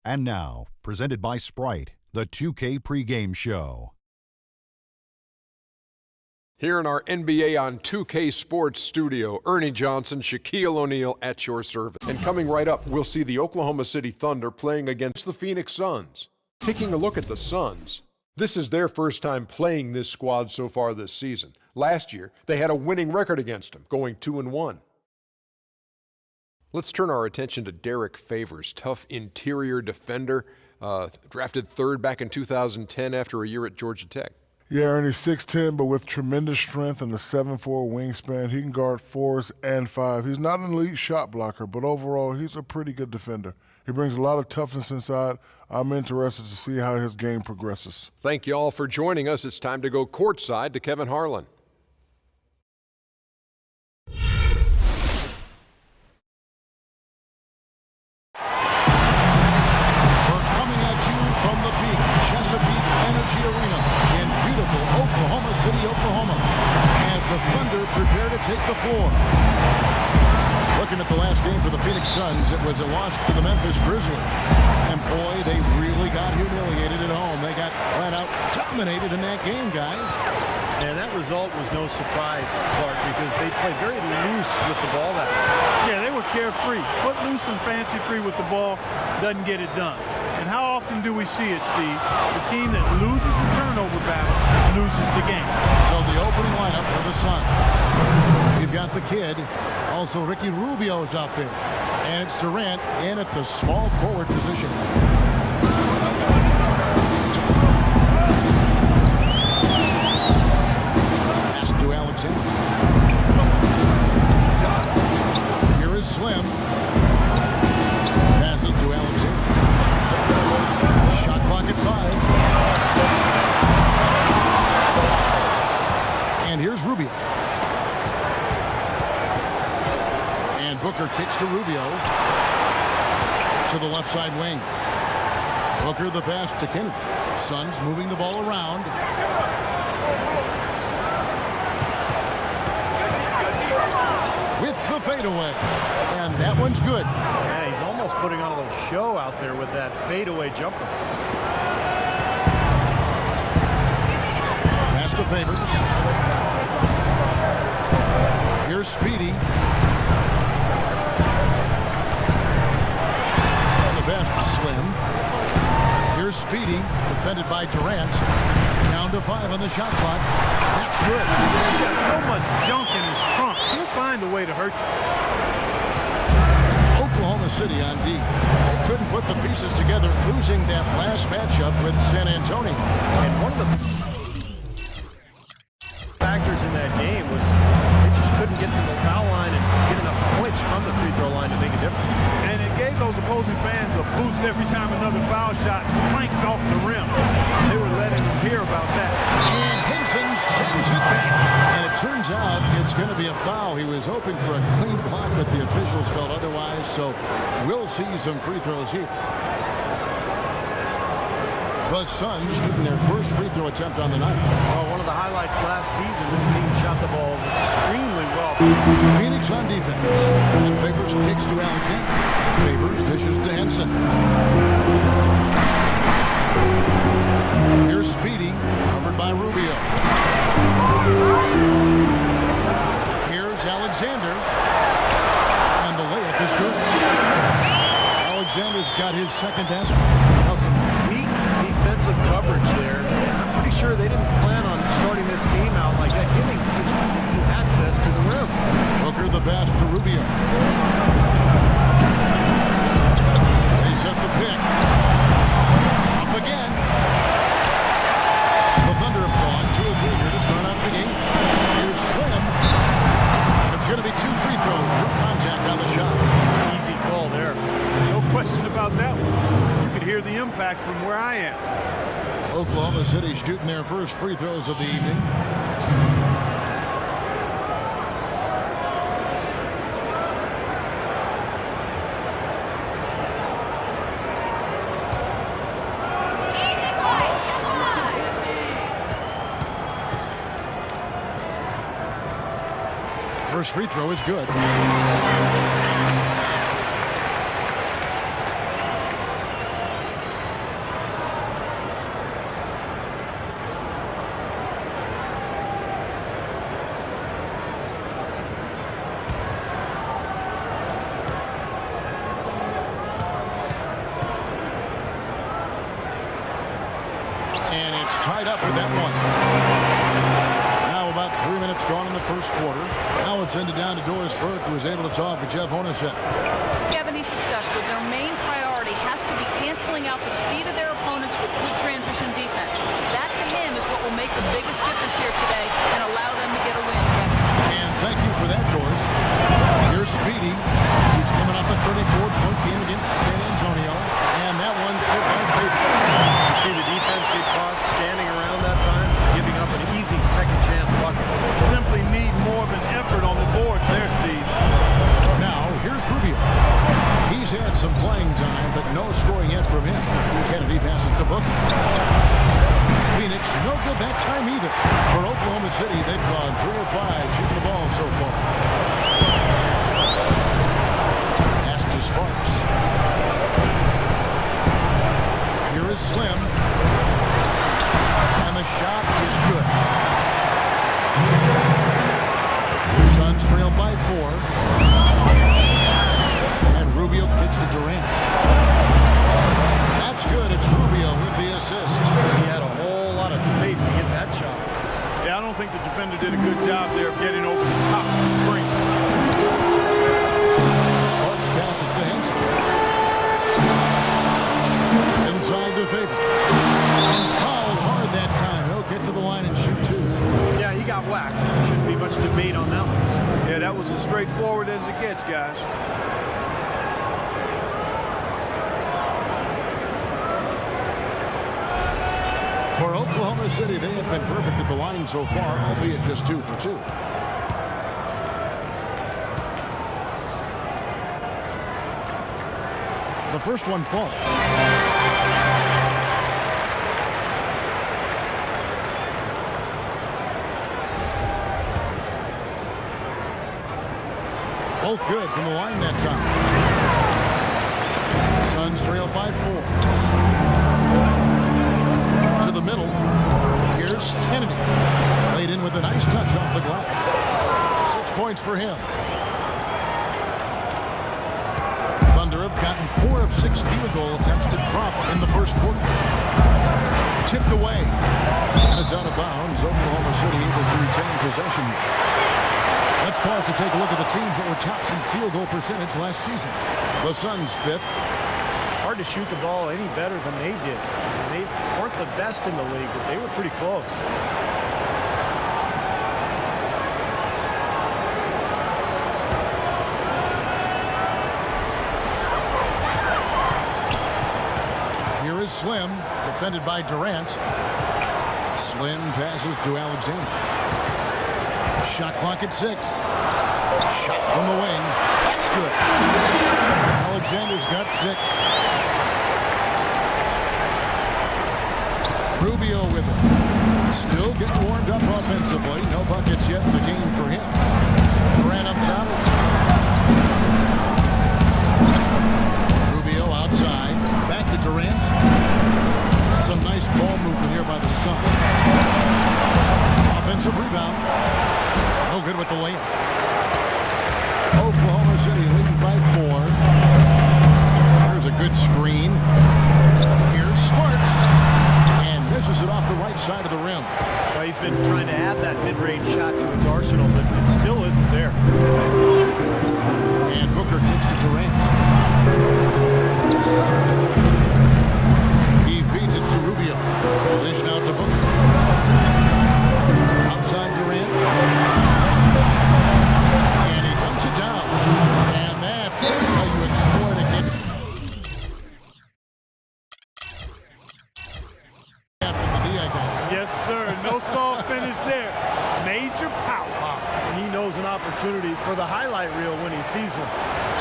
And now, presented by Sprite, the 2K pregame show. Here in our NBA on 2K Sports studio, Ernie Johnson, Shaquille O'Neal at your service. And coming right up, we'll see the Oklahoma City Thunder playing against the Phoenix Suns. Taking a look at the Suns, this is their first time playing this squad so far this season. Last year, they had a winning record against them, going 2-1. Let's turn our attention to Derek Favors, tough interior defender, drafted third back in 2010 after a year at Georgia Tech. Yeah, Ernie's 6'10", but with tremendous strength and a 7'4" wingspan. He can guard 4s and 5s. He's not an elite shot blocker, but overall, he's a pretty good defender. He brings a lot of toughness inside. I'm interested to see how his game progresses. Thank you all for joining us. It's time to go courtside to Kevin Harlan. Oklahoma City, Oklahoma, as the Thunder prepare to take the floor. Looking at the last game for the Phoenix Suns, it was a loss to the Memphis Grizzlies. And boy, they really got humiliated at home. They got flat out dominated in that game, guys. And that result was no surprise, Clark, because they played very loose with the ball that way. Yeah, they were carefree. Footloose and fancy-free with the ball doesn't get it done. And how often do we see it, Steve? The team that loses the turnover battle loses the game. So the opening lineup for the Suns. We've got the kid. Also, Ricky Rubio's out there. And it's Durant in at the small forward position. Pass to Alexander. Here is Slim. Passes to Alexander. Shot clock at 5. And here's Rubio. And Booker kicks to Rubio. To the left side wing. Booker the pass to Kennedy. Suns moving the ball around. With the fadeaway. And that one's good. Yeah, he's almost putting on a little show out there with that fadeaway jumper. Pass to Favors. Here's Speedy. The pass to Slim. Here's Speedy, defended by Durant. Down to 5 on the shot clock. That's good. He's got so much junk in his trunk. He'll find a way to hurt you. Oklahoma City on D. They couldn't put the pieces together, losing that last matchup with San Antonio. And one of the factors in that game was they just couldn't get to the foul line and get enough points from the free throw line to make a difference. And it gave those opposing fans a boost every time another foul shot clanked off the rim. They were letting them hear about that. And Henson sends it back. And it turns out it's going to be a foul. He was hoping for a clean block, but the officials felt otherwise. So we'll see some free throws here. The Suns shooting their first free throw attempt on the night. Well, one of the highlights last season, this team shot the ball extremely well. Phoenix on defense. And Favors kicks to Alexander. Favors dishes to Henson. Here's Speedy, covered by Rubio. Here's Alexander. And the layup is good. Alexander's got his second basket. Now some weak defensive coverage there. I'm pretty sure they didn't plan on starting this game out like that, giving such easy access to the rim. Booker the pass to Rubio. They set the pick. Up again. The Thunder have gone 2 of 3 here to start out the game. Here's Slim. And it's going to be 2 free throws. Drew contact on the shot. Easy call there. No question about that one. You could hear the impact from where I am. Oklahoma City shooting their first free throws of the evening. First free throw is good. tied up with that one. Now about 3 minutes gone in the first quarter. Now it's ended down to Doris Burke, who was able to talk with Jeff Hornacek. To have any success with their main priority has to be canceling out the speed of their opponents with good transition defense. That, to him, is what will make the biggest difference here today and allow them to get a win. And thank you for that, Doris. Here's Speedy. He's coming off a 34-point game against San Antonio, and that one's hit by Favors. You see the defense get caught standing around that time, giving up an easy second chance bucket. Simply need more of an effort on the boards there, Steve. Now, here's Rubio. He's had some playing time, but no scoring yet from him. Kennedy passes to Booker. Phoenix, no good that time either. For Oklahoma City, they've gone 3 of 5 shooting the ball so far. Pass to Sparks. Here is Slim. And the shot is good. Suns trail by 4. And Rubio kicks to Durant. That's good. It's Rubio with the assist. He had a whole lot of space to get that shot. Yeah, I don't think the defender did a good job there of getting over the top of the screen. Sparks passes to Henson. Inside the Favor. And fouled hard that time. He'll get to the line and shoot 2. Yeah, he got whacked. There shouldn't be much debate on that one. Yeah, that was as straightforward as it gets, guys. For Oklahoma City, they have been perfect at the line so far, albeit just 2 for 2. The first one falls. Both good from the line that time. Suns trail by 4. To the middle. Here's Kennedy. Laid in with a nice touch off the glass. 6 points for him. Thunder have gotten 4 of 6 field goal attempts to drop in the first quarter. Tipped away. And it's out of bounds. Oklahoma City able to retain possession. Let's pause to take a look at the teams that were tops in field goal percentage last season. The Suns 5th. Hard to shoot the ball any better than they did. They weren't the best in the league, but they were pretty close. Here is Slim, defended by Durant. Slim passes to Alexander. Shot clock at 6. Shot from the wing. That's good. Alexander's got 6. Rubio with it. Still getting warmed up offensively. No buckets yet in the game for him. Durant up top. Rubio outside. Back to Durant. Some nice ball movement here by the Suns. Offensive rebound. No good with the layup. Oklahoma City leading by 4. Here's a good screen. Here's Sparks. And misses it off the right side of the rim. Well, he's been trying to add that mid-range shot to his arsenal, but it still isn't there. And Booker kicks to Durant. He feeds it to Rubio. Dish out to Booker. Outside Durant. And he dumps it down. And that's how you exploit a game. Yes, sir. No soft finish there. Major power. He knows an opportunity for the highlight reel when he sees one.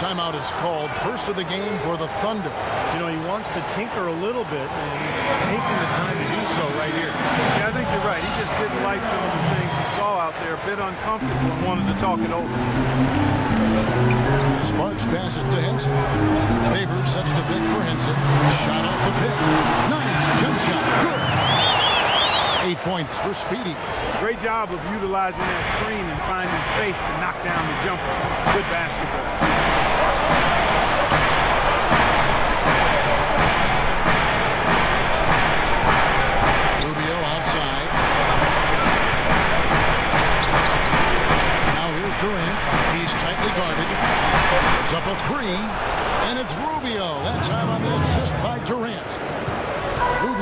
Timeout is called. First of the game for the Thunder. You know, he wants to tinker a little bit, and he's taking the time to do so right here. Yeah, I think you're right. He just didn't like some of the things he saw out there. A bit uncomfortable and wanted to talk it over. Sparks passes to Henson. Favors sets the pick for Henson. Shot off the pick. Nice jump shot. Good. 8 points for Speedy. Great job of utilizing that screen and finding space to knock down the jumper. Good basketball.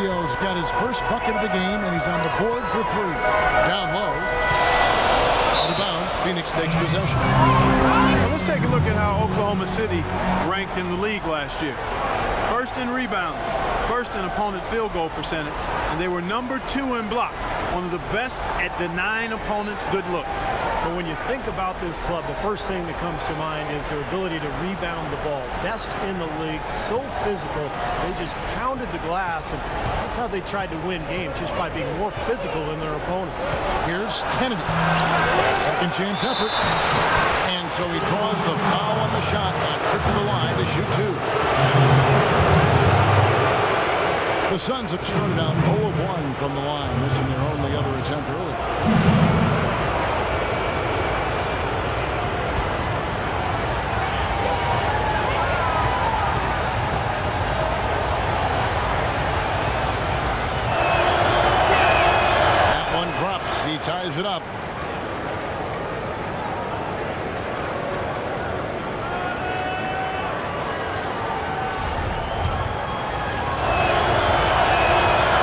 Rubio's got his first bucket of the game, and he's on the board for 3. Down low. Out of bounds. Phoenix takes possession. Well, let's take a look at how Oklahoma City ranked in the league last year. First in rebounding, first in opponent field goal percentage, and they were number 2 in blocks, one of the best at denying opponents good looks. But when you think about this club, the first thing that comes to mind is their ability to rebound the ball. Best in the league, so physical. They just pounded the glass, and that's how they tried to win games, just by being more physical than their opponents. Here's Kennedy. Second chance effort. And so he draws the foul on the shot, a trip to the line to shoot 2. The Suns have started out 0 of 1 from the line, missing their only other attempt early. He ties it up.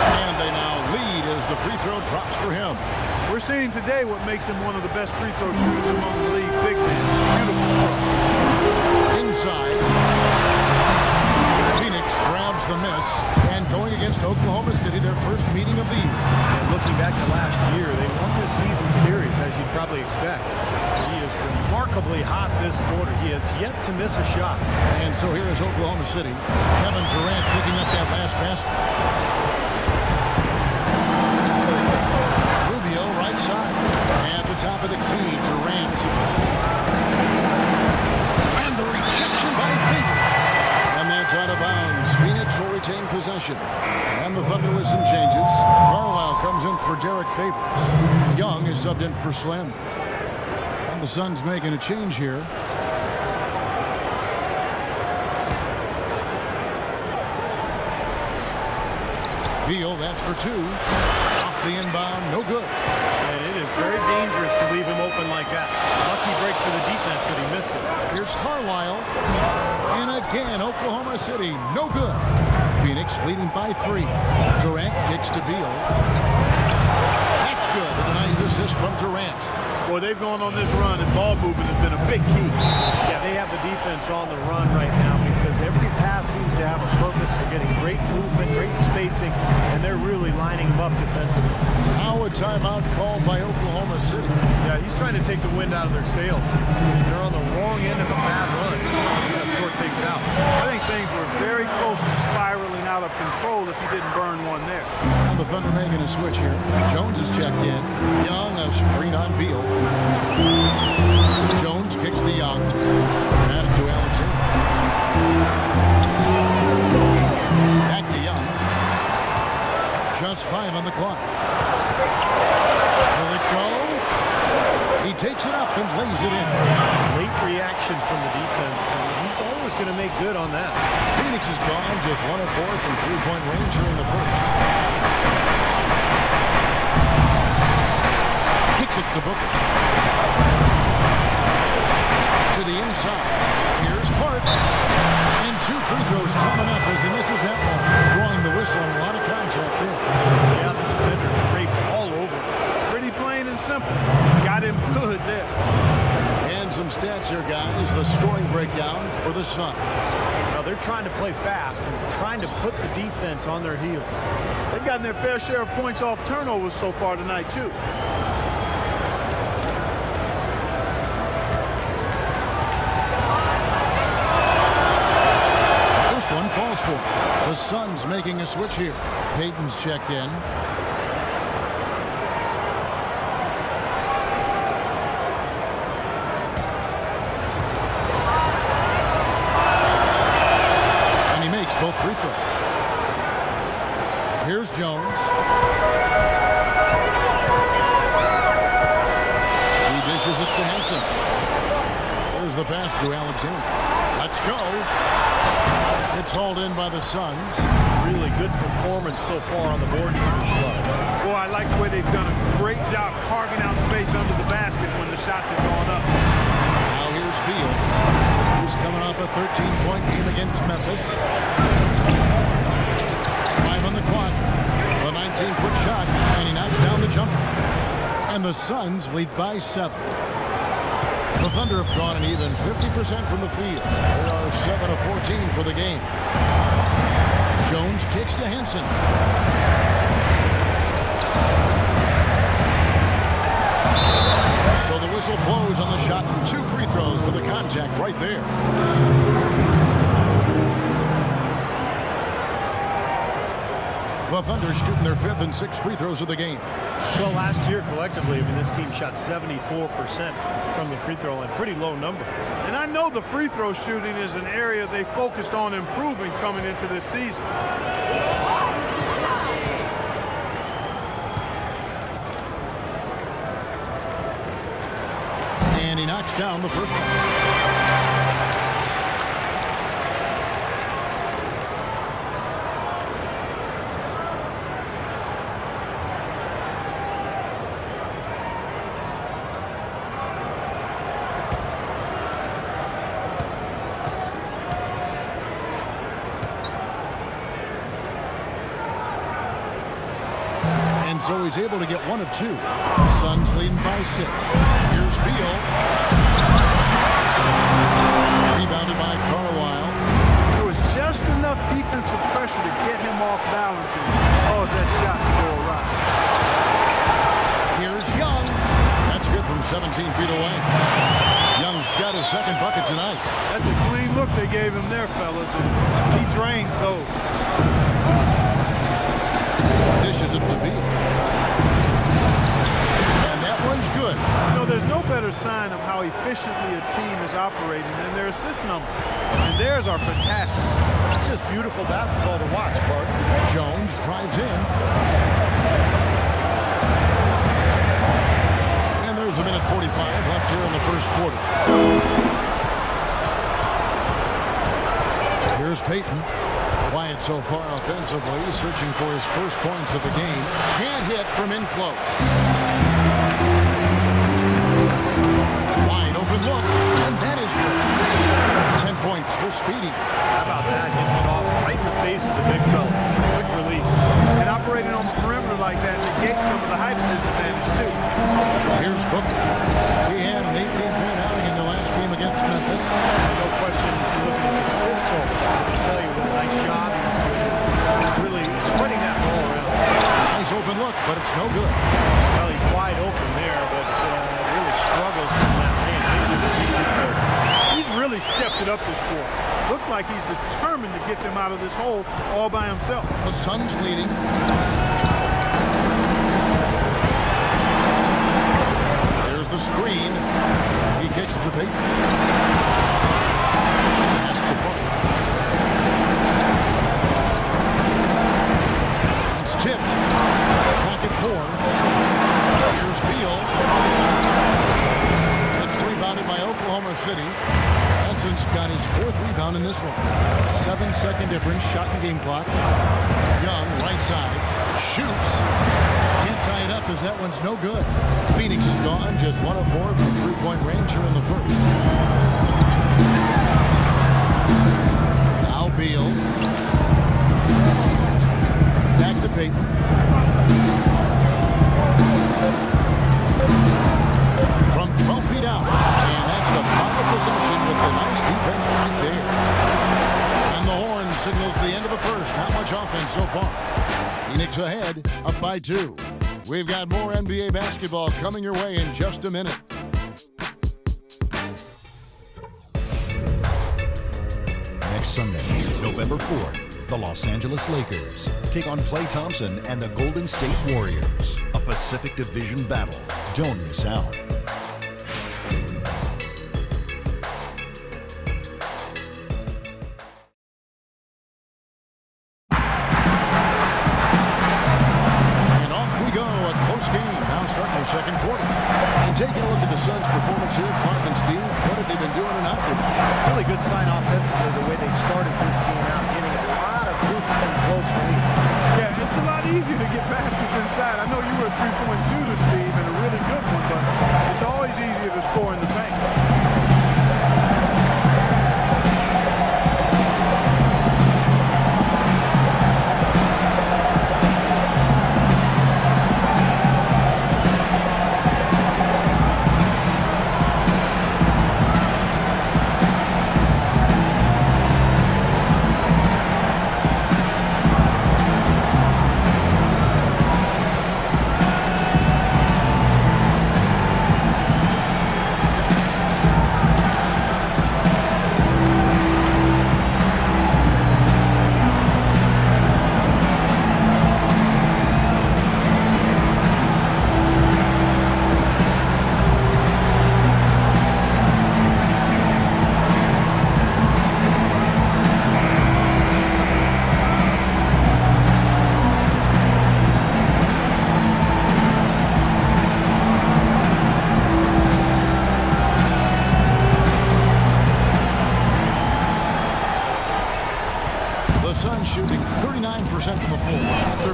And they now lead as the free throw drops for him. We're seeing today what makes him one of the best free throw shooters among the league's big men. Beautiful stroke. Inside. Phoenix grabs the miss, and going against Oklahoma City, their first meeting of the year. And looking back to last year, they won this season series, as you'd probably expect. He is remarkably hot this quarter. He has yet to miss a shot. And so here is Oklahoma City. Kevin Durant picking up that last basket. Rubio right side. At the top of the key, Durant. And the rejection by Fingers. And that's out of bounds. Phoenix will retain possession. And the Thunder with some changes. Carlisle comes in for Derek Favors. Young is subbed in for Slim. And the Suns making a change here. Beal, that's for 2. Off the inbound, no good. And it is very dangerous to leave him open like that. Lucky break for the defense that he missed it. Here's Carlisle. And again, Oklahoma City, no good. Phoenix leading by 3. Durant kicks to Beal. That's good. And a nice assist from Durant. Boy, they've gone on this run, and ball movement has been a big key. Yeah, they have the defense on the run right now because every pass seems to have a purpose. They're getting great movement, great spacing, and they're really lining them up defensively. Now a timeout called by Oklahoma City. Yeah, he's trying to take the wind out of their sails. They're on the wrong end of a bad run. He's going to sort things out. I think things were very close to spiraling out of control if he didn't burn one there. Now the Thunder making a switch here. Jones is checked in. Young, a screen on Beal. Jones kicks to Young. Pass to Alexander. Back to Young. Just 5 on the clock. Will it go? He takes it up and lays it in. Late reaction from the defense. He's always going to make good on that. Phoenix is gone just 1 of 4 from 3-point range here in the first. Kicks it to Booker. To the inside. Here's Park. And 2 free throws coming up as he misses that one. Drawing the whistle and a lot of contact there. Yeah, the defender draped all over. Pretty plain and simple. Got him good there. And some stats here, guys. The scoring breakdown for the Suns. Now they're trying to play fast and trying to put the defense on their heels. They've gotten their fair share of points off turnovers so far tonight, too. First one falls for him. The Suns making a switch here. Payton's checked in. And he makes both free throws. Here's Jones. He dishes it to Henson. There's the pass to Alexander. Let's go. It's hauled in by the Suns. Really good performance so far on the board for this club. Boy, I like the way they've done a great job carving out space under the basket when the shots have gone up. Now here's Beal. He's coming off a 13-point game against Memphis. 5 on the clock. And the Suns lead by 7. The Thunder have gone an even 50% from the field. They are 7 of 14 for the game. Jones kicks to Henson. So the whistle blows on the shot and 2 free throws for the contact right there. The Thunder shooting their 5th and 6th free throws of the game. Well, last year collectively, this team shot 74% from the free throw line. Pretty low number. And I know the free throw shooting is an area they focused on improving coming into this season. And he knocks down the first one. So he's able to get 1 of 2. Suns leading by 6. Here's Beal. Rebounded by Carlisle. There was just enough defensive pressure to get him off balance and cause that shot to go awry. Here's Young. That's good from 17 feet away. Young's got his 2nd bucket tonight. That's a clean look they gave him there, fellas. And he drains those. Dishes it to Beal. And that one's good. You know, there's no better sign of how efficiently a team is operating than their assist number. And theirs are fantastic. It's just beautiful basketball to watch, Bart. Jones drives in. And there's a minute 45 left here in the first quarter. Here's Payton. Quiet so far offensively, searching for his first points of the game. Can't hit from in close. Wide open look, and that is good. 10 points for Speedy. How about that? Gets it off right in the face of the big fella. Quick release. And operating on the perimeter like that negates some of the height disadvantage, too. Here's Booker. He had an 18-point outing in the last game against Memphis. No question, you look at his assist totals. I tell you, what a nice job he was doing. Really spreading that ball around. Nice open look, but it's no good. Well, he's wide open there, but really struggles from that man. He's really stepped it up this quarter. Looks like he's determined to get them out of this hole all by himself. The Suns leading. There's the screen. He kicks it to Payton. Pass to Booker. It's tipped. Back at 4. Here's Beal. It's rebounded by Oklahoma City. Henson's got his 4th rebound in this one. 7-second difference, shot in game clock. Young, right side, shoots. Can't tie it up as that one's no good. Phoenix is gone, just 1 of 4 from 3-point range here in the first. Now Beal. Back to Payton. From 12 feet out. And that's the final possession with the nice defense right there. And the horn signals the end of the first. Not much offense so far. Phoenix ahead, up by 2. We've got more NBA basketball coming your way in just a minute. Next Sunday, November 4th, the Los Angeles Lakers take on Klay Thompson and the Golden State Warriors. A Pacific Division battle. Don't miss out. Second quarter. And taking a look at the Suns' performance here, Clark and Steve, what have they been doing in outfield? Really good sign offensively the way they started this game out, getting a lot of hoops and close lead. Yeah, it's a lot easier to get baskets inside. I know you were a 3-point shooter, Steve, and a really good one, but it's always easier to score in the paint.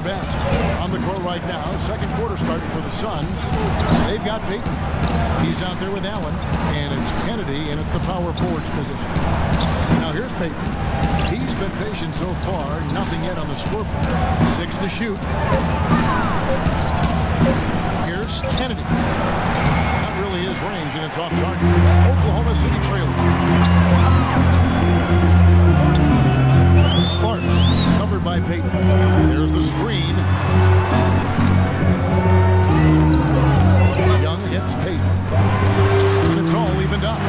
their best. On the court right now, second quarter starting for the Suns. They've got Payton. He's out there with Allen, and it's Kennedy in at the power forwards position. Now here's Payton. He's been patient so far, nothing yet on the scoreboard. 6 to shoot. Here's Kennedy. Not really his range, and it's off target. Oklahoma City trailing. Sparks covered by Payton. There's the screen. Young hits Payton. And it's all evened up. The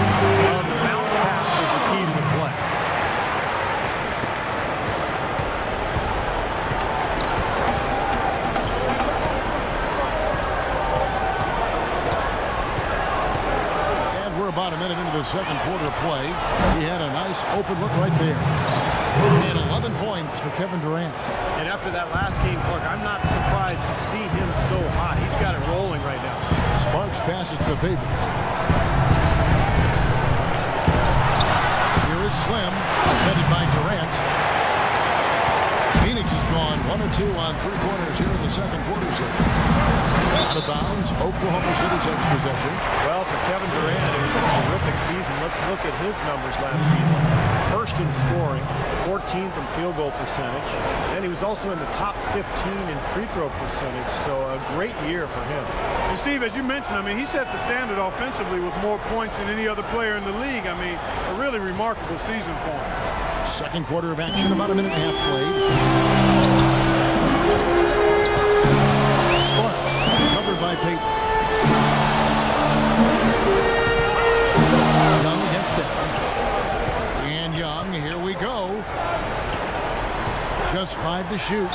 bounce pass was the key to the play. And we're about a minute into the second quarter of play. He had a nice open look right there. And 11 points for Kevin Durant. And after that last game, Clark, I'm not surprised to see him so hot. He's got it rolling right now. Sparks passes to Favors. Here is Slim, headed by Durant. Phoenix has gone 1 or 2 on three-pointers here in the second quarter session. Out of bounds, Oklahoma City takes possession. Well, for Kevin Durant, it was a terrific season. Let's look at his numbers last season. First in scoring, 14th in field goal percentage, and he was also in the top 15 in free throw percentage, so a great year for him. And Steve, as you mentioned, I mean, he set the standard offensively with more points than any other player in the league. I mean, a really remarkable season for him. Second quarter of action, about a minute and a half played. Sparks, covered by Payton. Young against it. And Young, here we go. Just 5 to shoot.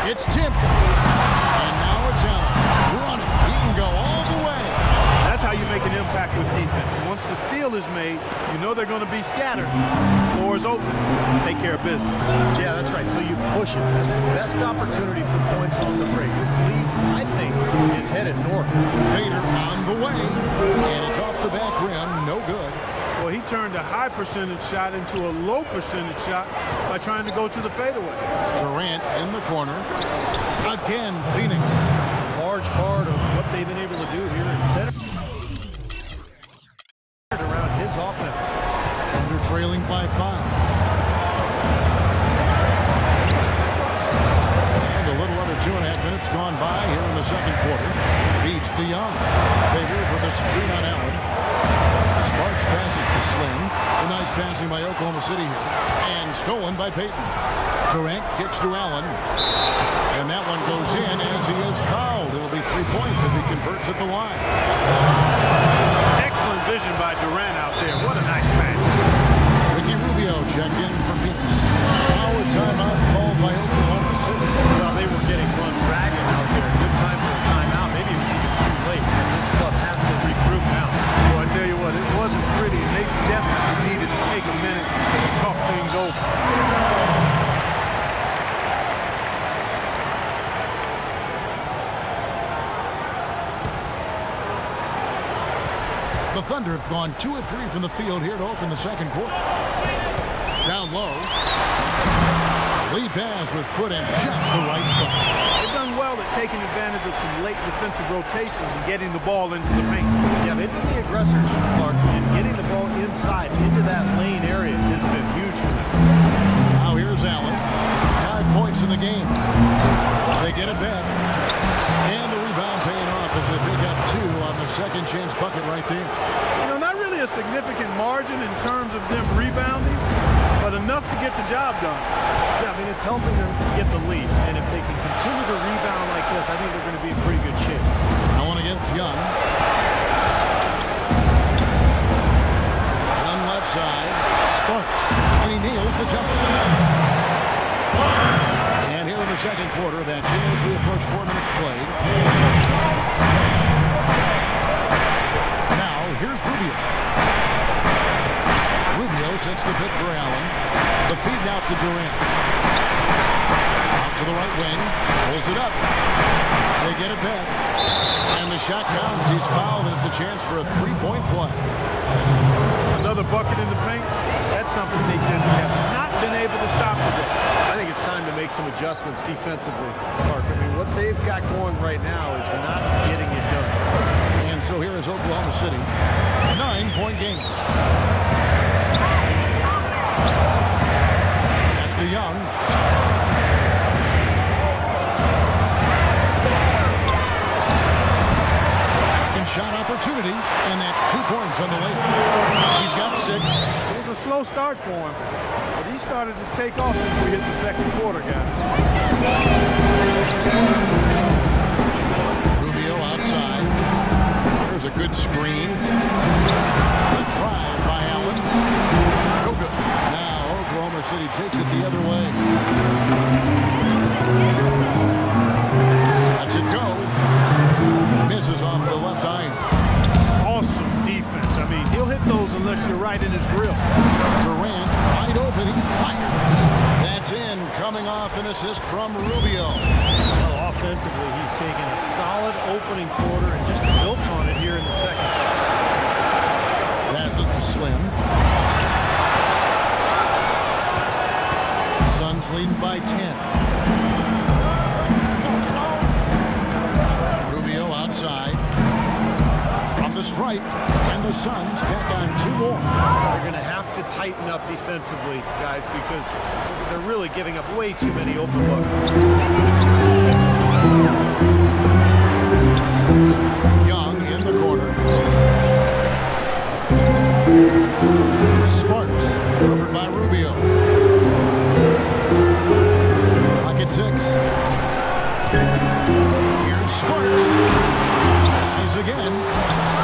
It's tipped. And now it's Allen. Running. He can go all the way. That's how you make an impact with defense. Once the steal is made, you know they're going to be scattered. The floor is open. Take care of business. Yeah, that's right. So you push it. That's the best opportunity for points on the break. This lead, I think, is headed north. Fader on the way. And it's off the back rim. No good. Well, he turned a high percentage shot into a low percentage shot by trying to go to the fadeaway. Durant in the corner. Again, Phoenix. A large part of what they've been able to do here is set around his offense. Under trailing by 5. And a little under 2.5 minutes gone by here in the second quarter. Feeds to Young. Favors with a screen on Allen. Sparks passes to Slim. It's a nice passing by Oklahoma City here. And stolen by Payton. Durant kicks to Allen. And that one goes in as he is fouled. It will be 3 points if he converts at the line. Excellent vision by Durant out there. What a nice pass. Ricky Rubio checked in for Phoenix. Now a timeout called by Oklahoma City. Well, they were getting run ragged out there. Good time for a timeout. Maybe it was even too late. And this club has to regroup now. Well, I tell you what, it wasn't pretty, and they definitely needed to take a minute to talk things over. The Thunder have gone 2 of 3 from the field here to open the second quarter. Down low. The lead pass was put in just the right spot. They've done well at taking advantage of some late defensive rotations and getting the ball into the paint. Yeah, they've been the aggressors, Clark, and getting the ball inside into that lane area has been huge for them. Now here's Allen. 5 points in the game. They get it back. And the rebound paying off as they pick up 2 on the second chance bucket right there. You know, not really a significant margin in terms of them rebounding, but enough to get the job done. Yeah, I mean, it's helping them get the lead. And if they can continue to rebound like this, I think they're going to be in pretty good shape. Now one against Young. Young left side. Sparks. And he nails the jumper. And here in the second quarter of action as we approach 4 minutes played. Now here's Rubio. Rubio sets the pick for Allen. The feed out to Durant. Out to the right wing. Pulls it up. They get it back. And the shot counts. He's fouled, and it's a chance for a 3-point play. Another bucket in the paint. That's something they just have not haven't been able to stop today. I think it's time to make some adjustments defensively, Clark. I mean, what they've got going right now is not getting it done. And so here is Oklahoma City. 9-point game. Pass to Young. Second shot opportunity, and that's 2 points on the way. He's got 6. It was a slow start for him, but he started to take off since we hit the second quarter, guys. Rubio outside. There's a good screen. Good drive by Allen. No good. Now Oklahoma City takes it the other way. Lets it go. Misses off the left iron. Awesome defense. I mean, he'll hit those unless you're right in his grill. Durant wide open. He fires. That's in. Coming off an assist from Rubio. Well, offensively, he's taken a solid opening quarter and just built on it here in the second. Passes to Slim. Suns leading by 10. Rubio outside. From the stripe. And the Suns tack on 2 more. They're going to have to tighten up defensively, guys, because they're really giving up way too many open looks. Young in the corner. Sparks covered by Rubio. Rocket 6. Here's Sparks. Eyes again.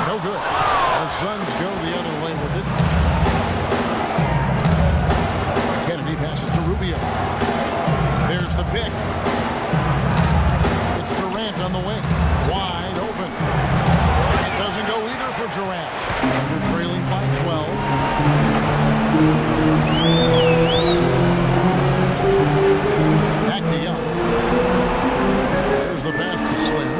No good. The Suns go the other way with it. Kennedy passes to Rubio. There's the pick. It's Durant on the wing. Wide open. It doesn't go either for Durant. We're trailing by 12. Back to Young. There's the pass to Slim.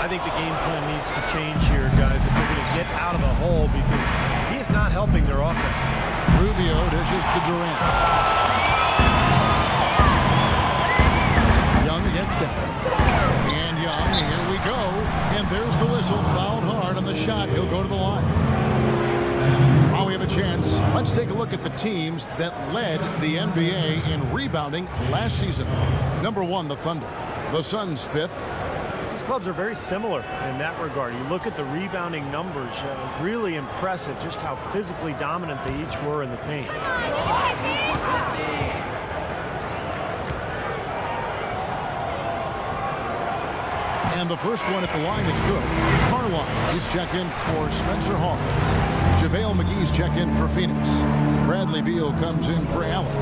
I think the game plan needs to change here, guys, if they're going to get out of the hole, because he is not helping their offense. Rubio dishes to Durant. Young against Allen. And Young, here we go. And there's the whistle. Fouled hard on the shot. He'll go to the line. While we have a chance, let's take a look at the teams that led the NBA in rebounding last season. Number 1, the Thunder. The Suns 5th. These clubs are very similar in that regard. You look at the rebounding numbers, really impressive just how physically dominant they each were in the paint. And the first one at the line is good. Carline is checked in for Spencer Hawes. JaVale McGee's checked in for Phoenix. Bradley Beal comes in for Allen.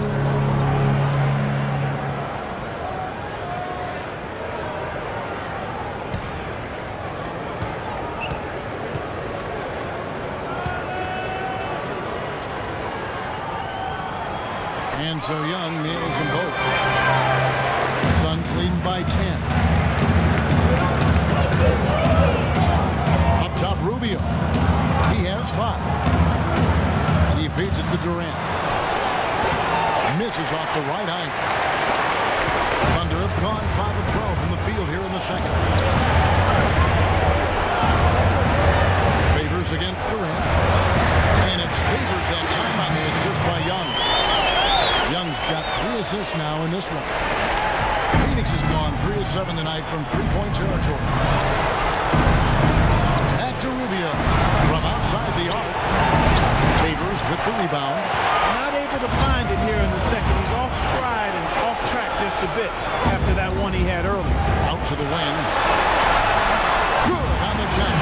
And so Young nails them both. Suns leading by 10. Up top, Rubio. He has 5. He feeds it to Durant. Misses off the right eye. Thunder have gone 5 of 12 from the field here in the second. Favors against Durant. And it's Favors that time on the assist by Young. Young's got 3 assists now in this one. Phoenix has gone 3 of 7 tonight from 3-point territory. Back to Rubio from outside the arc. Favors with the rebound. Not able to find it here in the second. He's off stride and off track just a bit after that one he had earlier. Out to the wing. Good on the shot.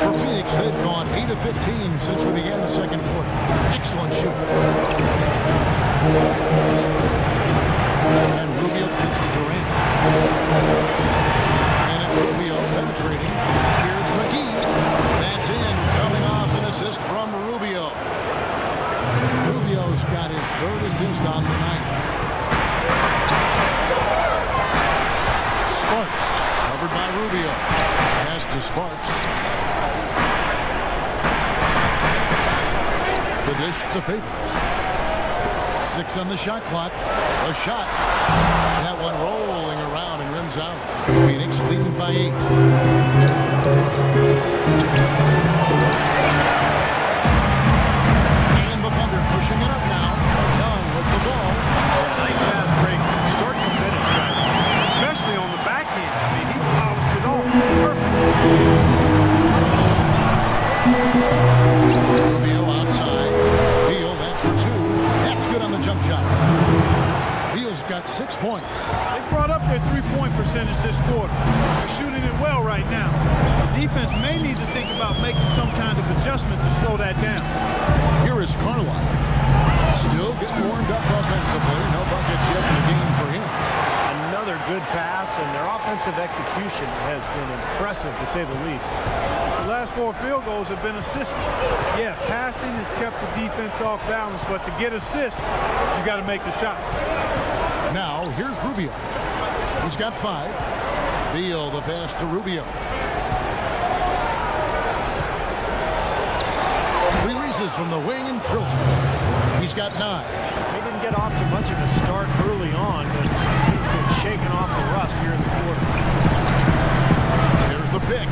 For Phoenix, they've gone 8 of 15 since we began the second quarter. Excellent shooting. And Rubio gets to Durant. And it's Rubio penetrating. Here's McGee. That's in. Coming off an assist from Rubio. Rubio's got his 3rd assist on the night. Sparks covered by Rubio. to Sparks. The dish to Favors. 6 on the shot clock. A shot. That one rolling around and rims out. Phoenix leading by 8. And the Thunder pushing it up now. Young with the ball. Nice fast break from start to finish, guys. Especially on the backhand. I mean, he polished it off. Perfect. Rubio outside. Beal, that's for 2. That's good on the jump shot. Beal's got 6 points. They brought up their three-point percentage this quarter. They're shooting it well right now. The defense may need to think about making some kind of adjustment to slow that down. Here is Carlisle. Still getting warmed up offensively. No buckets yet in the game for him. Another good pass, and their offensive execution has been impressive, to say the least. The last 4 field goals have been assisted. Yeah, passing has kept the defense off balance, but to get assists, you got to make the shot. Now, here's Rubio. He's got 5. Beal, the pass to Rubio. Releases from the wing and drills it. He's got 9. They didn't get off to much of a start early on, but seems to have shaken off the rust here in the quarter. Here's the pick.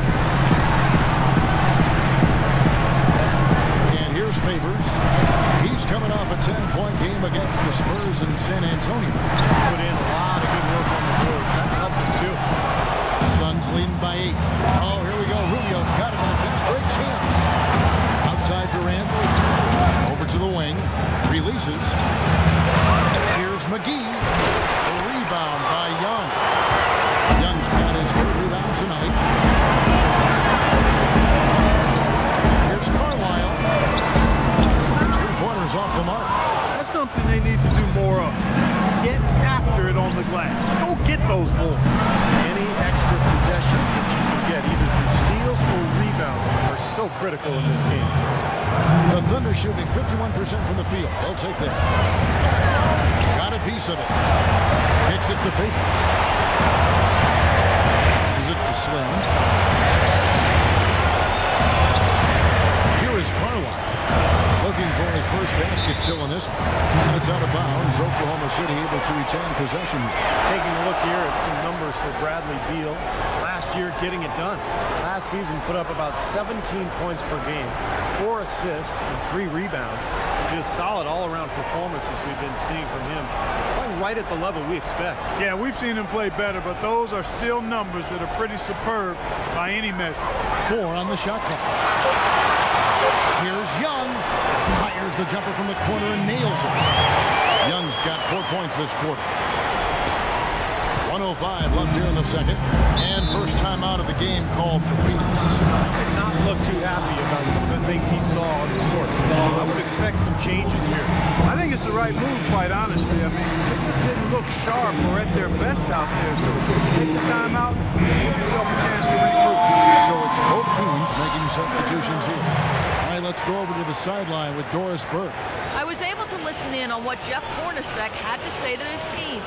And here's Favors. He's coming off a 10-point game against the Spurs in San Antonio. Put in a lot of good work on the boards. That helped them too. Suns leading by 8. Oh, here we go. Rubio's got it in a fast break chance. Outside Durant. Over to the wing. Releases. Here's McGee. A rebound by Young. Young's got his 3rd rebound tonight. Here's Carlisle. His 3-pointers off the mark. That's something they need to do more of. Get after it on the glass. Go get those balls. Any extra possessions that you can get, either through steals or rebounds, are so critical in this game. The Thunder shooting 51% from the field. They'll take that. Got a piece of it. Kicks it to Favors. Passes it to Slim. Here is Carlisle. Looking for his first basket still in this one. And it's out of bounds. Oklahoma City able to retain possession. Taking a look here at some numbers for Bradley Beal. Last year, getting it done. Last season, put up about 17 points per game, 4 assists, and 3 rebounds. Just solid all-around performances we've been seeing from him. Playing right at the level we expect. Yeah, we've seen him play better, but those are still numbers that are pretty superb by any measure. 4 on the shot clock. Here's Young. Fires the jumper from the corner and nails it. Young's got 4 points this quarter. 1:05 left here in the second. And first time out of the game called for Phoenix. Did not look too happy about some of the things he saw on the court. So I would expect some changes here. I think it's the right move, quite honestly. I mean, they just didn't look sharp or at their best out there. So take the time out, give yourself a chance to regroup. So it's both teams making substitutions here. All right, let's go over to the sideline with Doris Burke. I was able to listen in on what Jeff Hornacek had to say to his team.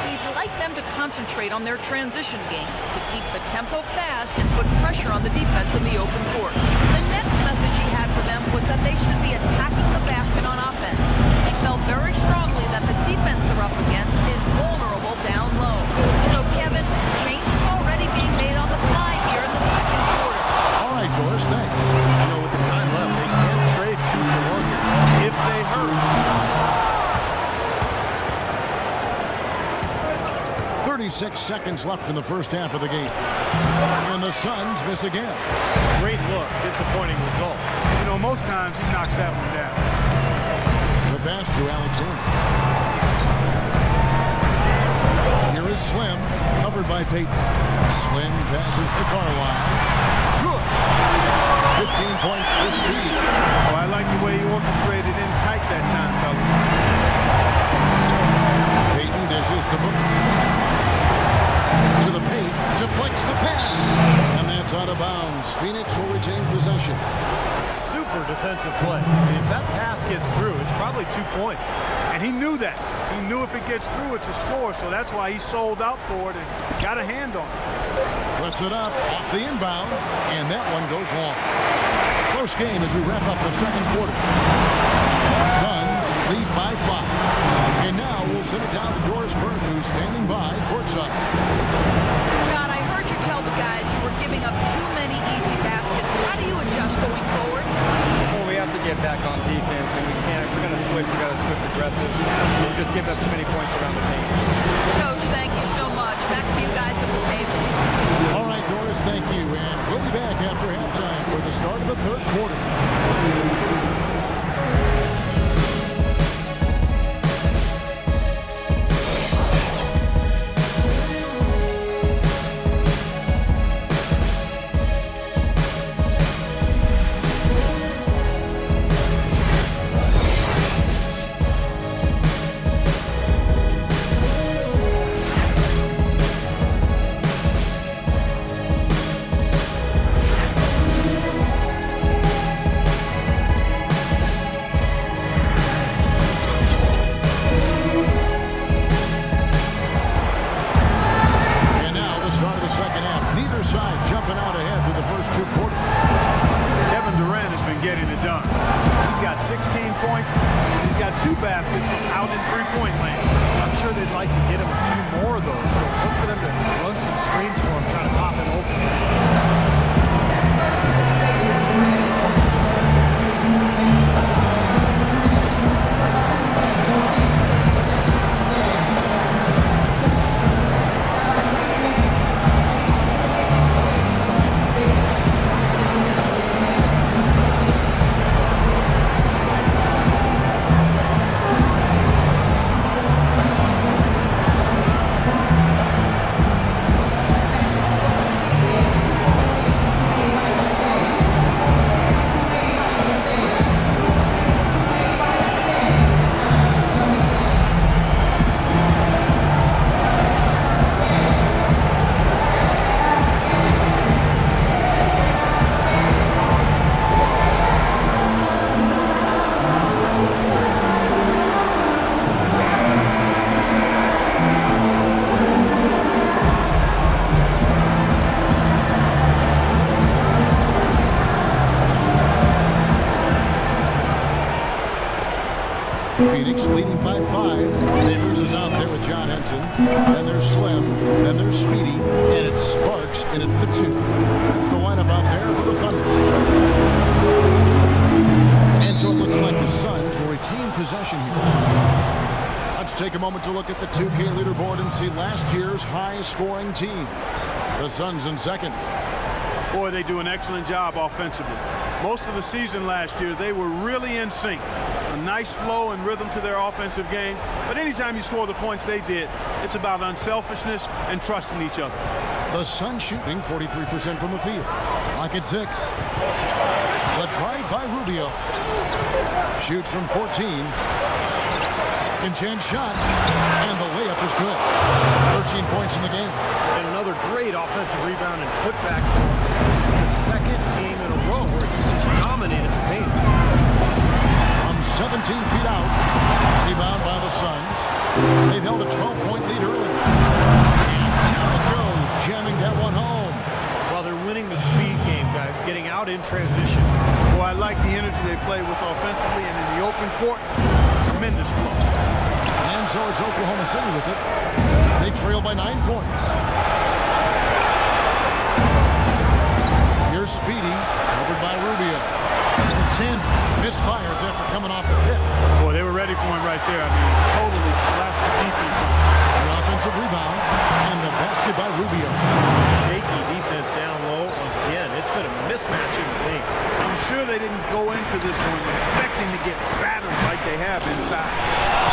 He'd like them to concentrate on their transition game, to keep the tempo fast and put pressure on the defense in the open court. The next message he had for them was that they should be attacking the basket on offense. He felt very strongly that the defense they're up against is vulnerable down low. So, Kevin, change is already being made on the fly here in the second quarter. All right, Doris, thanks. You know, with the time left, they can't trade 2 for 1 here. If they hurry. 36 seconds left in the first half of the game. And the Suns miss again. Great look, disappointing result. You know, most times he knocks that one down. The pass to Alexander. Here is Slim, covered by Payton. Slim passes to Carlisle. Good. 15 points for Speed. Oh, I like the way he orchestrated in tight that time, fellas. Payton dishes to Booker. To the paint, deflects the pass. And that's out of bounds. Phoenix will retain possession. Super defensive play. If that pass gets through, it's probably 2 points. And he knew that. He knew if it gets through, it's a score, so that's why he sold out for it and got a hand on it. Puts it up off the inbound, and that one goes long. Close game as we wrap up the second quarter. Suns lead by 5. And now we'll send it down to Doris Burke, who's standing by courtside. Scott, I heard you tell the guys you were giving up too many easy baskets. How do you adjust going forward? Well, we have to get back on defense, and we can't. If we're going to switch, we got to switch aggressive. We're just giving up too many points around the paint. Coach, thank you so much. Back to you guys at the table. All right, Doris, thank you. And we'll be back after halftime for the start of the third quarter. Phoenix leading by 5. Davis is out there with John Henson. Then there's Slim. Then there's Speedy. And it's Sparks in at the 2. That's the lineup out there for the Thunder. And so it looks like the Suns will retain possession here. Let's take a moment to look at the 2K leaderboard and see last year's high-scoring teams. The Suns in second. Boy, they do an excellent job offensively. Most of the season last year, they were really in sync. A nice flow and rhythm to their offensive game. But anytime you score the points they did, it's about unselfishness and trusting each other. The Suns shooting 43% from the field. Lock at 6. The drive by Rubio. Shoots from 14. Second chance shot. And the layup is good. 13 points in the game. And another great offensive rebound and putback. This is the second game in a row where he's just dominated the paint. From 17 feet out, rebound by the Suns. They've held a 12-point lead earlier. And down it goes, jamming that one home. Well, they're winning the speed game, guys, getting out in transition. Boy, I like the energy they play with offensively, and in the open court, tremendous flow. And so it's Oklahoma City with it. They trail by 9 points. Here's Speedy, covered by Rubio. And Sanders misfires after coming off the pick. Boy, they were ready for him right there. I mean, totally collapsed the defense on him. The offensive rebound, and the basket by Rubio. Shaky defense down low. Again, it's been a mismatch in the league. I'm sure they didn't go into this one expecting to get battered like they have inside.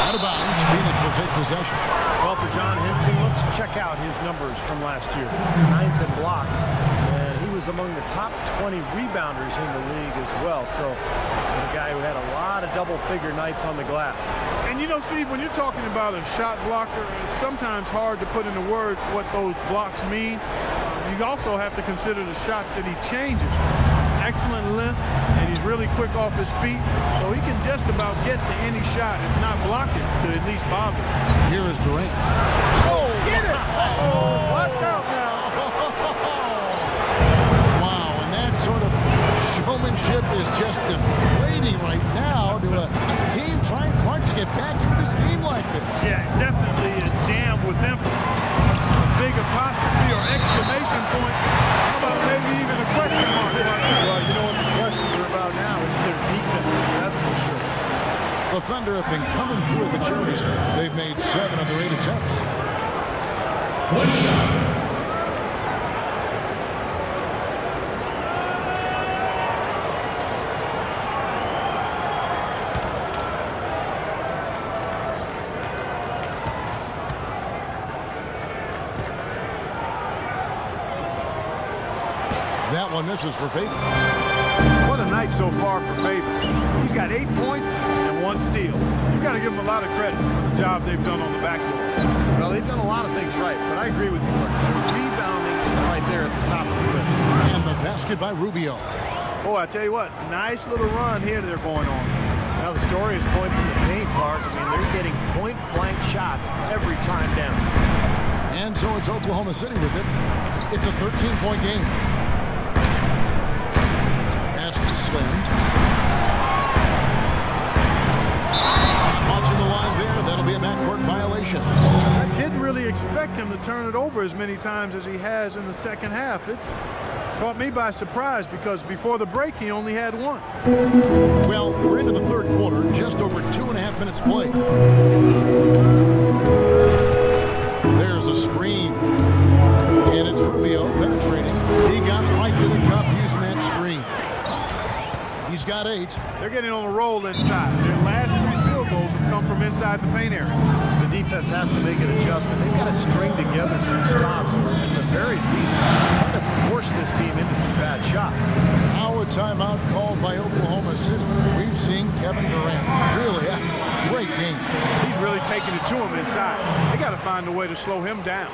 Out of bounds, Phoenix will take possession. Well, for John Henson, let's check out his numbers from last year. 9th in blocks, and he was among the top 20 rebounders in the league as well. So this is a guy who had a lot of double-figure nights on the glass. And you know, Steve, when you're talking about a shot blocker, it's sometimes hard to put into words what those blocks mean. You also have to consider the shots that he changes. Excellent length, and he's really quick off his feet, so he can just about get to any shot, if not block it, to at least bother. Here is Durant. Oh, get it! Oh, watch out now. ship is just deflating right now to a team trying hard to get back into this game like this. Yeah, definitely a jam with emphasis. A big apostrophe or exclamation point. How about maybe even a question mark? Well, you know what the questions are about now? It's their defense, that's for sure. The Thunder have been coming through at the charity streak. They've made 7 of their 8 attempts. One shot. That one misses for Favors. What a night so far for Favors. He's got 8 points and 1 steal. You've got to give him a lot of credit for the job they've done on the backboard. Well, they've done a lot of things right, but I agree with you, Mark. The rebounding is right there at the top of the list. And the basket by Rubio. Boy, I tell you what, nice little run here they're going on. Now the story is points in the paint, Mark. I mean, they're getting point-blank shots every time down. And so it's Oklahoma City with it. It's a 13-point game. Pass to Slim. Watching the line there, that'll be a backcourt violation. I didn't really expect him to turn it over as many times as he has in the second half. It's caught me by surprise because before the break he only had 1. Well, we're into the third quarter, just over 2.5 minutes played. There's a screen. And it's Rubio penetrating. He got right to the cup using that screen. He's got 8. They're getting on a roll inside. Their last 3 field goals have come from inside the paint area. The defense has to make an adjustment. They've got to string together some stops, or at the very least, try to force this team into some bad shots. Now a timeout called by Oklahoma City. We've seen Kevin Durant really have a great game. He's really taking it to him inside. They got to find a way to slow him down.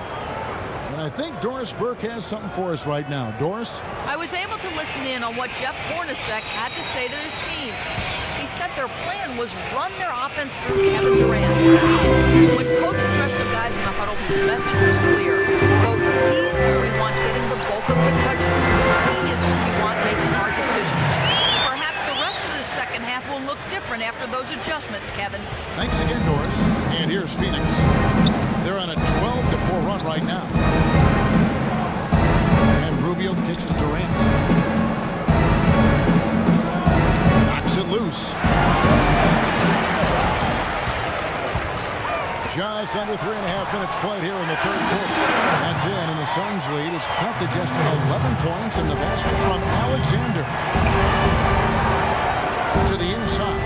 And I think Doris Burke has something for us right now. Doris? I was able to listen in on what Jeff Hornacek had to say to his team. He said their plan was run their offense through Kevin Durant. When coach addressed the guys in the huddle, his message was clear. Quote, he's who we want getting the bulk of the touches. He is who we want making hard decisions. Perhaps the rest of the second half will look different after those adjustments, Kevin. Thanks again, Doris. And here's Phoenix. They're on a 12-4 run right now. And Rubio kicks to Durant. Knocks it loose. Just under 3.5 minutes played here in the third quarter. That's in, and the Suns' lead is cut to just 11 points, and the basket from Alexander to the inside.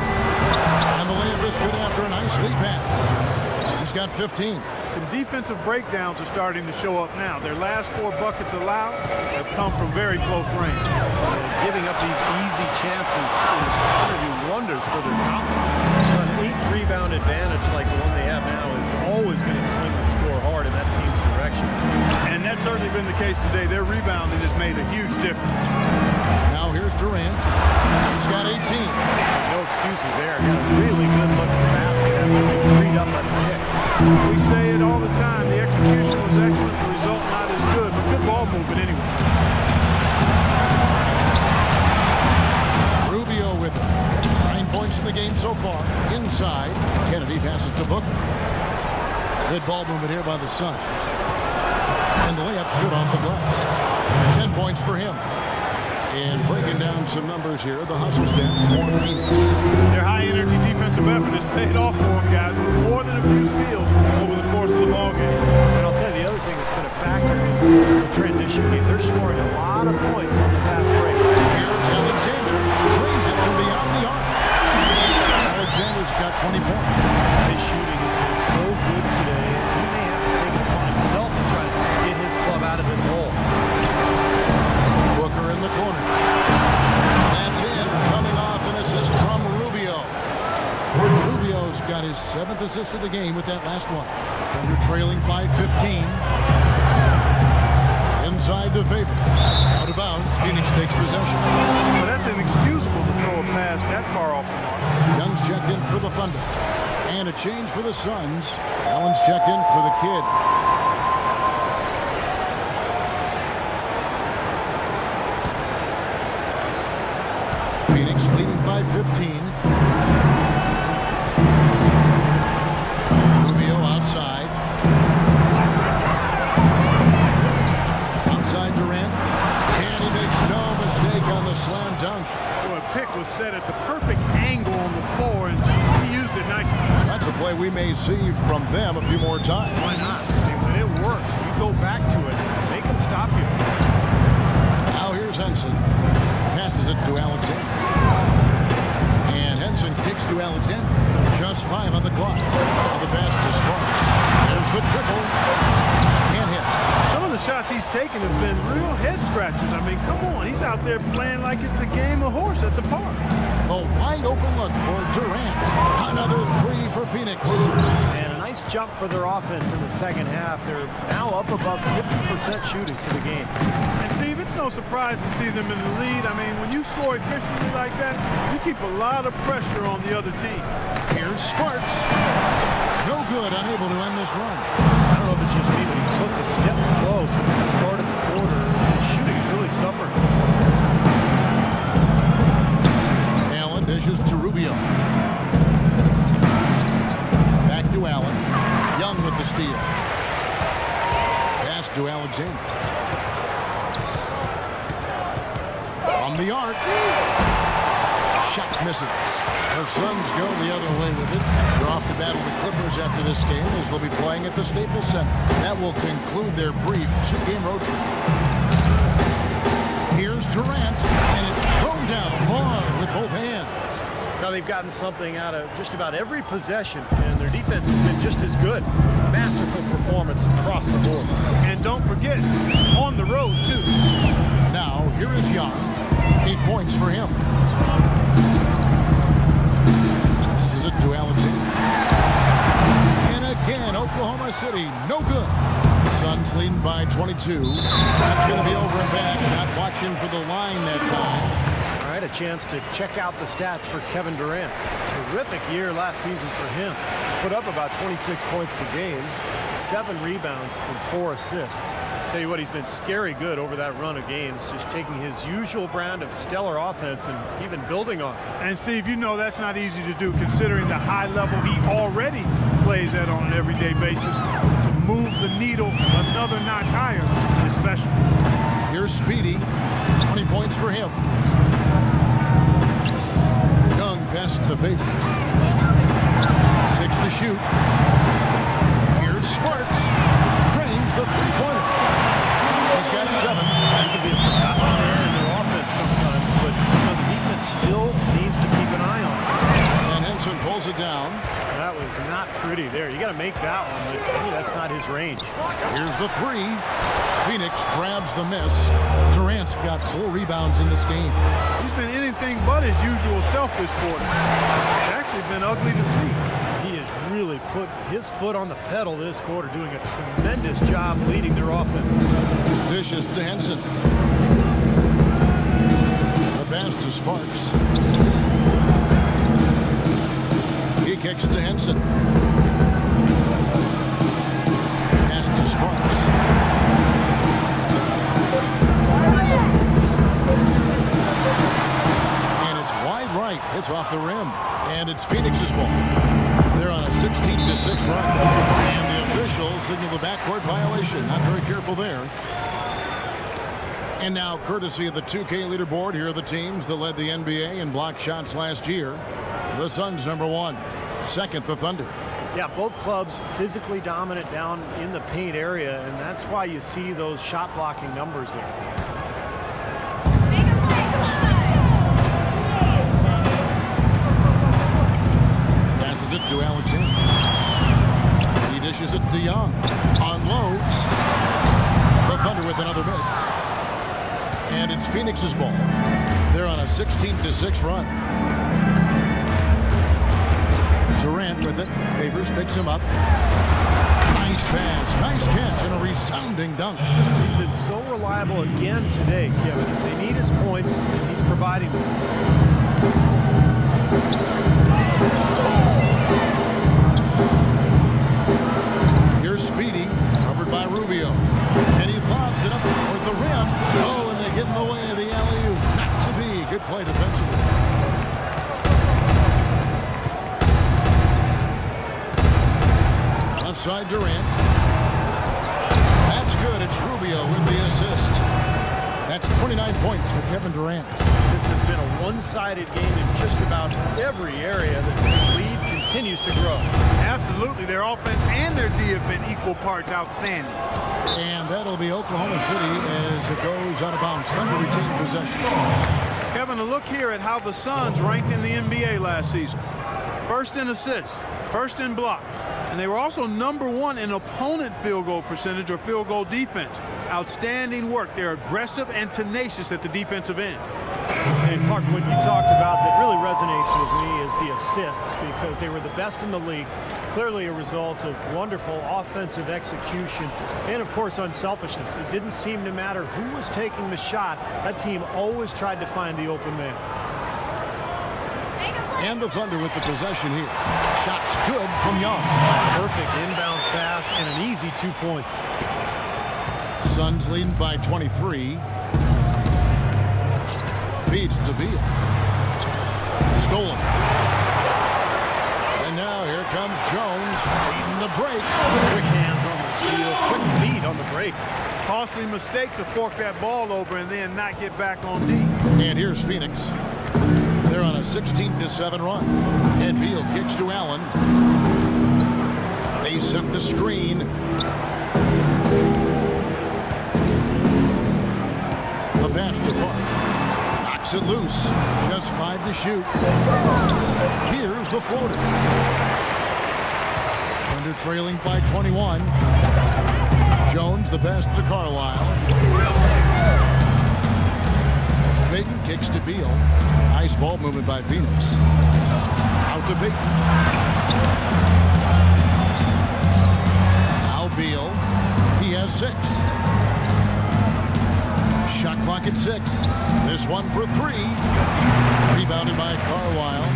And the layup is good after a nice lead pass. He's got 15. Some defensive breakdowns are starting to show up now. Their last 4 buckets allowed have come from very close range. Giving up these easy chances is going to do wonders for their confidence. An 8-rebound advantage like the one they have now is always going to swing the score hard in that team's direction. And that's certainly been the case today. Their rebounding has made a huge difference. Now here's Durant. He's got 18. No excuses there. Got a really good look at the basket after being freed up by the pick. We say it all the time. The execution was excellent. The result not as good, but good ball movement anyway. Rubio with 9 points in the game so far. Inside, Kennedy passes to Booker. Good ball movement here by the Suns. And the layup's good off the glass. 10 points for him. And breaking down some numbers here, the hustle stats for Phoenix. Their high-energy defensive effort has paid off for them, guys, with more than a few steals over the course of the ballgame. And I'll tell you, the other thing that's been a factor is the transition game. They're scoring a lot of points on the fast break. Here's Alexander. Drains it from beyond the arc. Alexander's got 20 points. His shooting has been so good today. He may have to take it upon himself to try to get his club out of this hole. Booker in the corner. That's in. Coming off an assist from Rubio. Rubio's got his 7th assist of the game with that last one. Thunder trailing by 15. Inside to Favors. Out of bounds. Phoenix takes possession. Well, that's inexcusable to throw a pass that far off the mark. Young's checked in for the Thunder. And a change for the Suns. Allen's checked in for the Kid. play we may see from them a few more times. Why not? I mean, when it works, you go back to it. They can stop you. Now here's Henson. Passes it to Alexander. And Henson kicks to Alexander. Just 5 on the clock. Now the pass to Sparks. There's the triple. Can't hit. Some of the shots he's taken have been real head scratchers. I mean, come on. He's out there playing like it's a game of horse at the park. A wide open look for Durant. Another 3 for Phoenix. And a nice jump for their offense in the second half. They're now up above 50% shooting for the game. And Steve, it's no surprise to see them in the lead. I mean, when you score efficiently like that, you keep a lot of pressure on the other team. Here's Sparks. No good, unable to end this run. I don't know if it's just me, but he's looked a step slow since the start of the quarter. His shooting's really suffered. Allen dishes to Rubio. Back to Allen. Young with the steal. Pass to Alexander. From the arc. Shot misses. The Suns go the other way with it. They're off to battle the Clippers after this game as they'll be playing at the Staples Center. That will conclude their brief 2-game road trip. Here's Durant, and it's thrown down hard with both hands. Now they've gotten something out of just about every possession, and their defense has been just as good. Masterful performance across the board. And don't forget, on the road, too. Now, here is Young. 8 points for him. Passes it to Alexander. And again, Oklahoma City, no good. Suns leading by 22. That's going to be over and back. Not watching for the line that time. All right, a chance to check out the stats for Kevin Durant. Terrific year last season for him. Put up about 26 points per game, 7 rebounds, and 4 assists. Tell you what, he's been scary good over that run of games, just taking his usual brand of stellar offense and even building on it. And Steve, you know that's not easy to do considering the high level he already plays at on an everyday basis. To move the needle another notch higher is special. Here's Speedy. 20 points for him. Young passes to Favors. 6 to shoot. Here's Sparks. Drains the three-pointer. He's got 7. He can be a forgotten man in their offense sometimes, but the defense still needs to keep an eye on him. And Henson pulls it down. That was not pretty there. You got to make that one, but that's not his range. Here's the 3. Phoenix grabs the miss. Durant's got 4 rebounds in this game. He's been anything but his usual self this quarter. It's actually been ugly to see. He has really put his foot on the pedal this quarter, doing a tremendous job leading their offense. Dishes to Henson. The pass to Sparks. He kicks to Henson. Pass to Sparks. And it's wide right. It's off the rim. And it's Phoenix's ball. They're on a 16-6 run. And the officials signal the backcourt violation. Not very careful there. And now, courtesy of the 2K leaderboard, here are the teams that led the NBA in block shots last year. The Suns, number 1. Second, the Thunder. Yeah, both clubs physically dominant down in the paint area, and that's why you see those shot blocking numbers there. Passes it to Alexander. He dishes it to Young. Unloads. The Thunder with another miss. And it's Phoenix's ball. They're on a 16-6 run. Durant with it. Favors picks him up. Nice pass. Nice catch and a resounding dunk. He's been so reliable again today, Kevin. If they need his points, he's providing them. Here's Speedy, covered by Rubio. And he lobs it up toward the rim. Oh, and they get in the way of the alley-oop. Not to be. Good play defensively. Left side Durant. That's good. It's Rubio with the assist. That's 29 points for Kevin Durant. This has been a one-sided game in just about every area. The lead continues to grow. Absolutely. Their offense and their D have been equal parts outstanding. And that'll be Oklahoma City as it goes out of bounds. Thunder retain possession. Kevin, a look here at how the Suns ranked in the NBA last season. First in assists, first in blocks, and they were also #1 in opponent field goal percentage or field goal defense. Outstanding work. They're aggressive and tenacious at the defensive end. And Clark, what you talked about that really resonates with me is the assists, because they were the best in the league. Clearly a result of wonderful offensive execution and, of course, unselfishness. It didn't seem to matter who was taking the shot. That team always tried to find the open man. And the Thunder with the possession here. Shots good from Young. Perfect inbounds pass and an easy 2 points. Suns leading by 23. Feeds to Beal. Stolen. And now here comes Jones leading the break. Quick hands on the steal, quick feet on the break. Costly mistake to fork that ball over and then not get back on D. And here's Phoenix. They're on a 16-7 run. And Beal kicks to Allen. They set the screen. The pass to Park. Knocks it loose. Just 5 to shoot. Here's the floater. Thunder trailing by 21. Jones the pass to Carlisle. Payton kicks to Beal. Nice ball movement by Phoenix. Out to Payton. Now Beal. He has 6. Shot clock at 6. This one for 3. Rebounded by Carlisle.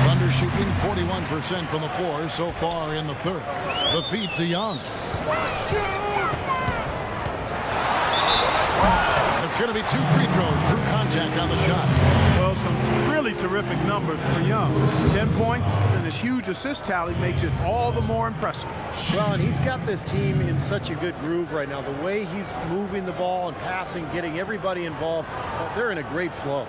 Thunder shooting 41% from the floor so far in the third. The feed to Young. It's going to be 2 free throws. True contact on the shot. Well, some really terrific numbers for Young. 10 points and his huge assist tally makes it all the more impressive. Well, and he's got this team in such a good groove right now. The way he's moving the ball and passing, getting everybody involved, they're in a great flow.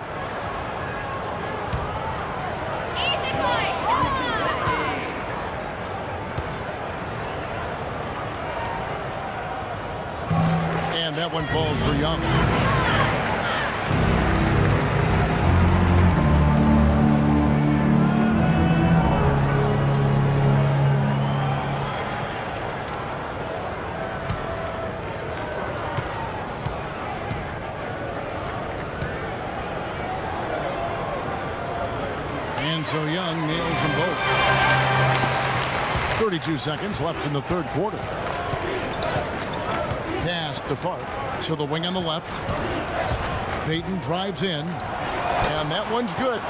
And that one falls for Young. And so Young nails them both. 32 seconds left in the third quarter. Pass to Park to the wing on the left. Payton drives in, and that one's good.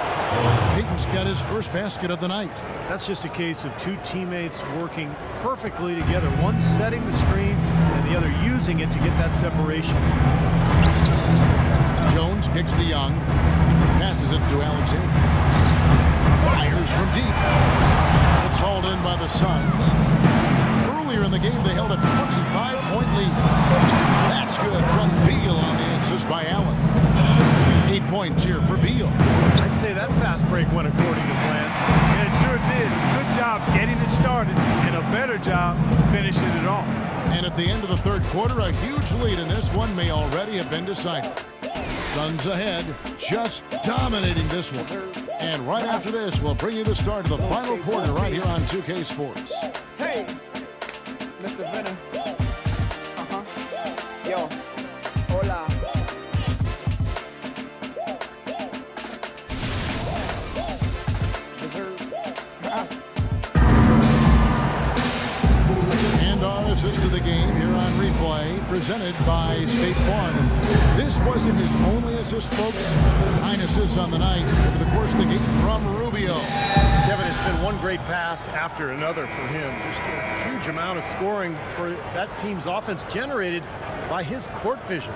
Payton's got his first basket of the night. That's just a case of 2 teammates working perfectly together. One setting the screen and the other using it to get that separation. Jones kicks to Young. Passes it to Alexander. Fires from deep. It's hauled in by the Suns. Earlier in the game, they held a 25-point lead. That's good from Beal on the assist by Allen. 8 points here for Beal. I'd say that fast break went according to plan. Yeah, it sure did. Good job getting it started and a better job finishing it off. And at the end of the third quarter, a huge lead, and this one may already have been decided. Suns ahead, just dominating this one. And right after this, we'll bring you the start of the final quarter right here on 2K Sports. Hey, Mr. Venner. Yo, hola. And our assist of the game here on replay, presented by State Farm. This wasn't his only assist, folks. 9 assists on the night over the course of the game from Rubio. Kevin, it's been one great pass after another for him. Just a huge amount of scoring for that team's offense generated by his court vision.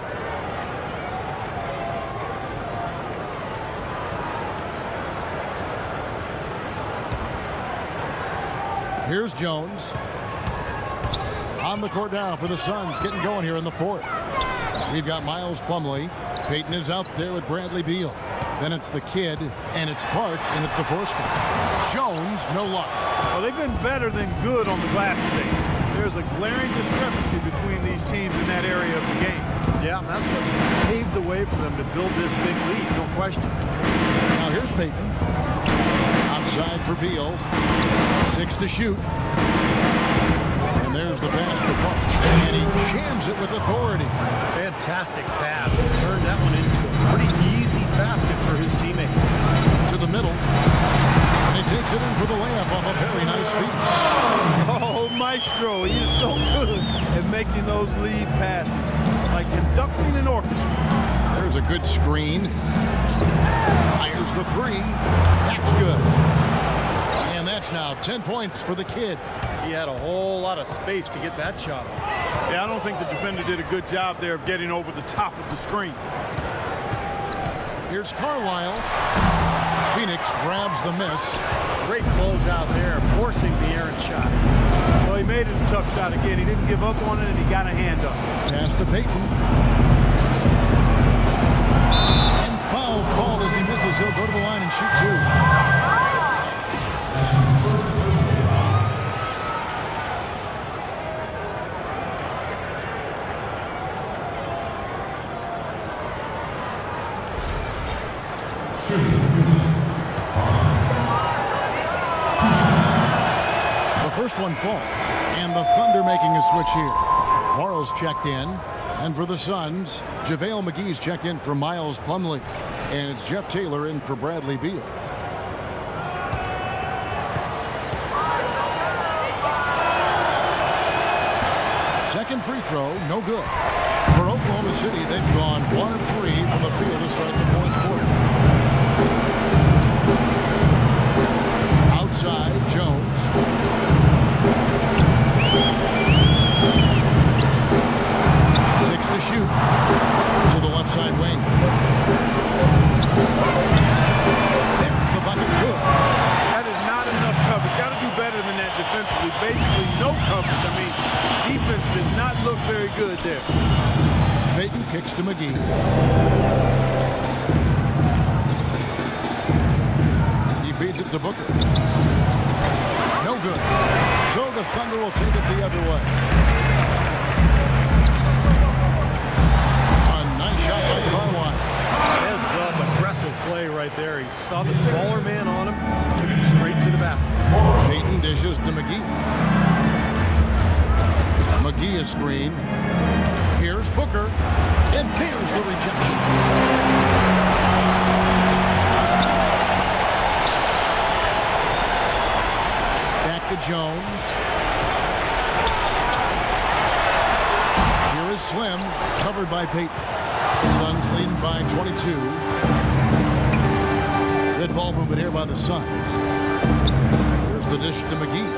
Here's Jones. On the court now for the Suns, getting going here in the fourth. We've got Miles Plumlee. Payton is out there with Bradley Beal. Then it's the kid, and it's Park in at the 4 spot. Jones, no luck. Well, they've been better than good on the glass today. There's a glaring discrepancy between these teams in that area of the game. Yeah, and that's what's paved the way for them to build this big lead, no question. Now here's Payton. Outside for Beal. 6 to shoot. And there's the pass to Park. And he jams it with authority. Fantastic pass. Turned that one into a pretty easy basket for his teammate. To the middle. And he takes it in for the layup off a very nice feed. Oh, Maestro, he is so good at making those lead passes. Like conducting an orchestra. There's a good screen. Fires the three. That's good. And that's now 10 points for the kid. He had a whole lot of space to get that shot off. Yeah, I don't think the defender did a good job there of getting over the top of the screen. Here's Carlisle. Phoenix grabs the miss. Great close out there, forcing the errant shot. Well, he made it a tough shot again. He didn't give up on it, and he got a hand up. Pass to Payton. And foul called as he misses. He'll go to the line and shoot 2. The first one falls, and the Thunder making a switch here. Morrow's checked in, and for the Suns, JaVale McGee's checked in for Miles Plumlee, and it's Jeff Taylor in for Bradley Beal. Second free throw, no good. For Oklahoma City, they've gone 1 of 3 from the field to start the fourth quarter. Outside, Jones. 6 to shoot. To the left side wing. There's the bucket. Good. That is not enough coverage. Got to do better than that defensively. Basically, no coverage. I mean, defense did not look very good there. Payton kicks to McGee. He feeds it to Booker. No good. So the Thunder will take it the other way. A nice shot by Carlisle. Heads up, aggressive play right there. He saw the smaller man on him, took it straight to the basket. Payton dishes to McGee. McGee is screened. Here's Booker. And there's the rejection. Back to Jones. Here is Slim, covered by Payton. Suns leading by 22. Good ball movement here by the Suns. Here's the dish to McGee.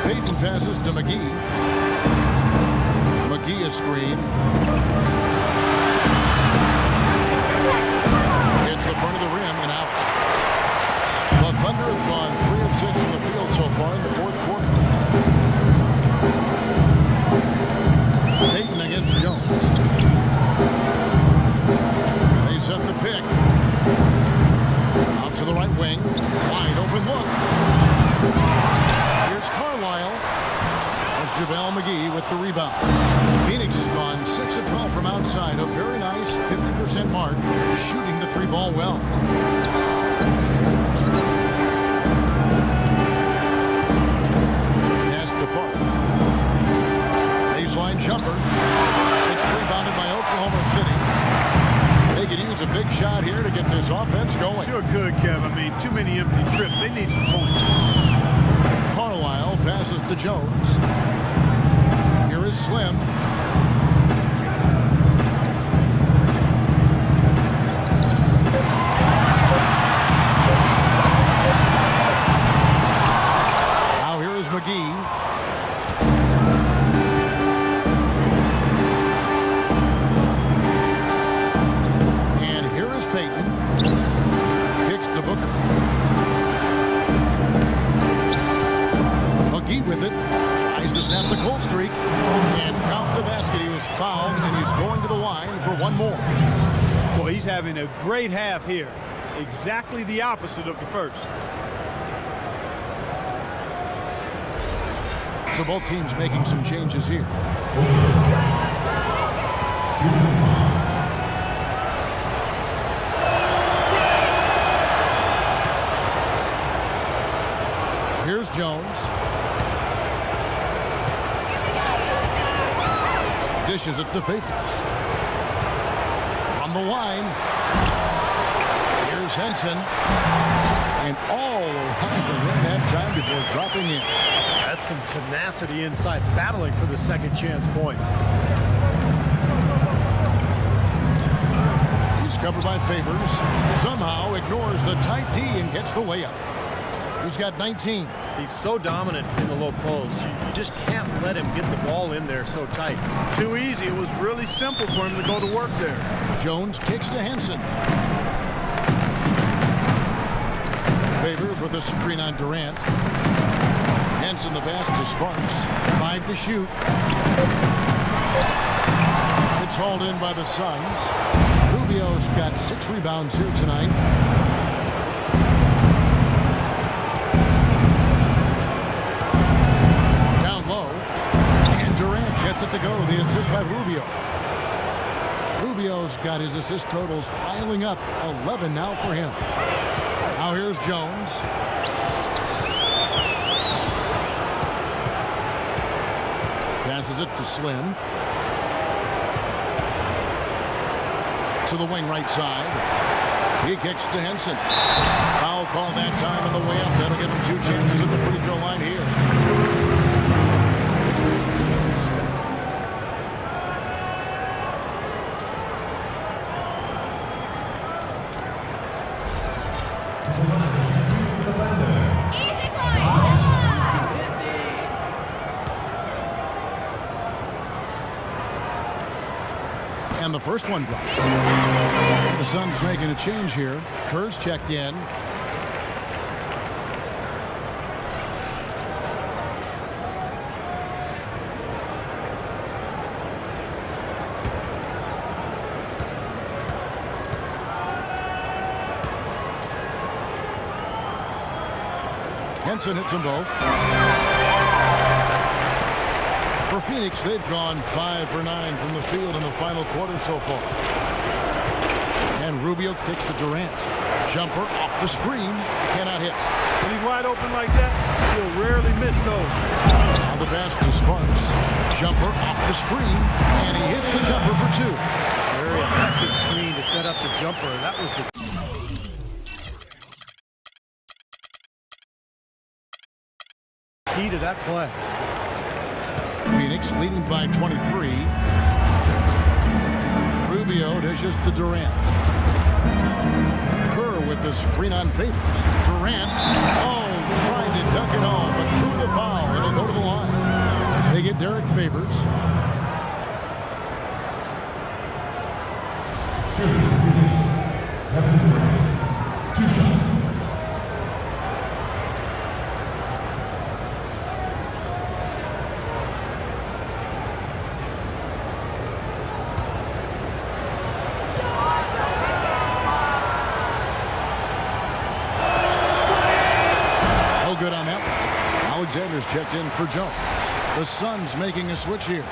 Payton passes to McGee. McGee is screened. Hits the front of the rim and out. The Thunder have gone 3 of 6 from the field so far in the fourth quarter. Payton against Jones. They set the pick. Out to the right wing. Wide open look. Here's Carlisle. There's JaVale McGee with the rebound. Phoenix has gone 6 of 12 from outside. A very nice 50% mark. Shooting the 3-ball well. Pass to Park. Baseline jumper. It's rebounded by Oklahoma City. They could use a big shot here to get this offense going. Sure good, Kev. I mean, too many empty trips. They need some points. Carlisle passes to Jones. Here is Slim. Now here is McGee. And here is Payton. Kicks to Booker. McGee with it. Tries to snap the cold streak. And count the basket. He was fouled, and he's going to the line for one more. Boy, he's having a great half here. Exactly the opposite of the first. So both teams making some changes here. Here's Jones. Dishes it to Favors. From the line. Here's Henson. And all around the rim that time before dropping in. That's some tenacity inside, battling for the second chance points. He's covered by Favors. Somehow ignores the tight D and gets the layup. He's got 19. He's so dominant in the low post. You just can't let him get the ball in there so tight. Too easy. It was really simple for him to go to work there. Jones kicks to Henson. Favors with a screen on Durant. Henson the pass to Sparks. 5 to shoot. It's hauled in by the Suns. Rubio's got 6 rebounds here tonight. Down low. And Durant gets it to go. The assist by Rubio. Rubio's got his assist totals piling up. 11 now for him. Now here's Jones. Passes it to Slim. To the wing right side. He kicks to Henson. Foul call that time on the way up. That'll give him 2 chances at the free throw line here. And the first one drops. The Suns making a change here. Kerr's checked in. Henson hits them both. For Phoenix, they've gone 5 for 9 from the field in the final quarter so far. And Rubio kicks to Durant. Jumper off the screen. Cannot hit. When he's wide open like that, he'll rarely miss those. Now the pass to Sparks. Jumper off the screen. And he hits the jumper for 2. Very effective screen to set up the jumper. That was the key to that play. Phoenix leading by 23. Rubio dishes to Durant. Kerr with the screen on Favors. Durant, trying to dunk it home, but drew the foul, and he'll go to the line. They get Derek Favors. Kevin Durant, 2 shots. Good on that one. Alexander's checked in for Jones. The Suns making a switch here.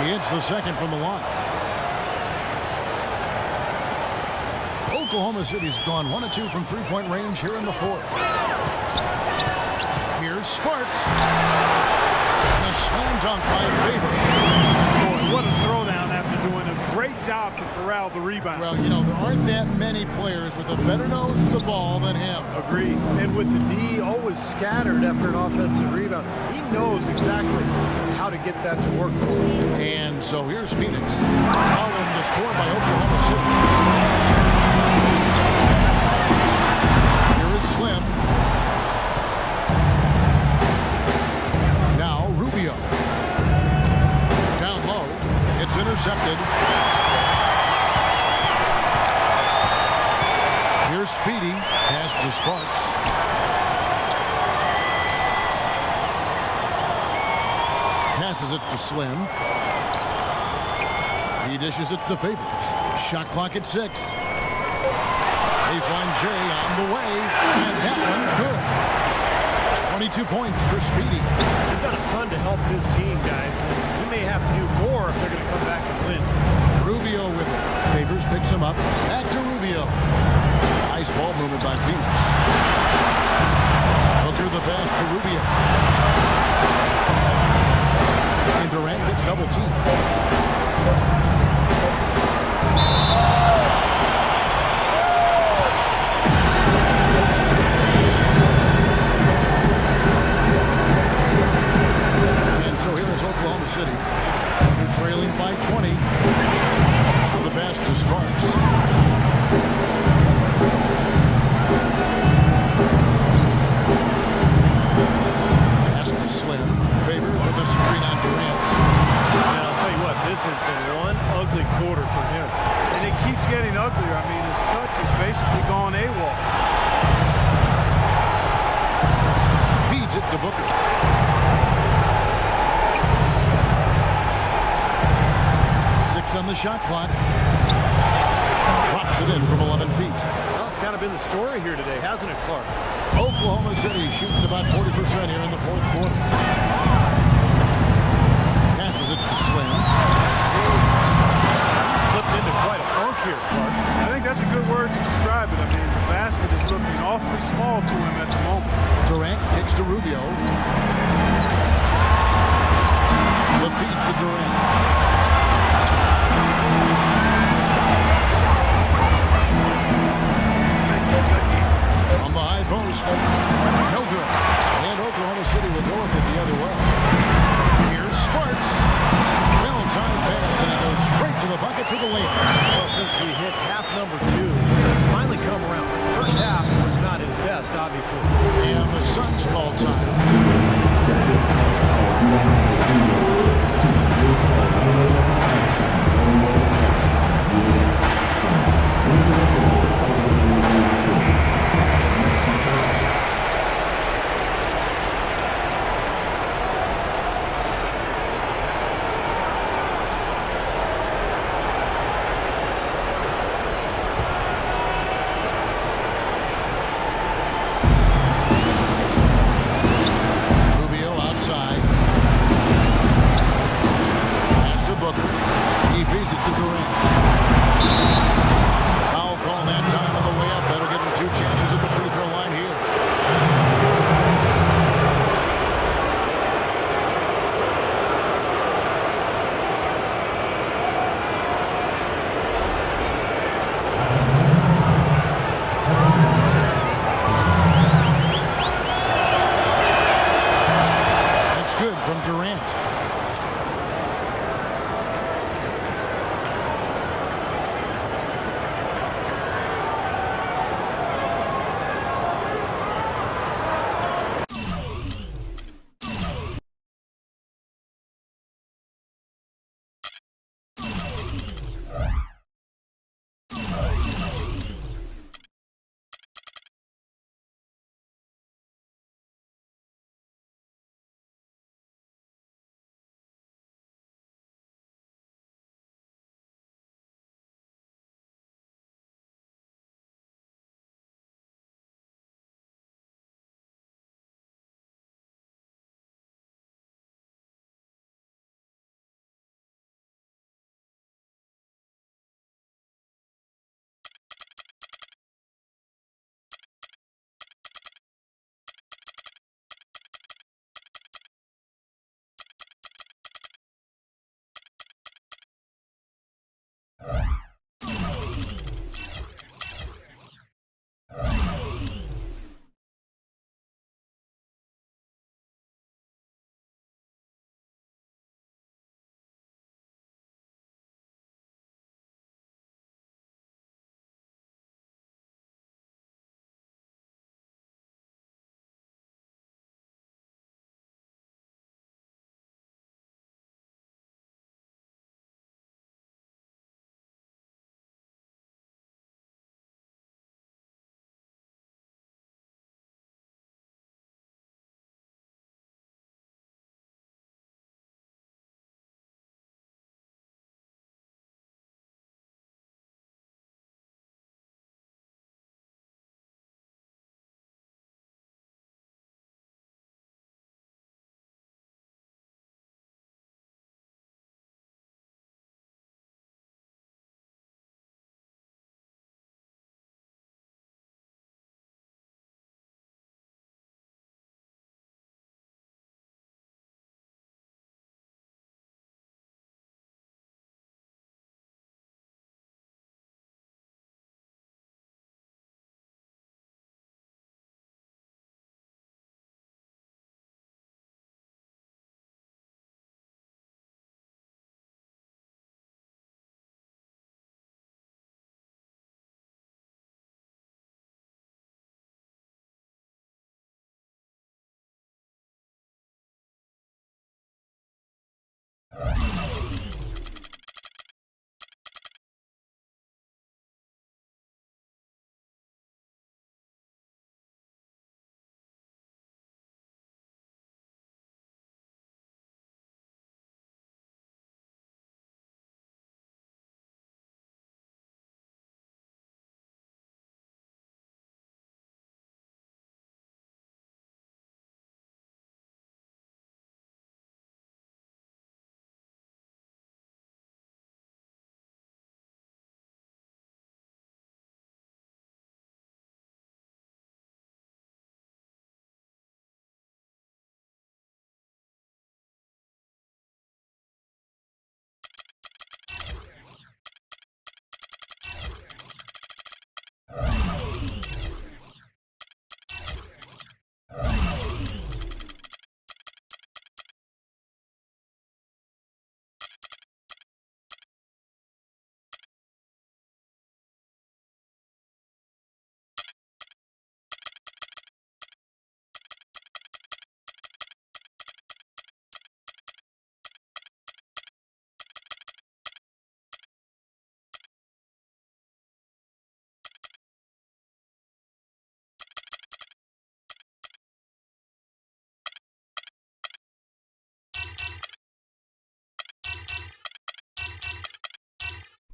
He hits the second from the line. Oklahoma City's gone 1 of 2 from 3-point range here in the 4th. Here's Sparks. The slam dunk by Favors. Boy, what a throwdown after doing a great job to corral the rebound. Well, you know, there aren't that many players with a better nose for the ball than him. Agreed. And with the D always scattered after an offensive rebound, he knows exactly how to get that to work for him. And so here's Phoenix following the score by Oklahoma City. Here is Slim. Now Rubio. Down low. It's intercepted. Here's Speedy. Pass to Sparks. Passes it to Slim. He dishes it to Favors. Shot clock at 6. Baseline J on the way, and that one's good. 22 points for Speedy. He's done a ton to help his team, guys. And he may have to do more if they're going to come back and win. Rubio with it. Favors picks him up. Back to Rubio. Nice ball movement by Phoenix. Hooker the pass to Rubio. And Durant gets double teamed. Oklahoma City. They're trailing by 20. The pass to Sparks. Pass to Slim. Favors with a screen on Durant. And I'll tell you what, this has been one ugly quarter for him. And it keeps getting uglier. I mean, his touch has basically gone AWOL. Feeds it to Booker. On the shot clock. Drops it in from 11 feet. Well, it's kind of been the story here today, hasn't it, Clark? Oklahoma City shooting about 40% here in the fourth quarter. Passes it to Slim. He slipped into quite a funk here, Clark. I think that's a good word to describe it. I mean, the basket is looking awfully small to him at the moment. Durant kicks to Rubio. The feed to Durant. Post. No good. And Oklahoma City will go with it the other way. Here's Sparks. Well-timed pass, and he goes straight to the bucket for the layup. Well, since we hit half number 2, it's finally come around. First half was not his best, obviously. And the Suns call time.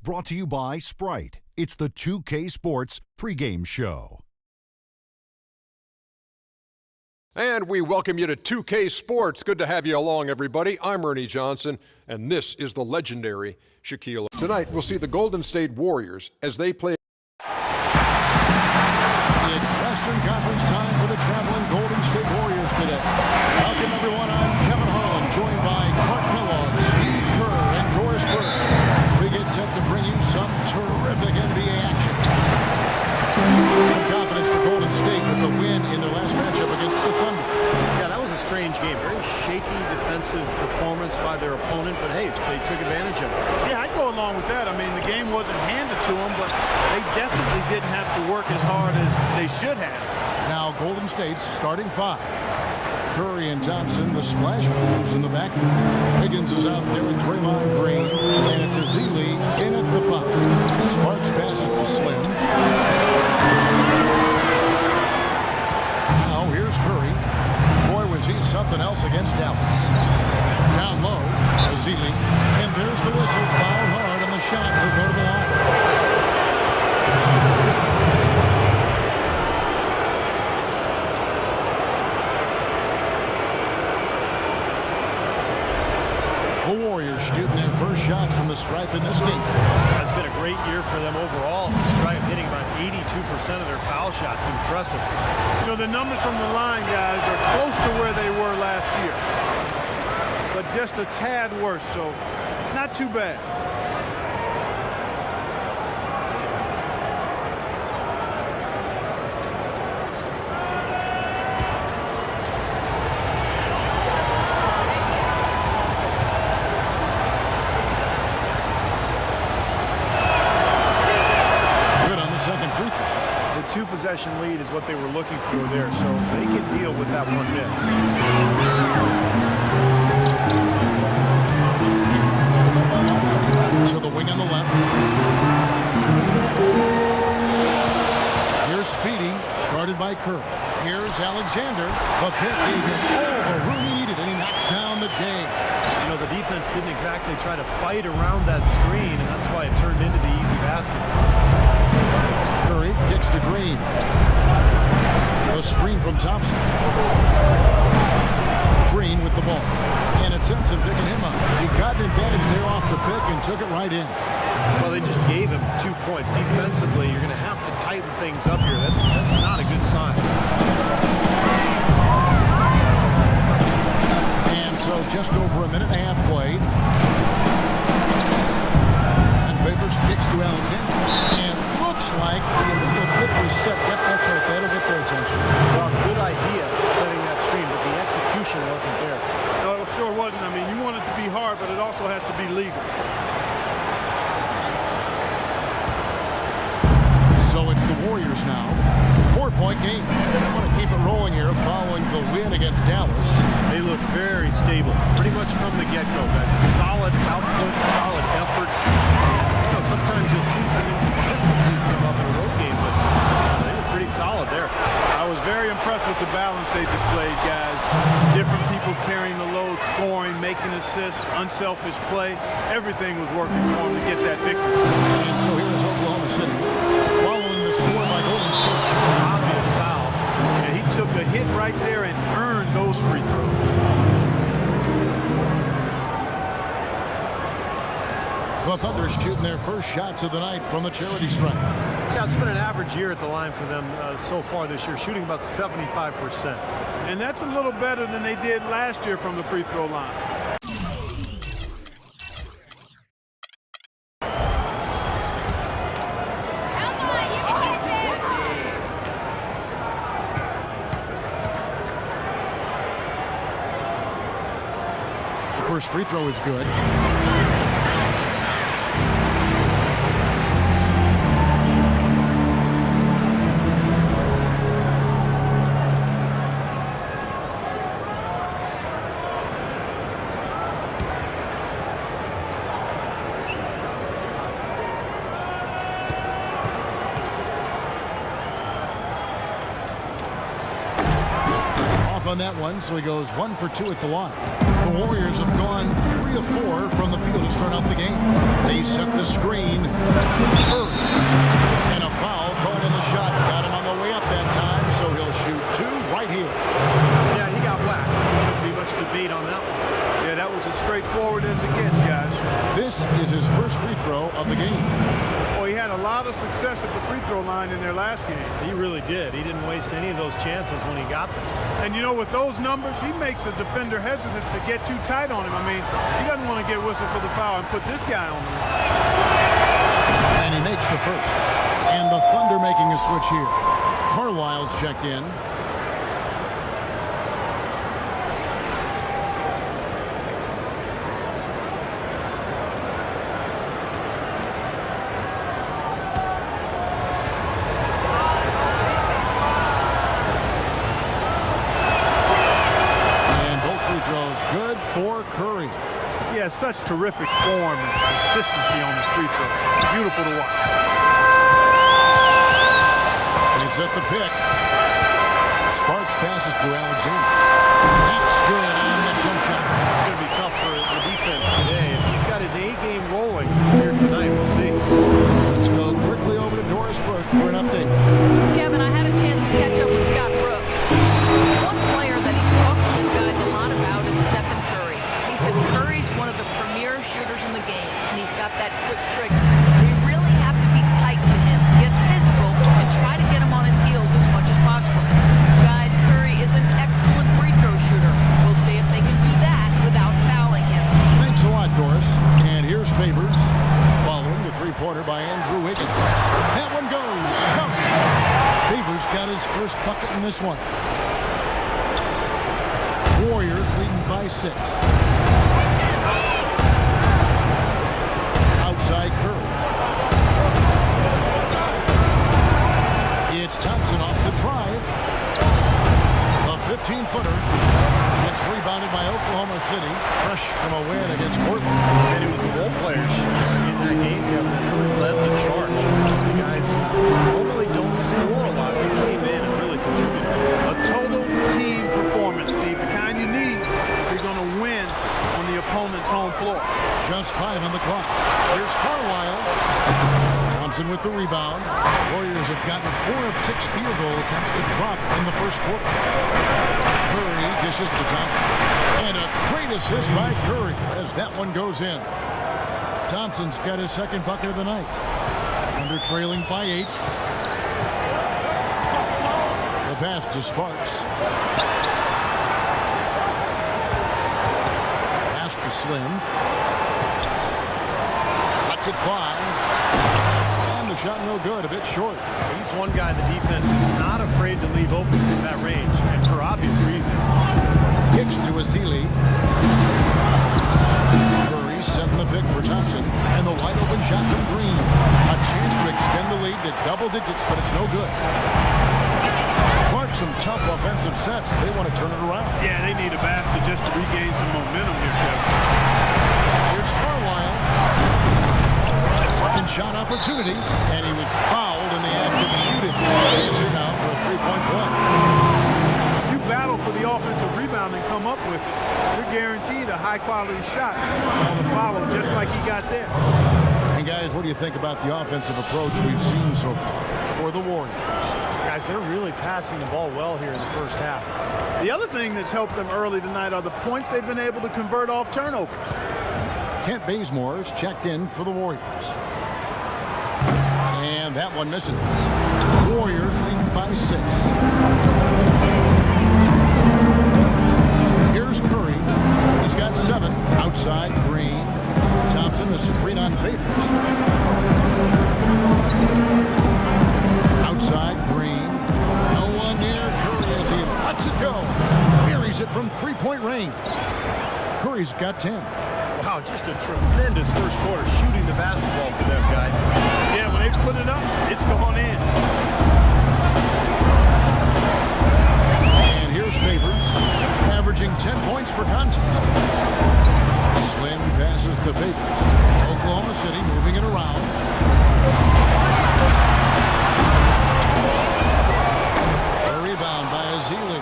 Brought to you by Sprite. It's the 2K Sports pregame show. And we welcome you to 2K Sports. Good to have you along, everybody. I'm Ernie Johnson, and this is the legendary Shaquille. Tonight, we'll see the Golden State Warriors as they play. It's Western Conference time for the traveling Golden State Warriors today. Welcome, everyone. I'm Kevin Harlan, joined by Clark Kellogg, Steve Kerr, and Doris Burke. As we get set to bring you some terrific NBA action. Some confidence for Golden State with the win in their last matchup against the Thunder. Yeah, that was a strange game. Very shaky defensive performance by their opponent, but hey, they took advantage of it. Yeah, I'd go along with that. I mean, the game wasn't handed to them, but they definitely didn't have to work as hard as they should have. Now Golden State's starting five. Curry and Thompson, the splash moves in the back. Higgins is out there with Draymond Green, and it's Azili in at the five. Sparks passes to Slim. Now here's Curry. Boy, was he something else against Dallas. Down low, Azili, and there's the whistle. Fouled hard on the shot. He'll go to the line. The Warriors shooting their first shots from the stripe in this game. That's been a great year for them overall. The Stripe hitting about 82% of their foul shots. Impressive. You know, the numbers from the line, guys, are close to where they were last year, but just a tad worse, so not too bad. Two-possession lead is what they were looking for there, so they can deal with that one miss. To the wing on the left. Here's Speedy, guarded by Kerr. Here's Alexander. The pick gave him all the room he needed, and he knocks down the J. You know, the defense didn't exactly try to fight around that screen, and that's why it turned into the easy basket. Curry kicks to Green. The screen from Thompson. Green with the ball. And it's Simpson picking him up. He got an advantage there off the pick and took it right in. Well, they just gave him 2 points. Defensively, you're going to have to tighten things up here. That's not a good sign. And so just over a minute and a half played. And Favors kicks to Alexander. And looks like the illegal kick was set. Yep, that's right. That'll get their attention. Well, good idea setting that screen, but the execution wasn't there. No, it sure wasn't. I mean, you want it to be hard, but it also has to be legal. So it's the Warriors now. 4-point game. They want to keep it rolling here following the win against Dallas. They look very stable, pretty much from the get-go, guys. A solid output, solid effort. You know, sometimes you'll see some inconsistencies come up in a road game, but they were pretty solid there. I was very impressed with the balance they displayed, guys. Different people carrying the load, scoring, making assists, unselfish play. Everything was working for them to get that victory. And so here's Oklahoma City following the score by Golden State. Obvious foul. And he took a hit right there and earned those free throws. The Thunder shooting their first shots of the night from the charity stripe. Yeah, it's been an average year at the line for them so far this year, shooting about 75%. And that's a little better than they did last year from the free throw line. The first free throw is good. on that one, so he goes 1 for 2 at the line. The Warriors have gone 3 of 4 from the field to start out the game. They set the screen. Curry. And a foul called on the shot. Got him on the way up that time, so he'll shoot 2 right here. Yeah, he got whacked. Shouldn't be much debate on that one. Yeah, that was as straightforward as it gets, guys. This is his first free throw of the game. Well, he had a lot of success at the free throw line in their last game. He really did. He didn't waste any of those chances when he got them. And you know, with those numbers, he makes a defender hesitant to get too tight on him. I mean, he doesn't want to get whistled for the foul and put this guy on the line. And he makes the first. And the Thunder making a switch here. Carlisle's checked in. For Curry. He has such terrific form and consistency on his free throw. Beautiful to watch. They set the pick. Sparks passes to Alexander. That's good on the jump shot. It's going to be tough for the defense today. If he's got his A game rolling here tonight, we'll see. Let's go quickly over to Doris Burke for an update. Kevin, I had a chance to catch up with Scott Brooks. One player that he's talked to his guys a lot about is Stephen Curry. He said Curry's one of the premier shooters in the game, and he's got that quick trigger. We really have to be tight to him, get physical, and try to get him on his heels as much as possible. Guys, Curry is an excellent free throw shooter. We'll see if they can do that without fouling him. Thanks a lot, Doris. And here's Favors, following the three-pointer by Andrew Wiggins. That one goes. No. Favors got his first bucket in this one. Warriors leading by 6. Outside Curry. It's Thompson off the drive. A 15-footer gets rebounded by Oklahoma City, fresh from a win against Portland. And it was the role players in that game, Kevin, that really led the charge. The guys normally don't score a lot. They came in and really contributed. A total team performance, Steve. The kind you need if you're going to win on the opponent's home floor. Just 5 on the clock. Here's Carlisle. Thompson with the rebound. Warriors have gotten 4 of 6 field goal attempts to drop in the first quarter. Curry dishes to Thompson. And a great assist by Curry as that one goes in. Thompson's got his second bucket of the night. Under trailing by 8. The pass to Sparks. Pass to Slim. Lets it fly. And the shot no good, a bit short. He's one guy the defense is not afraid to leave open from that range, and for obvious reasons. Kicks to Azili. Curry setting the pick for Thompson. And the wide open shot from Green. A chance to extend the lead to double digits, but it's no good. Clark, some tough offensive sets. They want to turn it around. Yeah, they need a basket just to regain some momentum here, Kevin. Here's Carlisle. Second shot opportunity. And he was fouled in the act of shooting. Answer now for a three-point play. If you battle for the offensive rebound and come up with it, you're guaranteed a high-quality shot on the follow, just like he got there. And guys, what do you think about the offensive approach we've seen so far for the Warriors? Guys, they're really passing the ball well here in the first half. The other thing that's helped them early tonight are the points they've been able to convert off turnovers. Kent Bazemore is checked in for the Warriors. And that one misses. Warriors leading by 6. Here's Curry. He's got 7. Outside, Green. Thompson, a screen on Favors. Outside, Green. No one near Curry as he lets it go. Buries it from three-point range. Curry's got 10. Wow, just a tremendous first quarter shooting the basketball for them, guys. Yeah, when they put it up, it's going in. And here's Favors, averaging 10 points per contest. Slim passes to Favors. Oklahoma City moving it around. A rebound by Azili.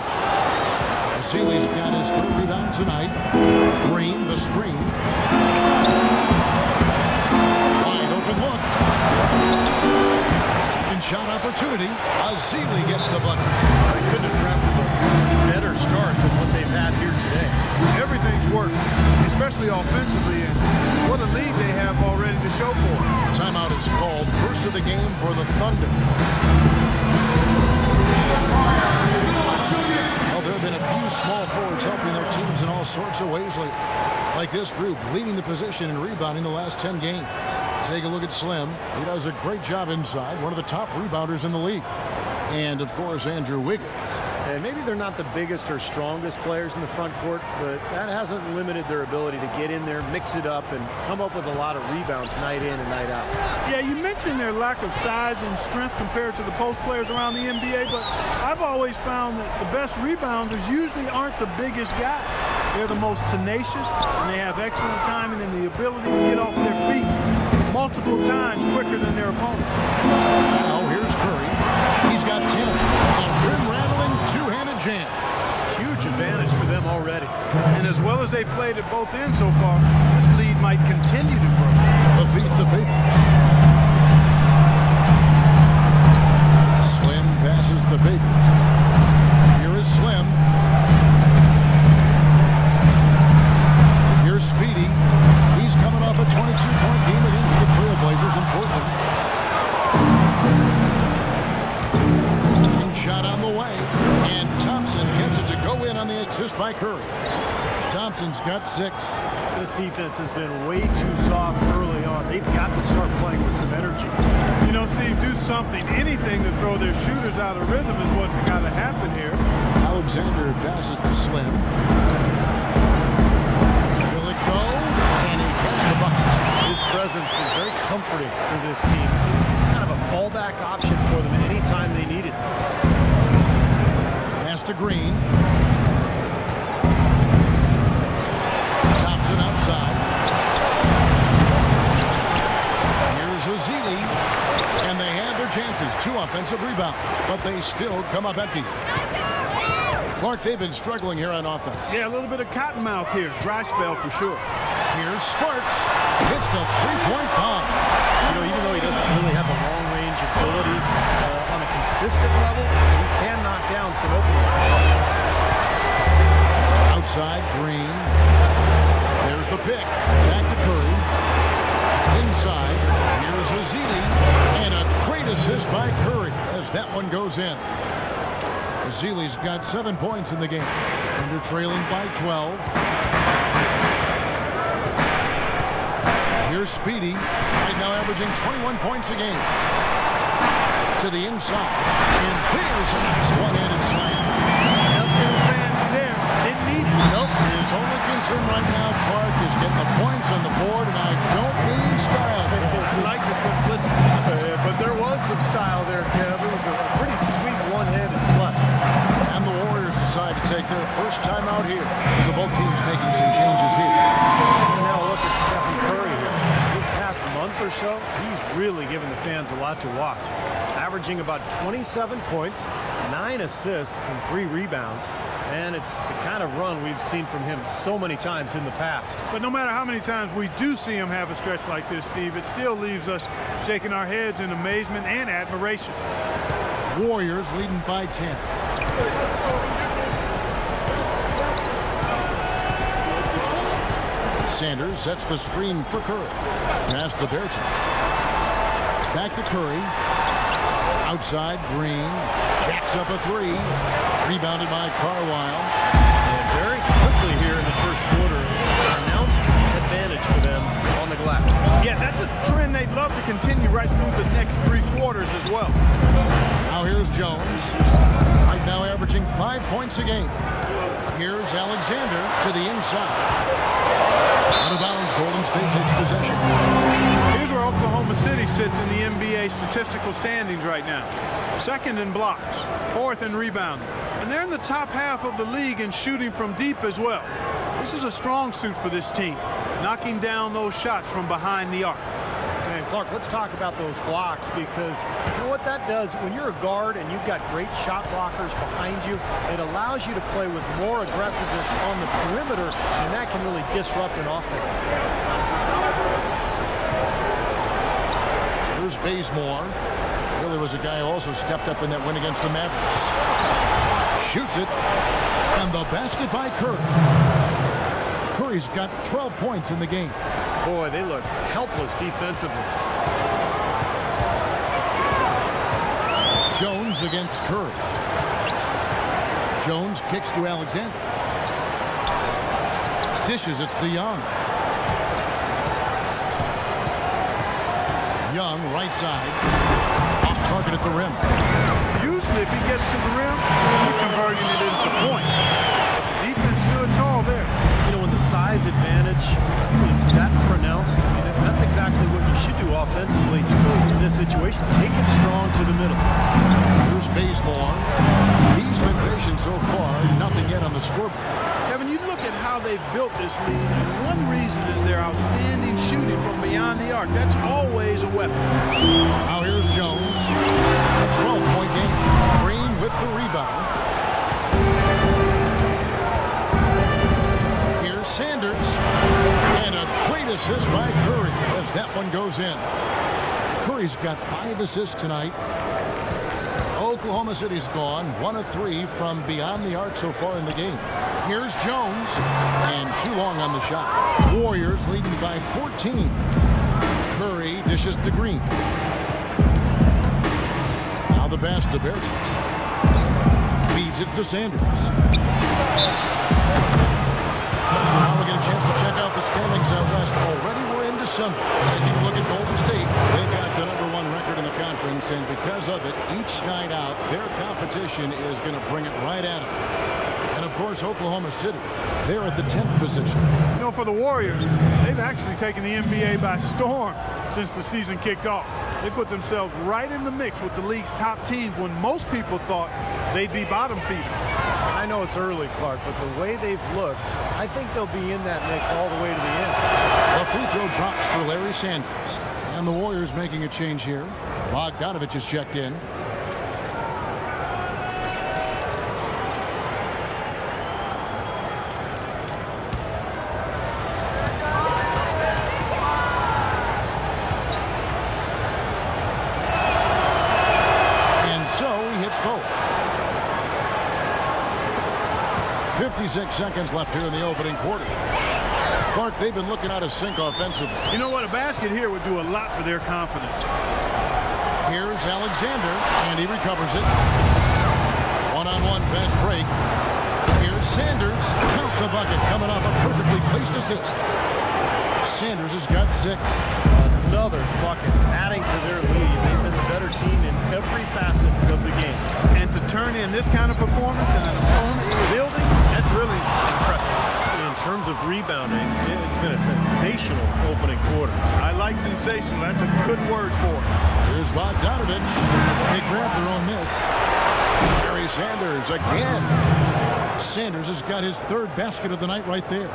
Seeley's got his third rebound tonight. Green, the screen. Wide open look. Second shot opportunity. Seeley gets the bucket. They couldn't have drafted a better start than what they've had here today. Everything's working, especially offensively, and what a lead they have already to show for it. Timeout is called. First of the game for the Thunder. Well, there have been a few small forwards helping their teams in all sorts of ways lately. Like this group, leading the position and rebounding the last 10 games. Take a look at Slim. He does a great job inside, one of the top rebounders in the league. And, of course, Andrew Wiggins. And maybe they're not the biggest or strongest players in the front court, but that hasn't limited their ability to get in there, mix it up, and come up with a lot of rebounds night in and night out. Yeah, you mentioned their lack of size and strength compared to the post players around the NBA, but I've always found that the best rebounders usually aren't the biggest guy. They're the most tenacious, and they have excellent timing and the ability to get off their feet multiple times quicker than their opponent. Now here's Curry. He's got 10. A rim-rattling two-handed jam. Huge advantage for them already. And as well as they played at both ends so far, this lead might continue to grow. The feet to Favors. Slim passes to Favors. Here is Slim. Here's Speedy. He's coming off a 22-point game against the Trailblazers in Portland. Shot on the way, and Thompson gets it to go in on the assist by Curry. Thompson's got 6. This defense has been way too soft early on. They've got to start playing with some energy. You know, Steve, do something, anything to throw their shooters out of rhythm is what's got to happen here. Alexander passes to Slim. Will it go? And he gets the bucket. His presence is very comforting for this team. It's kind of a fallback option for them anytime they need it. Pass to Green. Thompson outside. Here's Azili. And they had their chances. 2 offensive rebounds. But they still come up empty. Clark, they've been struggling here on offense. Yeah, a little bit of cottonmouth here. Dry spell for sure. Here's Sparks. Hits the three-point bomb. You know, even though he doesn't really have the long-range ability on a consistent level, he can knock down some openings. Outside, Green. There's the pick. Back to Curry. Inside, here's Azili. And a great assist by Curry as that one goes in. Azili's got 7 points in the game. Under trailing by 12. Here's Speedy. Right now averaging 21 points a game. To the inside. And there's a nice one-handed slam. Nope, his only concern right now, Clark, is getting the points on the board, and I don't mean style. I like the simplicity. But there was some style there, Kev. It was a pretty sweet one-handed flush. And the Warriors decide to take their first time out here. So both teams making some changes here. And now look at Stephen Curry here. This past month or so, he's really given the fans a lot to watch. Averaging about 27 points, 9 assists, and 3 rebounds. And it's the kind of run we've seen from him so many times in the past. But no matter how many times we do see him have a stretch like this, Steve, it still leaves us shaking our heads in amazement and admiration. Warriors leading by 10. Sanders sets the screen for Curry. Pass to Bertans. Back to Curry. Outside, Green. Jacks up a 3. Rebounded by Carlisle. And very quickly here in the first quarter, announced advantage for them on the glass. Yeah, that's a trend they'd love to continue right through the next 3 quarters as well. Now here's Jones. Right now averaging 5 points a game. Here's Alexander to the inside. Out of bounds, Golden State takes possession. Here's where Oklahoma City sits in the NBA statistical standings right now. 2nd in blocks, 4th in rebounding. And they're in the top half of the league in shooting from deep as well. This is a strong suit for this team, knocking down those shots from behind the arc. And Clark, let's talk about those blocks, because you know what that does? When you're a guard and you've got great shot blockers behind you, it allows you to play with more aggressiveness on the perimeter, and that can really disrupt an offense. Here's Bazemore. Really was a guy who also stepped up in that win against the Mavericks. Shoots it, and the basket by Curry. Curry's got 12 points in the game. Boy, they look helpless defensively. Jones against Curry. Jones kicks to Alexander. Dishes it to Young. Young, right side. Off target at the rim. Usually if he gets to the rim, he's converting it into points. But the defense stood tall there. You know, when the size advantage is that pronounced, that's exactly what you should do offensively in this situation. Take it strong to the middle. Here's Bazemore. He's been patient so far. Nothing yet on the scoreboard. Kevin, you look at how they've built this league, and one reason is their outstanding shooting from beyond the arc. That's always a weapon. Now here's Jones. A 12-point game. Green with the rebound. Here's Sanders. And a great assist by Curry as that one goes in. Curry's got 5 assists tonight. Oklahoma City's gone 1 of 3 from beyond the arc so far in the game. Here's Jones, and too long on the shot. Warriors leading by 14. Curry dishes to Green. Now the pass to Bertans. Feeds it to Sanders. Now we get a chance to check out the standings out west. Already we're in December. Taking a look at Golden State. They've got the #1 record in the conference, and because of it, each night out, their competition is going to bring it right at them. And of course, Oklahoma City, they're at the 10th position. You know, for the Warriors, they've actually taken the NBA by storm since the season kicked off. They put themselves right in the mix with the league's top teams when most people thought they'd be bottom feeders. I know it's early, Clark, but the way they've looked, I think they'll be in that mix all the way to the end. The free throw drops for Larry Sanders. And the Warriors making a change here. Bogdanovich is checked in. And so he hits both. 56 seconds left here in the opening quarter. Clark, they've been looking out of sync offensively. You know what? A basket here would do a lot for their confidence. Here's Alexander, and he recovers it. One-on-one fast break. Here's Sanders. Count the bucket, coming off a perfectly placed assist. Sanders has got 6. Another bucket, adding to their lead. They've been the better team in every facet of the game. And to turn in this kind of performance in an opponent's building, that's really impressive. In terms of rebounding, it's been a sensational opening quarter. I like sensational. That's a good word for it. Here's Bogdanovich. They grab their own miss. Barry Sanders again. Sanders has got his 3rd basket of the night right there.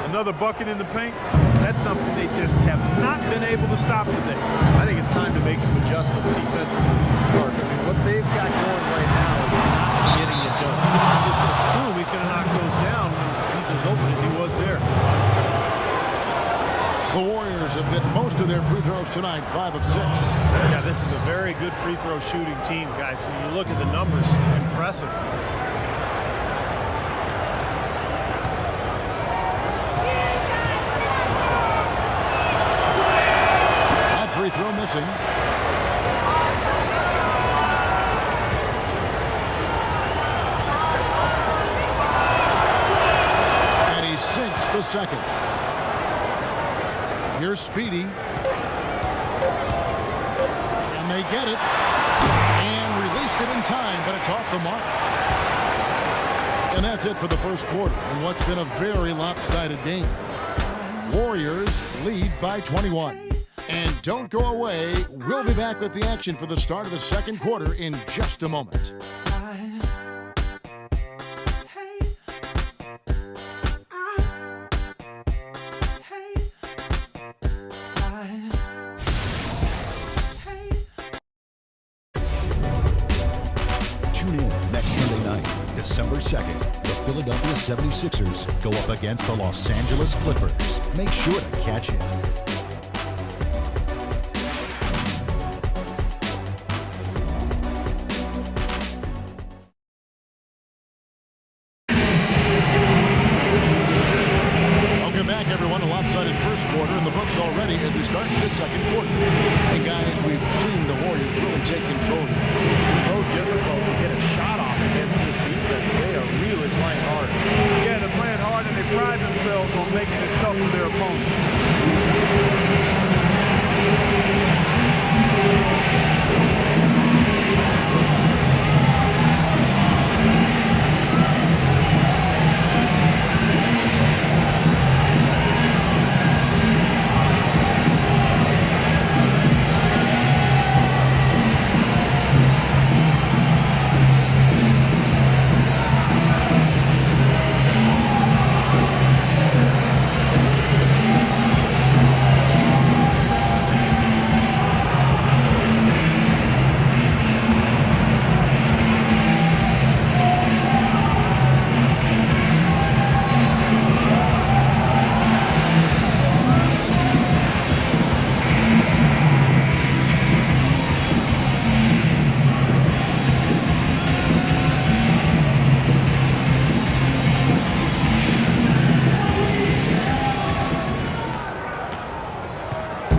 Another bucket in the paint. That's something they just have not been able to stop today. I think it's time to make some adjustments defensively. Clark, I mean, what they've got going right now is not getting it done. You just assume he's going to knock those down when he's as open as he was there. The Warriors have hit most of their free throws tonight, 5 of 6. Yeah, this is a very good free throw shooting team, guys. When you look at the numbers, impressive. That free throw missing. And he sinks the second. Here's Speedy. And they get it. And released it in time, but it's off the mark. And that's it for the first quarter in what's been a very lopsided game. Warriors lead by 21. And don't go away. We'll be back with the action for the start of the second quarter in just a moment. 2nd, the Philadelphia 76ers go up against the Los Angeles Clippers. Make sure to catch it. Welcome back, everyone. A lopsided first quarter in the books already as we start the second quarter. Hey, guys, we've seen the Warriors really take control. So difficult to get a shot off against this defense. They are really playing hard. Yeah, they're playing hard, and they pride themselves on making it tough for their opponents.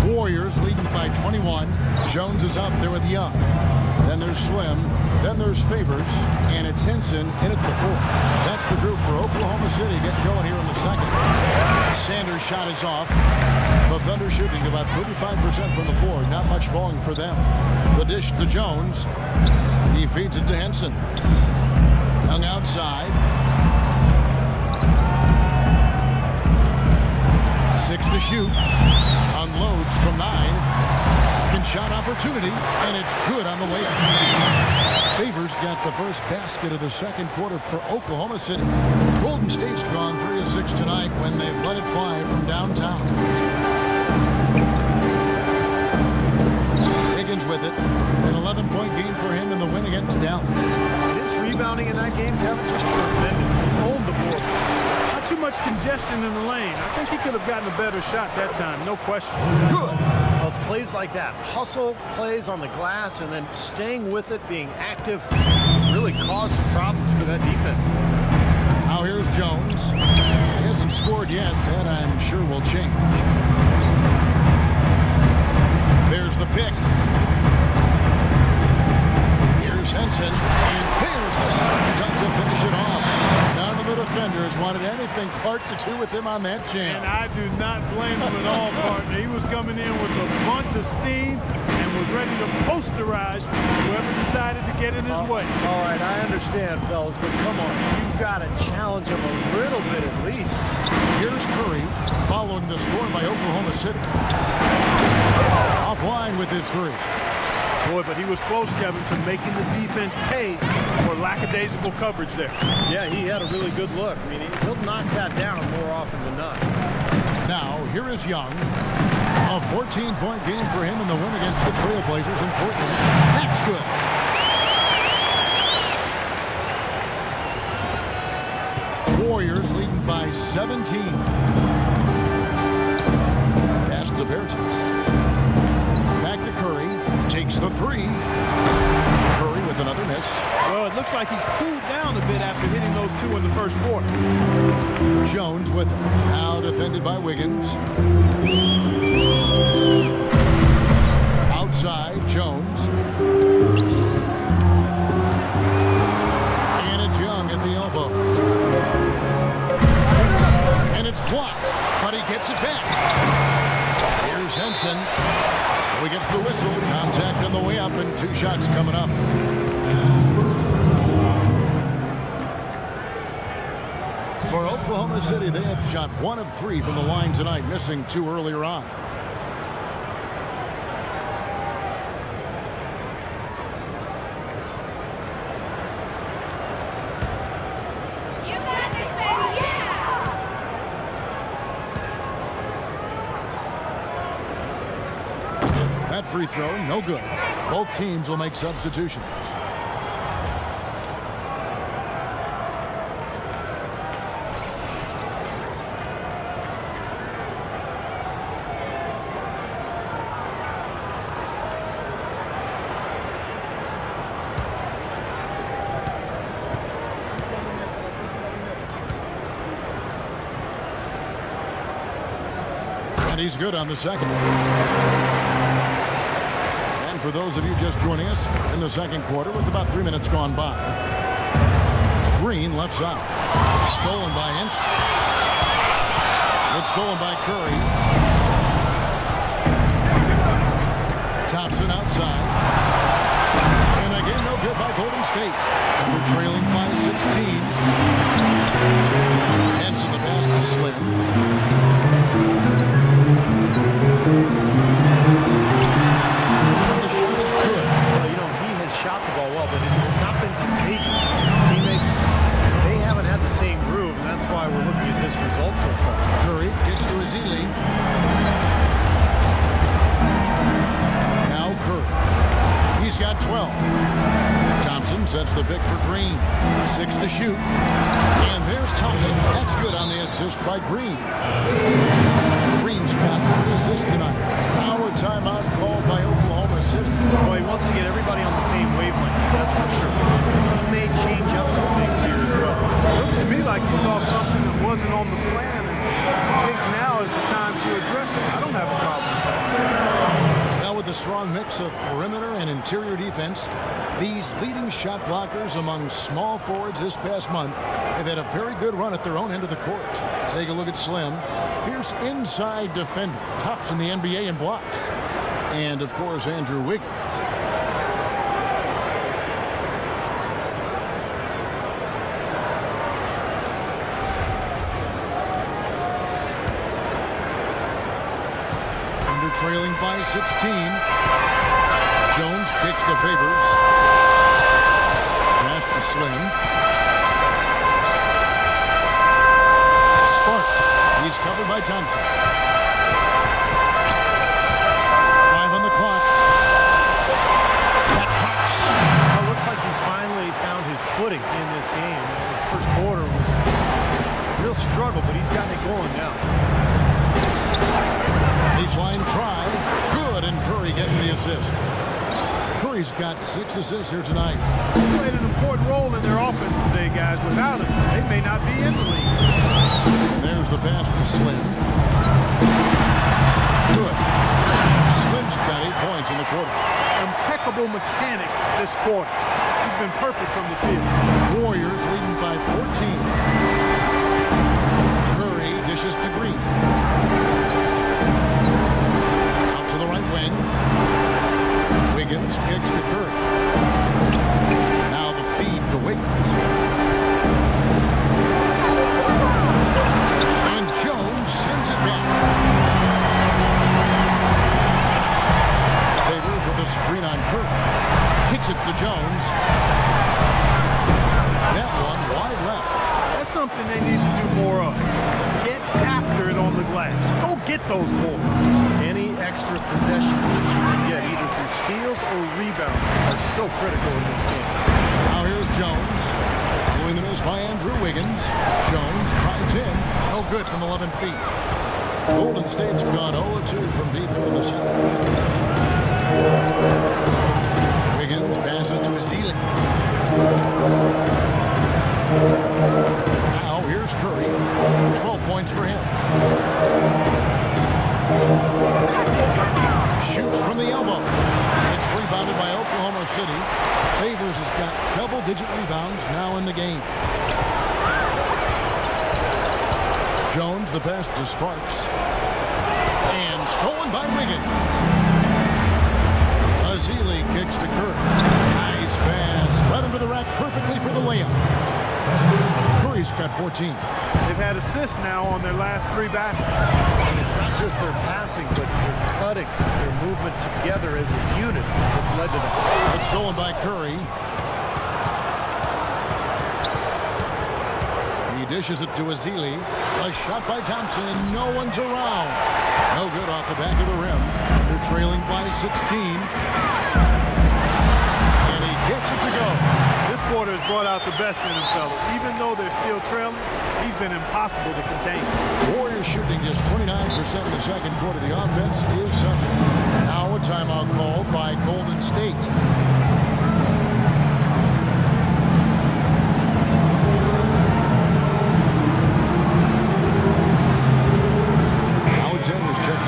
Warriors leading by 21. Jones is out there with Young. Then there's Slim. Then there's Favors. And it's Henson in at the 4. That's the group for Oklahoma City getting going here in the second. Sanders' shot is off. The Thunder shooting about 35% from the 4. Not much falling for them. The dish to Jones. He feeds it to Henson. Young outside. 6 to shoot. Unloads from 9. Second shot opportunity, and it's good on the way up. Favors got the first basket of the second quarter for Oklahoma City. Golden State's gone 3 of 6 tonight when they've let it fly from downtown. Higgins with it. An 11-point game for him in the win against Dallas. His rebounding in that game, Kevin, just tremendous. He owned the board. Not too much congestion in the lane. I think he could have gotten a better shot that time, no question. Good. Well, it's plays like that. Hustle plays on the glass and then staying with it, being active, really caused some problems for that defense. Now here's Jones. He hasn't scored yet. That I'm sure will change. There's the pick. Here's Henson. And there's the second time to finish it off. None of the defenders wanted anything Clark to do with him on that jam. And I do not blame him at all, partner. He was coming in with a bunch of steam and was ready to posterize whoever decided to get in his way. All right, I understand, fellas, but come on. You've got to challenge him a little bit at least. Here's Curry following the score by Oklahoma City. Offline with his 3. Boy, but he was close, Kevin, to making the defense pay for lackadaisical coverage there. Yeah, he had a really good look. I mean, he'll knock that down more often than not. Now, here is Young. A 14-point game for him in the win against the Trailblazers in Portland. That's good. Warriors leading by 17. Pass to Bertens. Back to Curry. Takes the 3. Curry with another miss. Well, it looks like he's cooled down a bit after hitting those 2 in the first quarter. Jones with it. Now defended by Wiggins. Outside, Jones. And it's Young at the elbow. And it's blocked, but he gets it back. Here's Henson. So he gets the whistle. Contact on the way up, and 2 shots coming up. For Oklahoma City, they have shot 1 of 3 from the line tonight, missing 2 earlier on. That free throw, no good. Both teams will make substitutions. And he's good on the second. And for those of you just joining us, in the second quarter, with about 3 minutes gone by. Green left side. Stolen by Henson. It's stolen by Curry. Thompson outside. And again, no good by Golden State. And we're trailing by 16. Henson the pass to Slim. The shot is good. Well, you know, he has shot the ball well, but it has not been contagious. His teammates, they haven't had the same groove, and that's why we're looking at this result so far. Curry gets to Ezeli. Now Curry. He's got 12. Thompson sets the pick for Green. 6 to shoot. And there's Thompson. That's good on the assist by Green. Green's got 3 assists tonight. Now a timeout called by Oklahoma City. Well, he wants to get everybody on the same wavelength, that's for sure. He may change up some things here as well. Looks to me like you saw something that wasn't on the plan, and I think now is the time to address it. I don't have a problem with that. Now with a strong mix of perimeter and interior defense, these leading shot blockers among small forwards this past month have had a very good run at their own end of the court. Take a look at Slim. Fierce inside defender. Tops in the NBA in blocks. And, of course, Andrew Wiggins. Under trailing by 16. Jones kicks to Favors. Pass to Slim. Sparks. He's covered by Thompson. 5 on the clock. That drops. Well, it looks like he's finally found his footing in this game. His first quarter was a real struggle, but he's gotten it going now. Baseline try. Good, and Curry gets the assist. Curry's got 6 assists here tonight. He played an important role in their offense today, guys. Without him, they may not be in the league. There's the pass to Slim. Good. Slim's got 8 points in the quarter. Impeccable mechanics this quarter. He's been perfect from the field. Warriors leading by 14. Curry dishes to Green. Out to the right wing. Wiggins kicks to Curry. Now the feed to Wiggins. And Jones sends it back. Favors with a screen on Curry. Kicks it to Jones. That one wide left. That's something they need to do more of. Get after it on the glass. Go get those balls. Any extra possessions that you can get, either through steals or rebounds, are so critical in this game. Now here's Jones. Doing the miss by Andrew Wiggins. Jones drives in. No good from 11 feet. Golden State's gone 0-2 from deep in the second. Wiggins passes to Ezeli. Now here's Curry. 12 points for him. Shoots from the elbow. It's rebounded by Oklahoma City. Favors has got double-digit rebounds now in the game. Jones, the pass to Sparks. And stolen by Wiggins. Ezeli kicks to Curry. Nice pass. Right into the rack perfectly for the layup. Curry's got 14. They've had assists now on their last 3 baskets. And it's not just their passing, but their cutting, their movement together as a unit that's led to that. It's stolen by Curry. He dishes it to Ezeli. A shot by Thompson, and no one's around. No good off the back of the rim. They're trailing by 16. And he gets it to go. This quarter has brought out the best in him, fellas. Even though they're still trailing, he's been impossible to contain. Warriors shooting just 29% in the second quarter. The offense is suffering. Now a timeout called by Golden State. Alexander's checked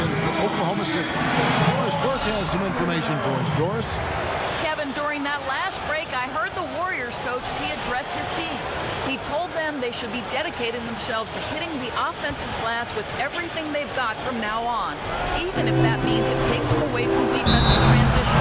they should be dedicating themselves to hitting the offensive glass with everything they've got from now on, even if that means it takes them away from defensive transition.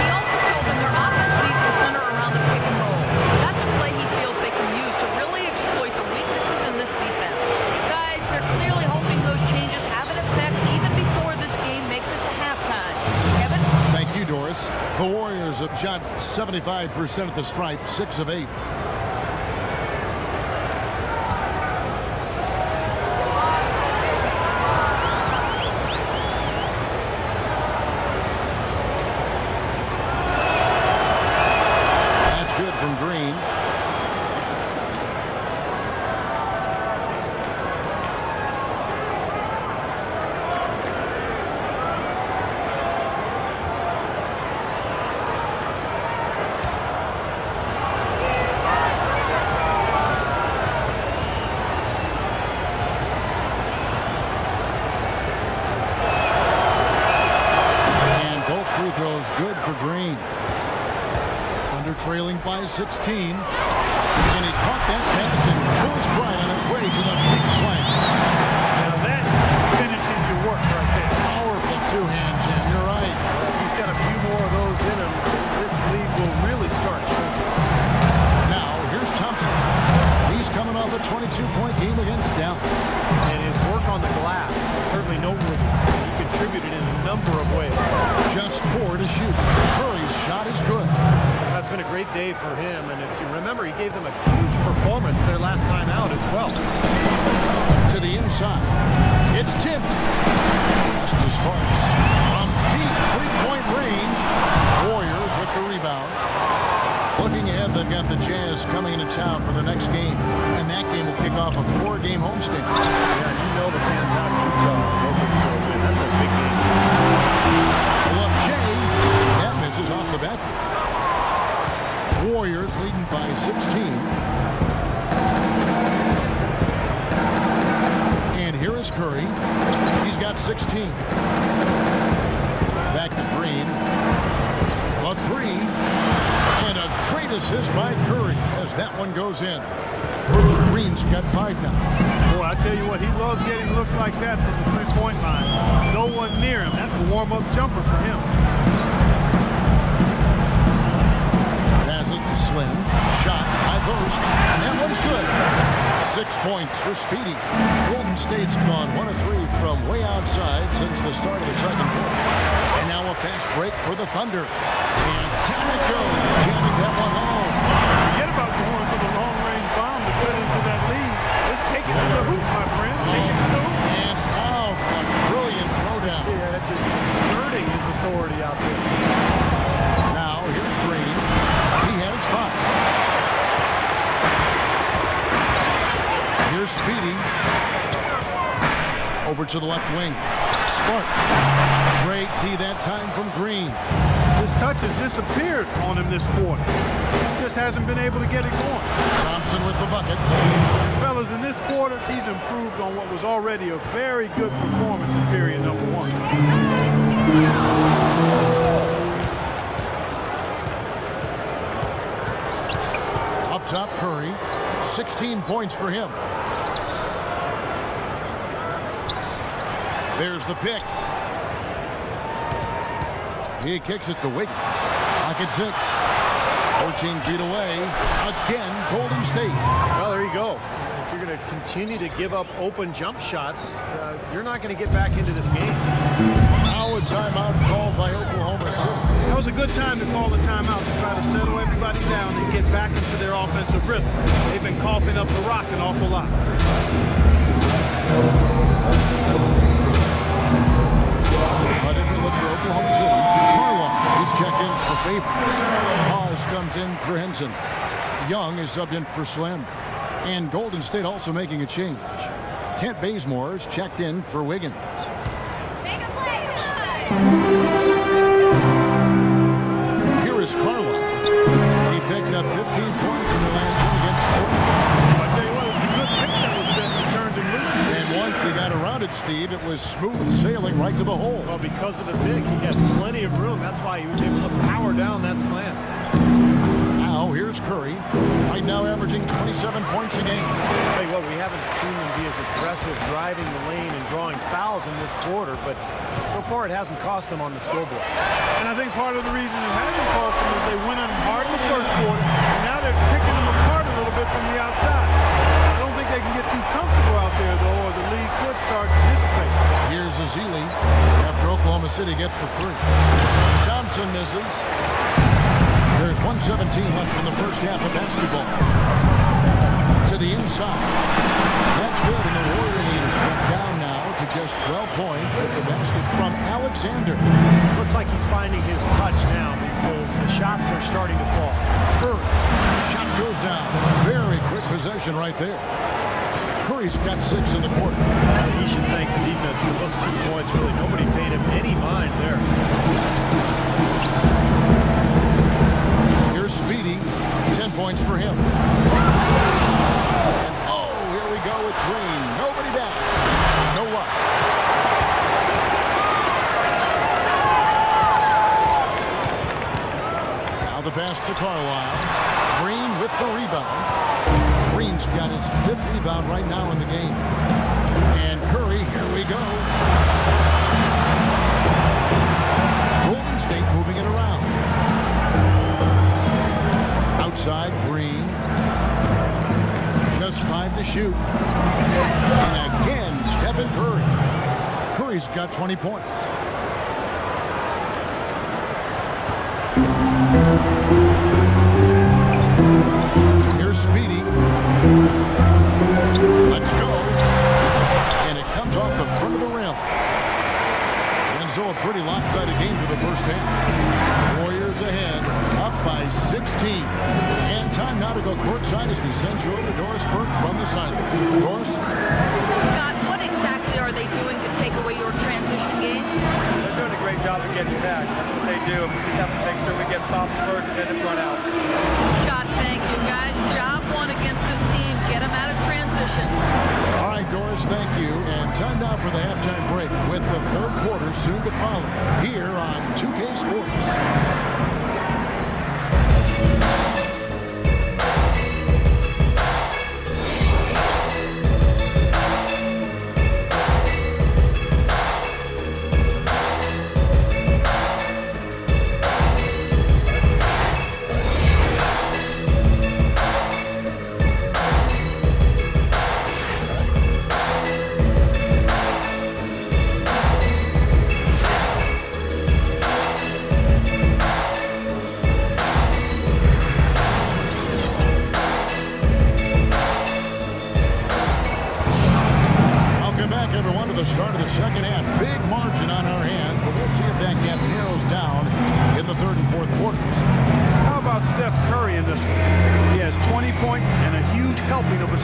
He also told them their offense needs to center around the pick and roll. That's a play he feels they can use to really exploit the weaknesses in this defense. Guys, they're clearly hoping those changes have an effect even before this game makes it to halftime. Kevin? Thank you, Doris. The Warriors have shot 75% at the stripe, 6 of 8. That's good from Green. Good for Green. Thunder trailing by 16. And he caught that pass in full stride on his way to the big slam. Now that finishes your work right there. Powerful two-hand jam. You're right. If he's got a few more of those in him, this lead will really start shrinking. Now, here's Thompson. He's coming off a 22-point game against Dallas. And his work on the glass, certainly noteworthy. He contributed in a number of ways. Just 4 to shoot. Curry's shot is good. That's been a great day for him, and if you remember, he gave them a huge performance their last time out as well. To the inside. It's tipped. Pass to Sparks. From deep three-point range. Warriors with the rebound. Looking ahead, they've got the Jazz coming into town for the next game, and that game will kick off a 4-game homestand. Yeah, you know the fans out in Utah are hoping for a win. That's a big game. Well, Jay, that misses off the bat. Warriors leading by 16. And here is Curry. He's got 16. Back to Green. A 3. And a great assist by Curry as that one goes in. Green's got 5 now. Boy, I tell you what, he loves getting looks like that from the three-point line. No one near him. That's a warm-up jumper for him. Pass it to Slim. Shot, high post. And that one's good. 6 points for Speedy. Golden State's gone 1 of 3 from way outside since the start of the second quarter. And now a fast break for the Thunder. And down it goes, jamming that one home. Forget about going for the long-range bomb to put into that lead. Let's take it to the hoop, my friend. Take it to the hoop. And out, a brilliant throwdown. Yeah, just exerting his authority out there. Now here's Green. He has 5. Here's Speedy. Over to the left wing. Sparks. Great tee that time from Green. His touch has disappeared on him this quarter. He just hasn't been able to get it going. Thompson with the bucket. Fellas, in this quarter, he's improved on what was already a very good performance in period number 1. Up top, Curry. 16 points for him. There's the pick. He kicks it to Wiggins. Pocket 6. 14 feet away. Again, Golden State. Well, there you go. If you're going to continue to give up open jump shots, you're not going to get back into this game. Now a timeout called by Oklahoma City. That was a good time to call the timeout to try to settle everybody down and get back into their offensive rhythm. They've been coughing up the rock an awful lot. A different look for Oklahoma City. Carlisle is checked in for Favors. Hawes comes in for Henson. Young is subbed in for Slim. And Golden State also making a change. Kent Bazemore is checked in for Wiggins. Here is Carlisle. He picked up 15 points in the last one against Portland. I tell you what, it was a good pick that was set and turned him loose. And once he got around it, Steve, it was smooth sailing right to the hole. Well, because of the pick, he had plenty of room. That's why he was able to power down that slam. Now Now here's Curry, right now averaging 27 points a game. I'll tell you what, we haven't seen them be as aggressive driving the lane and drawing fouls in this quarter, but so far it hasn't cost them on the scoreboard. And I think part of the reason it hasn't cost them is they went on them hard in the first quarter, and now they're picking them apart a little bit from the outside. I don't think they can get too comfortable out there, though, or the lead could start to dissipate. Here's Azili after Oklahoma City gets the three. Thompson misses. There's 1:17 left in the first half of basketball. To the inside. That's good, and the Warrior lead is cut down now to just 12 points with the basket from Alexander. Looks like he's finding his touch now because the shots are starting to fall. Curry. Shot goes down. Very quick possession right there. Curry's got 6 in the quarter. He should thank the defense for those 2 points. Really, nobody paid him any mind there. Here's Speedy. 10 points for him. And oh, here we go with Green. Nobody down. No luck. Now the pass to Carlisle. Green with the rebound. Green's got his 5th rebound right now in the game. And Curry, here we go. Golden State moving it around. Outside, Green. Just 5 to shoot. And again, Stephen Curry. Curry's got 20 points. Here's Speedy. Let's go. And it comes off the front of the rim. And so a pretty lopsided game for the first half. Warriors ahead, up by 16. And time now to go courtside as we send you over to Doris Burke from the sideline. Doris? Scott, what exactly are they doing to take away your transition game? They're doing a great job of getting back. That's what they do. We just have to make sure we get stops first and then just run out. Scott, thank you, guys. Job 1 against this team. Get them out of transition. All right, Doris, thank you. And time now for the halftime break with the third quarter soon to follow here on 2K Sports.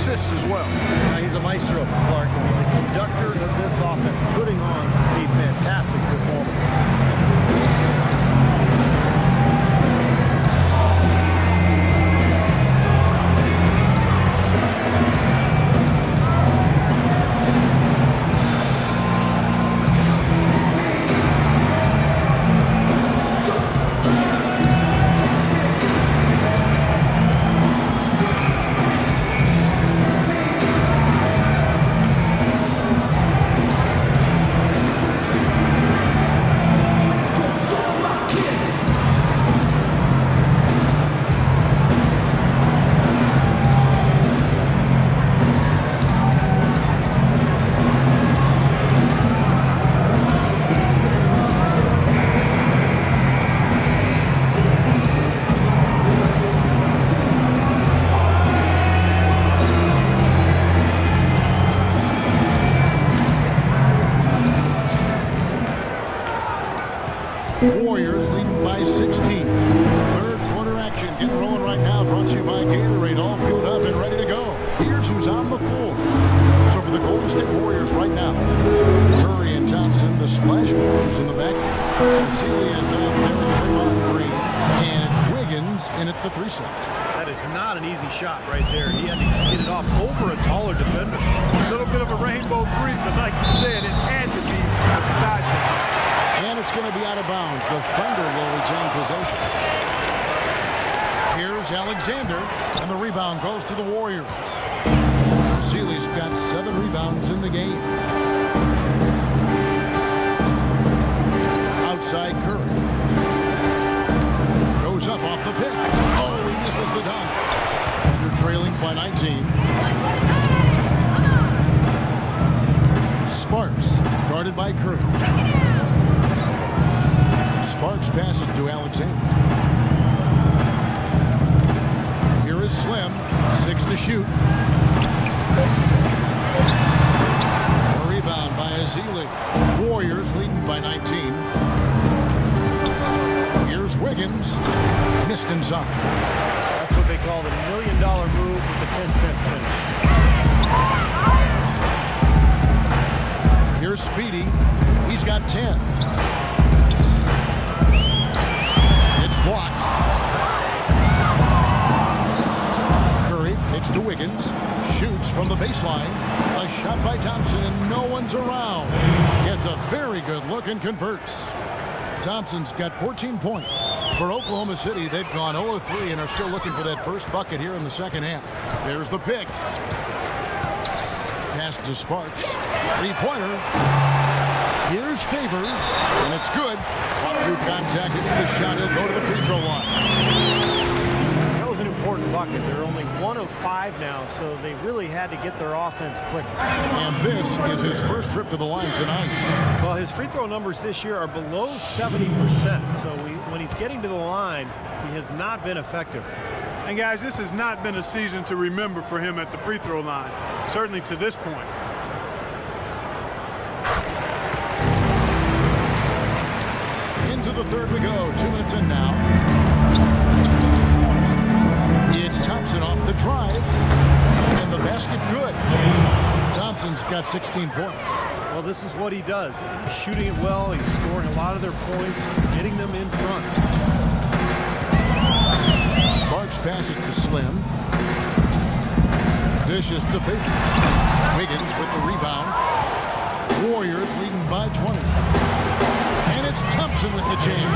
As well. He's a maestro, Clark, and the conductor of this offense, putting on a fantastic performance. Warriors leading by 16. Third quarter action getting rolling right now. Brought to you by Gatorade. All fueled up and ready to go. Here's who's on the floor. So for the Golden State Warriors right now, Curry and Thompson, the splash brothers in the back. Celia's out there at Trayvon Green. And it's Wiggins in at the 3 slot. That is not an easy shot right there. He had to get it off over a taller defender. A little bit of a rainbow 3, but like you said, it had to be a seismic. And it's going to be out of bounds. The Thunder will retain possession. Here's Here's Alexander, and the rebound goes to the Warriors. Zealy's got 7 rebounds in the game. Outside Curry. Goes up off the pick. Oh, he misses the dunk. They're trailing by 19. Sparks, guarded by Curry. Sparks passes to Alexander. Here is Slim, 6 to shoot. A rebound by Zealy. Warriors leading by 19. Here's Wiggins, missed inside. That's what they call the $1 million move with the 10-cent finish. Here's Speedy. He's got 10. It's blocked. Curry kicks to Wiggins. Shoots from the baseline. A shot by Thompson, and no one's around. Gets a very good look and converts. Thompson's got 14 points. For Oklahoma City, they've gone 0-3 and are still looking for that first bucket here in the second half. There's the pick. Pass to Sparks. Three-pointer. Here's Favors, and it's good. Through contact, it's the shot. He'll go to the free throw line. That was an important bucket. They're only 1 of 5 now, so they really had to get their offense clicking. And this is his first trip to the line tonight. Well, his free throw numbers this year are below 70%, so when he's getting to the line, he has not been effective. And guys, this has not been a season to remember for him at the free throw line, certainly to this point. Into the third we go. 2 minutes in now. It's Thompson off the drive. And the basket good. Thompson's got 16 points. Well, this is what he does. He's shooting it well. He's scoring a lot of their points, getting them in front. Sparks passes to Slim. Dishes to Favors. Wiggins with the rebound. Warriors leading by 20. And it's Thompson with the jam.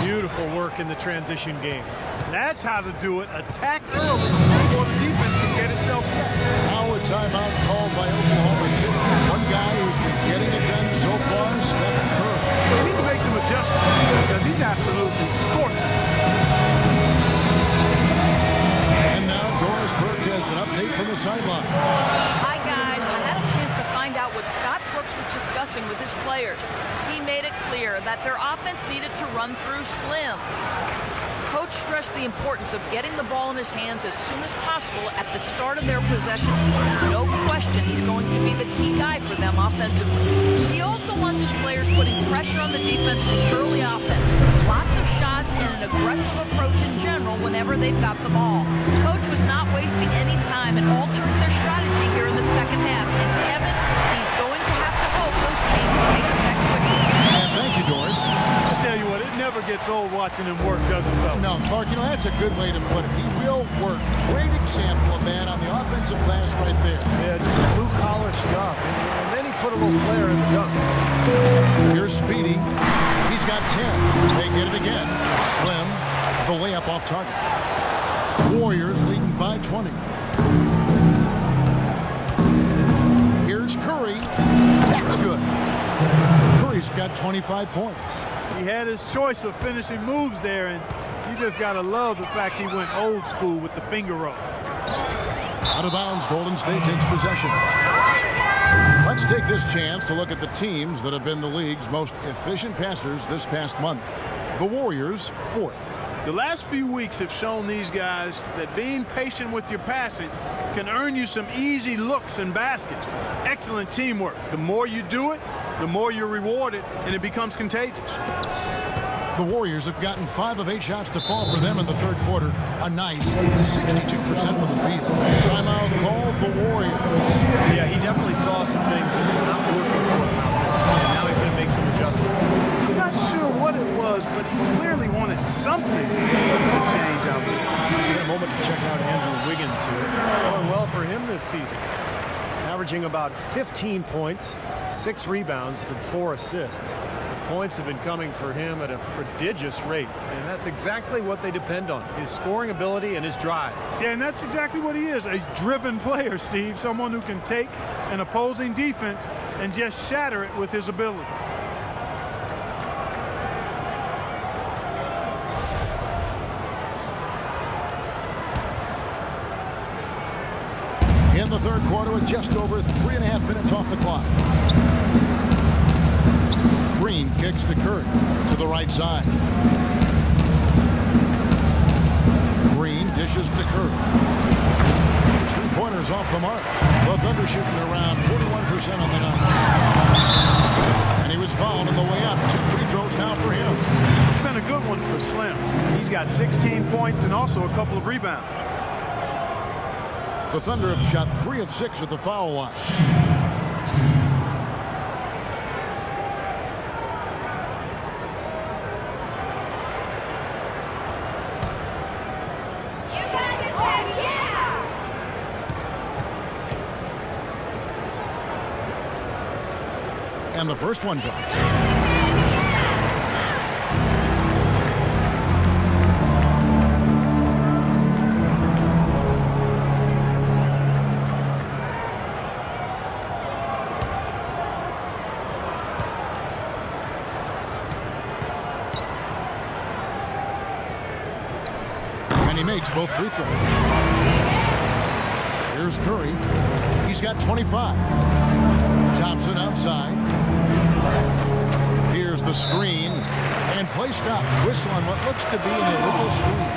Beautiful work in the transition game. That's how to do it. Attack early before the defense can get itself set. Now a timeout called by Oklahoma City. One guy who's been getting it done so far, Stephen Curry. They need to make some adjustments because he's absolutely scorching. And now Doris Burke has an update from the sideline. Hi, guys. I had a chance to find out what Scott Brooks was discussing with his players. He made it clear that their offense needed to run through Slim. Coach stressed the importance of getting the ball in his hands as soon as possible at the start of their possessions. No question he's going to be the key guy for them offensively. He also wants his players putting pressure on the defense with early offense. Lots of shots and an aggressive approach in general whenever they've got the ball. Coach was not wasting any time in altering their strategy here in the second half. And Kevin, he's going to have to hope those changes take effect quickly. And thank you, Doris. I tell you what, it never gets old watching him work, does it, fellas? No, Clark, you know, that's a good way to put it. He will work. Great example of that on the offensive glass right there. Yeah, just blue-collar stuff. And then he put a little flair in the dunk. Here's Speedy. He's got 10. They get it again. Slim, the layup off target. Warriors leading by 20. Here's Curry. That's good. Curry's got 25 points. He had his choice of finishing moves there, and you just got to love the fact he went old school with the finger roll. Out of bounds, Golden State takes possession. Let's take this chance to look at the teams that have been the league's most efficient passers this past month. The Warriors, 4th. The last few weeks have shown these guys that being patient with your passing can earn you some easy looks and baskets. Excellent teamwork. The more you do it, the more you're rewarded, and it becomes contagious. The Warriors have gotten 5 of 8 shots to fall for them in the third quarter. A nice 62% from the field. Timeout called the Warriors. Yeah, he definitely saw some things that were not working for him out there. And now he's going to make some adjustments. I'm not sure what it was, but he clearly wanted something to change out there. A moment to check out Andrew Wiggins here. Going well for him this season. Averaging averaging about 15 points, 6 rebounds, and 4 assists. The points have been coming for him at a prodigious rate, and that's exactly what they depend on, his scoring ability and his drive. Yeah, and that's exactly what he is, a driven player, Steve, someone who can take an opposing defense and just shatter it with his ability. In the third quarter with just over 3.5 minutes off the clock. Green kicks to Curry to the right side. Green dishes to Curry. 3-pointers off the mark. The Thunder shooting around 41% on the night. And he was fouled on the way up. 2 free throws now for him. It's been a good one for Slim. He's got 16 points and also a couple of rebounds. The Thunder have shot 3 of 6 at the foul line. And the first one drops. He makes both free throws. Here's Curry. He's got 25. Thompson outside. Here's the screen. And play stops. Whistle on what looks to be an illegal screen.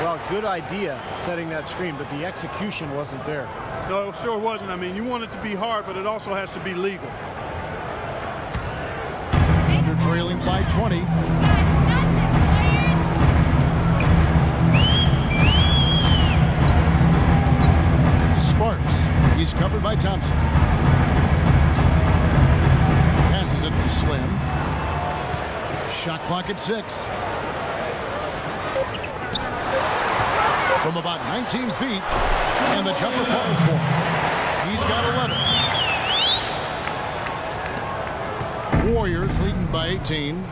Well, good idea setting that screen, but the execution wasn't there. No, it sure wasn't. I mean, you want it to be hard, but it also has to be legal. Under trailing by 20. He's covered by Thompson. Passes it to Slim. Shot clock at 6. From about 19 feet. And the jumper falls for him. He's got 11. Warriors leading by 18.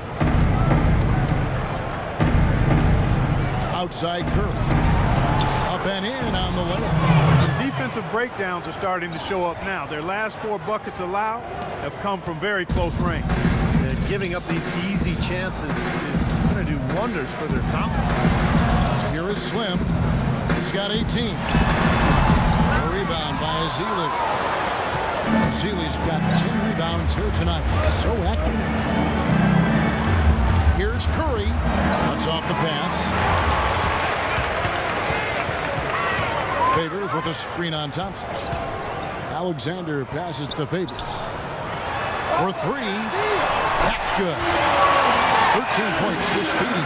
Outside Curry. Up and in on the layup. Defensive breakdowns are starting to show up now. Their last 4 buckets allowed have come from very close range. Giving up these easy chances is going to do wonders for their confidence. Here is Slim. He's got 18. A rebound by Ezeli. Ezeli's got 10 rebounds here tonight. So active. Here's Curry. Cuts off the pass. Favors with a screen on Thompson. Alexander passes to Favors. For 3. That's good. 13 points for Speedy.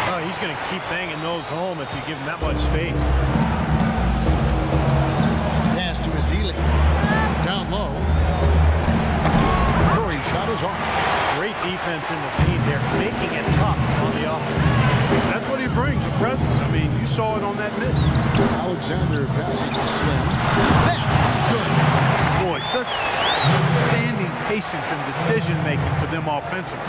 Oh, he's going to keep banging those home if you give him that much space. Pass to Ezeli. Down low. Curry shot is off. Great defense in the paint there, making it tough on the offense. That's what he brings, a presence. I mean, you saw it on that miss. Alexander passes to Slim. That's good. Boy, such outstanding patience and decision-making for them offensively.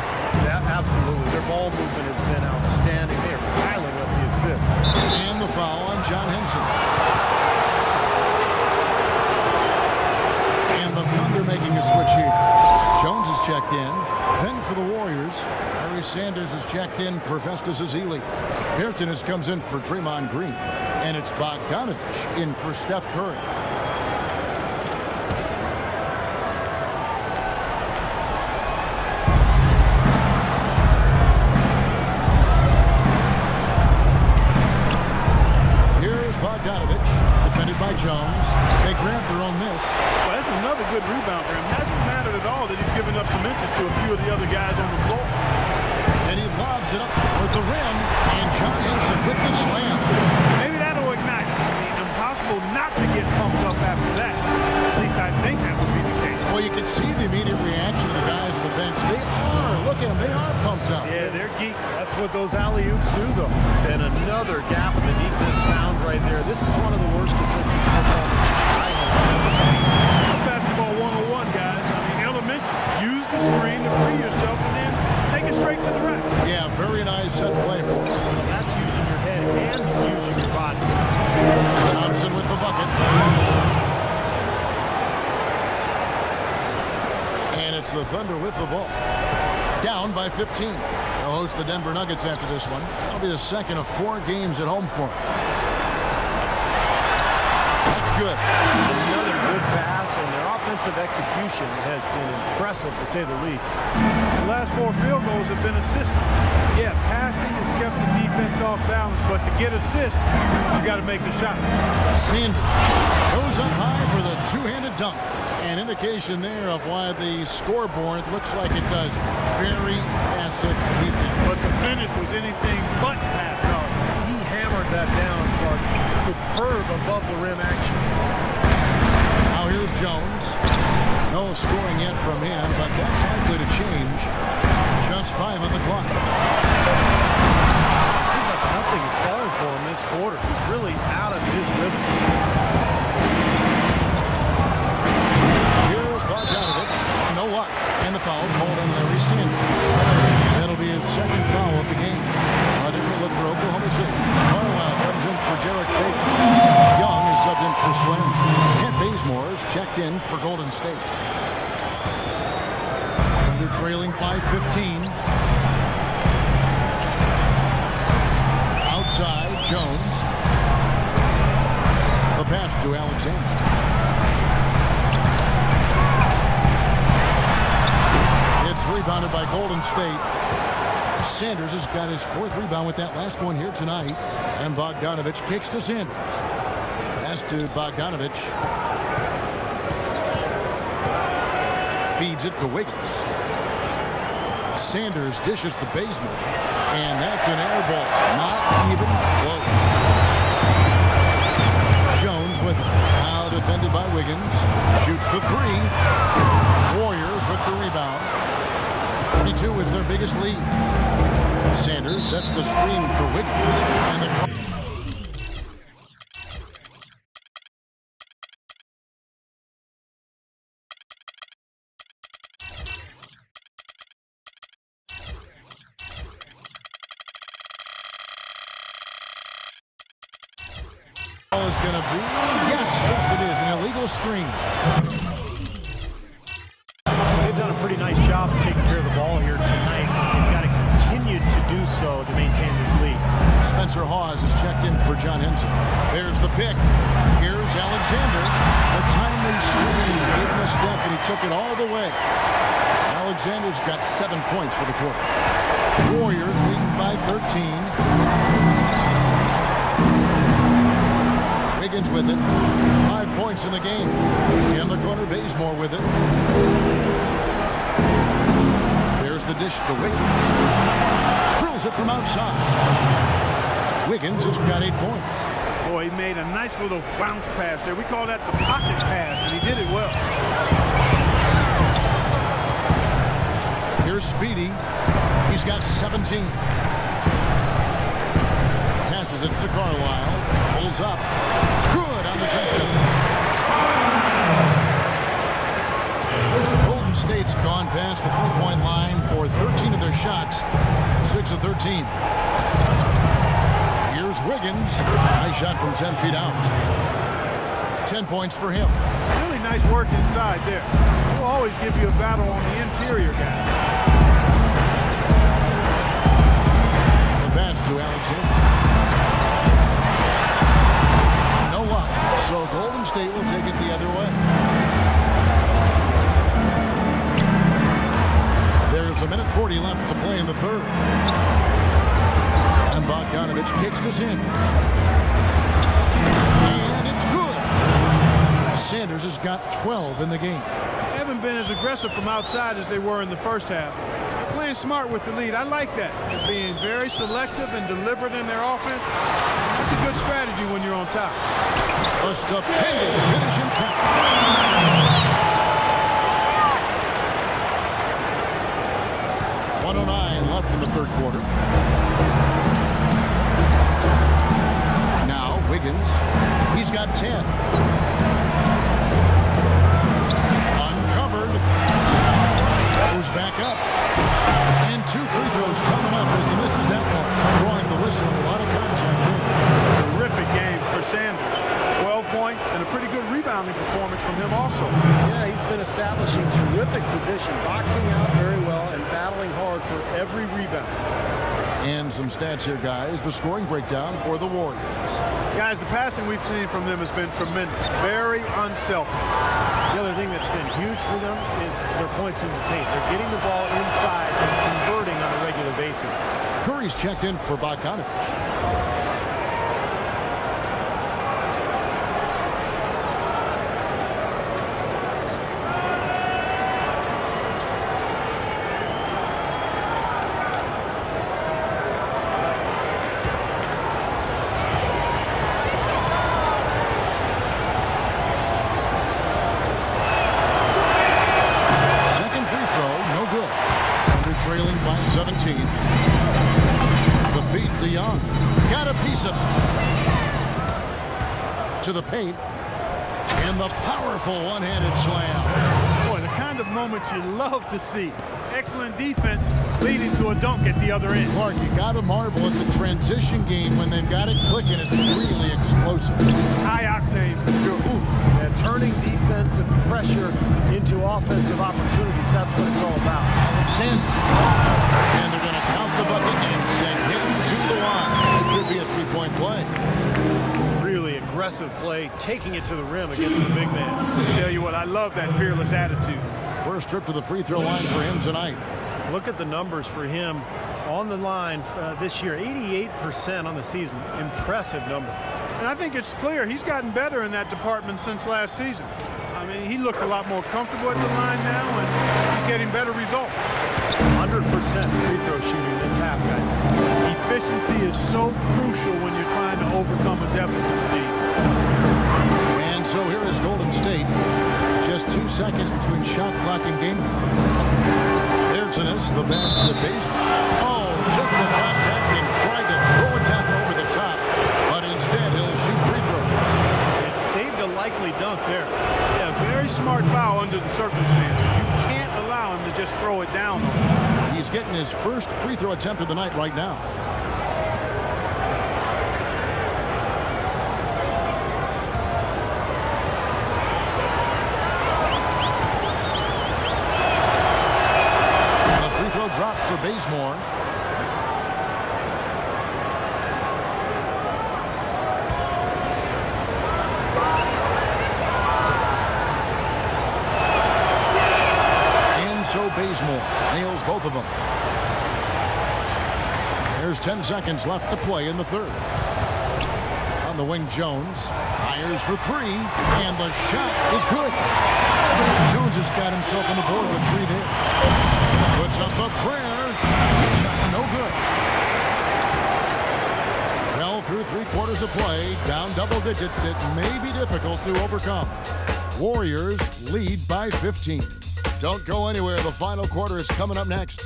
Yeah, absolutely. Their ball movement has been outstanding. They are piling up the assists. And the foul on John Henson. And the Thunder making a switch here. Jones is checked in. Then for the Warriors, Harry Sanders is checked in for Festus Ezeli. Pearson comes in for Draymond Green. And it's Bogdanovich in for Steph Curry. Here's Bogdanovich, defended by Jones. They grab their own miss. Well, that's another good rebound for him. Hasn't mattered at all that he's given up some inches to a few of the other guys on the floor. And he lobs it up toward the rim. And John Henson with the slam. Maybe that'll ignite. I mean, impossible not to get pumped up after that. At least I think that would be the case. Well, you can see the immediate reaction of the guys on the bench. They are. Look at them. They are pumped up. Yeah, they're geek. That's what those alley-oops do, though. And another gap in the defense found right there. This is one of the worst defensive performances I have ever seen. Those basketball It's the Thunder with the ball. Down by 15. They'll host the Denver Nuggets after this one. That'll be the second of 4 games at home for them. That's good. Another good pass, and their offensive execution has been impressive, to say the least. The last 4 field goals have been assisted. Yeah, passing has kept the defense off balance, but to get assists, you got to make the shot. Sanders goes up high for the two-handed dunk. An indication there of why the scoreboard looks like it does. Very passive defense. But the finish was anything but passive. He hammered that down, but superb above the rim action. Now here's Jones. No scoring yet from him, but that's likely to change. Just 5 on the clock. It seems like nothing is falling for him this quarter. He's really out of his rhythm. Here's Bogdanovich. No luck. And the foul called on Larry Sanders. That'll be his second foul of the game. A different look for Oklahoma City. Carlisle comes in for Derek Favors. Young is subbed in for Slim. Kent Bazemore is checked in for Golden State. Under trailing by 15. Outside, Jones. The pass to Alexander. It's rebounded by Golden State. Sanders has got his 4th rebound with that last one here tonight. And Bogdanovich kicks to Sanders. Pass to Bogdanovich. Feeds it to Wiggins. Sanders dishes to Bazemore. And that's an air ball. Not even close. Jones with it. Now defended by Wiggins. Shoots the 3. Warriors with the rebound. 22 is their biggest lead. Sanders sets the screen for Wiggins. And the ball is going to be, yes, it is, an illegal screen. They've done a pretty nice job of taking care of the ball here tonight. They've got to continue to do so to maintain this lead. Spencer Hawes is checked in for John Henson. There's the pick. Here's Alexander. The timely screen gave him a step, and he took it all the way. Alexander's got 7 points for the quarter. Warriors leading by 13. Wiggins with it. 5 points in the game. In the corner, Bazemore with it. There's the dish to Wiggins. Drills it from outside. Wiggins has got 8 points. Boy, he made a nice little bounce pass there. We call that the pocket pass, and he did it well. Here's Speedy. He's got 17. Passes it to Carlisle. Pulls up. Good on the jump shot. Golden State's gone past the 3-point line for 13 of their shots. 6 of 13. Here's Wiggins. Nice shot from 10 feet out. 10 points for him. Really nice work inside there. He'll always give you a battle on the interior guy. The pass to Alexander. No luck. So Golden State will take it the other way. There's 1:40 left to play in the third. And Bogdanovich kicks to Sanders. And it's good. Sanders has got 12 in the game. They haven't been as aggressive from outside as they were in the first half. They're playing smart with the lead. I like that. They're being very selective and deliberate in their offense. That's a good strategy when you're on top. A stupendous finish in traffic. 1:09 left in the third quarter. Now Wiggins. He's got 10. Uncovered. Goes back up. And 2 free throws coming up as he misses that one. Drawing the whistle. A lot of contact there. Terrific game for Sanders. 12 points and a pretty good rebounding performance from him also. Yeah, he's been establishing terrific position, boxing out very well and battling hard for every rebound. And some stats here, guys. The scoring breakdown for the Warriors. Guys, the passing we've seen from them has been tremendous. Very unselfish. The other thing that's been huge for them is their points in the paint. They're getting the ball inside and converting on a regular basis. Curry's checked in for Bogdanovich. Trailing by 17. The feed to Young. Got a piece of it. To the paint. And the powerful one-handed slam. Boy, the kind of moment you love to see. Excellent defense leading to a dunk at the other end. Clark, you got to marvel at the transition game when they've got it clicking. It's really explosive. High octane for sure. Oof. And turning defensive pressure into offensive opportunities. That's what it's all about. And they're going to count the bucket and send him to the line. It could be a three-point play. Really aggressive play, taking it to the rim against the big man. I tell you what, I love that fearless attitude. First trip to the free throw line for him tonight. Look at the numbers for him on the line this year. 88% on the season. Impressive number. And I think it's clear he's gotten better in that department since last season. I mean, he looks a lot more comfortable at the line now, and he's getting better results. 100% free throw shooting this half, guys. Efficiency is so crucial when you're trying to overcome a deficit, Steve. And so here is Golden State. Just 2 seconds between shot clock and game. There's the pass to Bazemore. Oh, took the contact and tried to throw it down over the top, but instead he'll shoot free throws. It saved a likely dunk there. Yeah, very smart foul under the circumstances. You can't allow him to just throw it down. He's getting his first free throw attempt of the night right now. The free throw dropped for Bazemore. Bazemore nails both of them. There's 10 seconds left to play in the third. On the wing, Jones fires for three, and the shot is good. Jones has got himself on the board with 3 there. Puts up the prayer. Shot no good. Well, through 3/4 of play, down double digits, it may be difficult to overcome. Warriors lead by 15. Don't go anywhere. The final quarter is coming up next.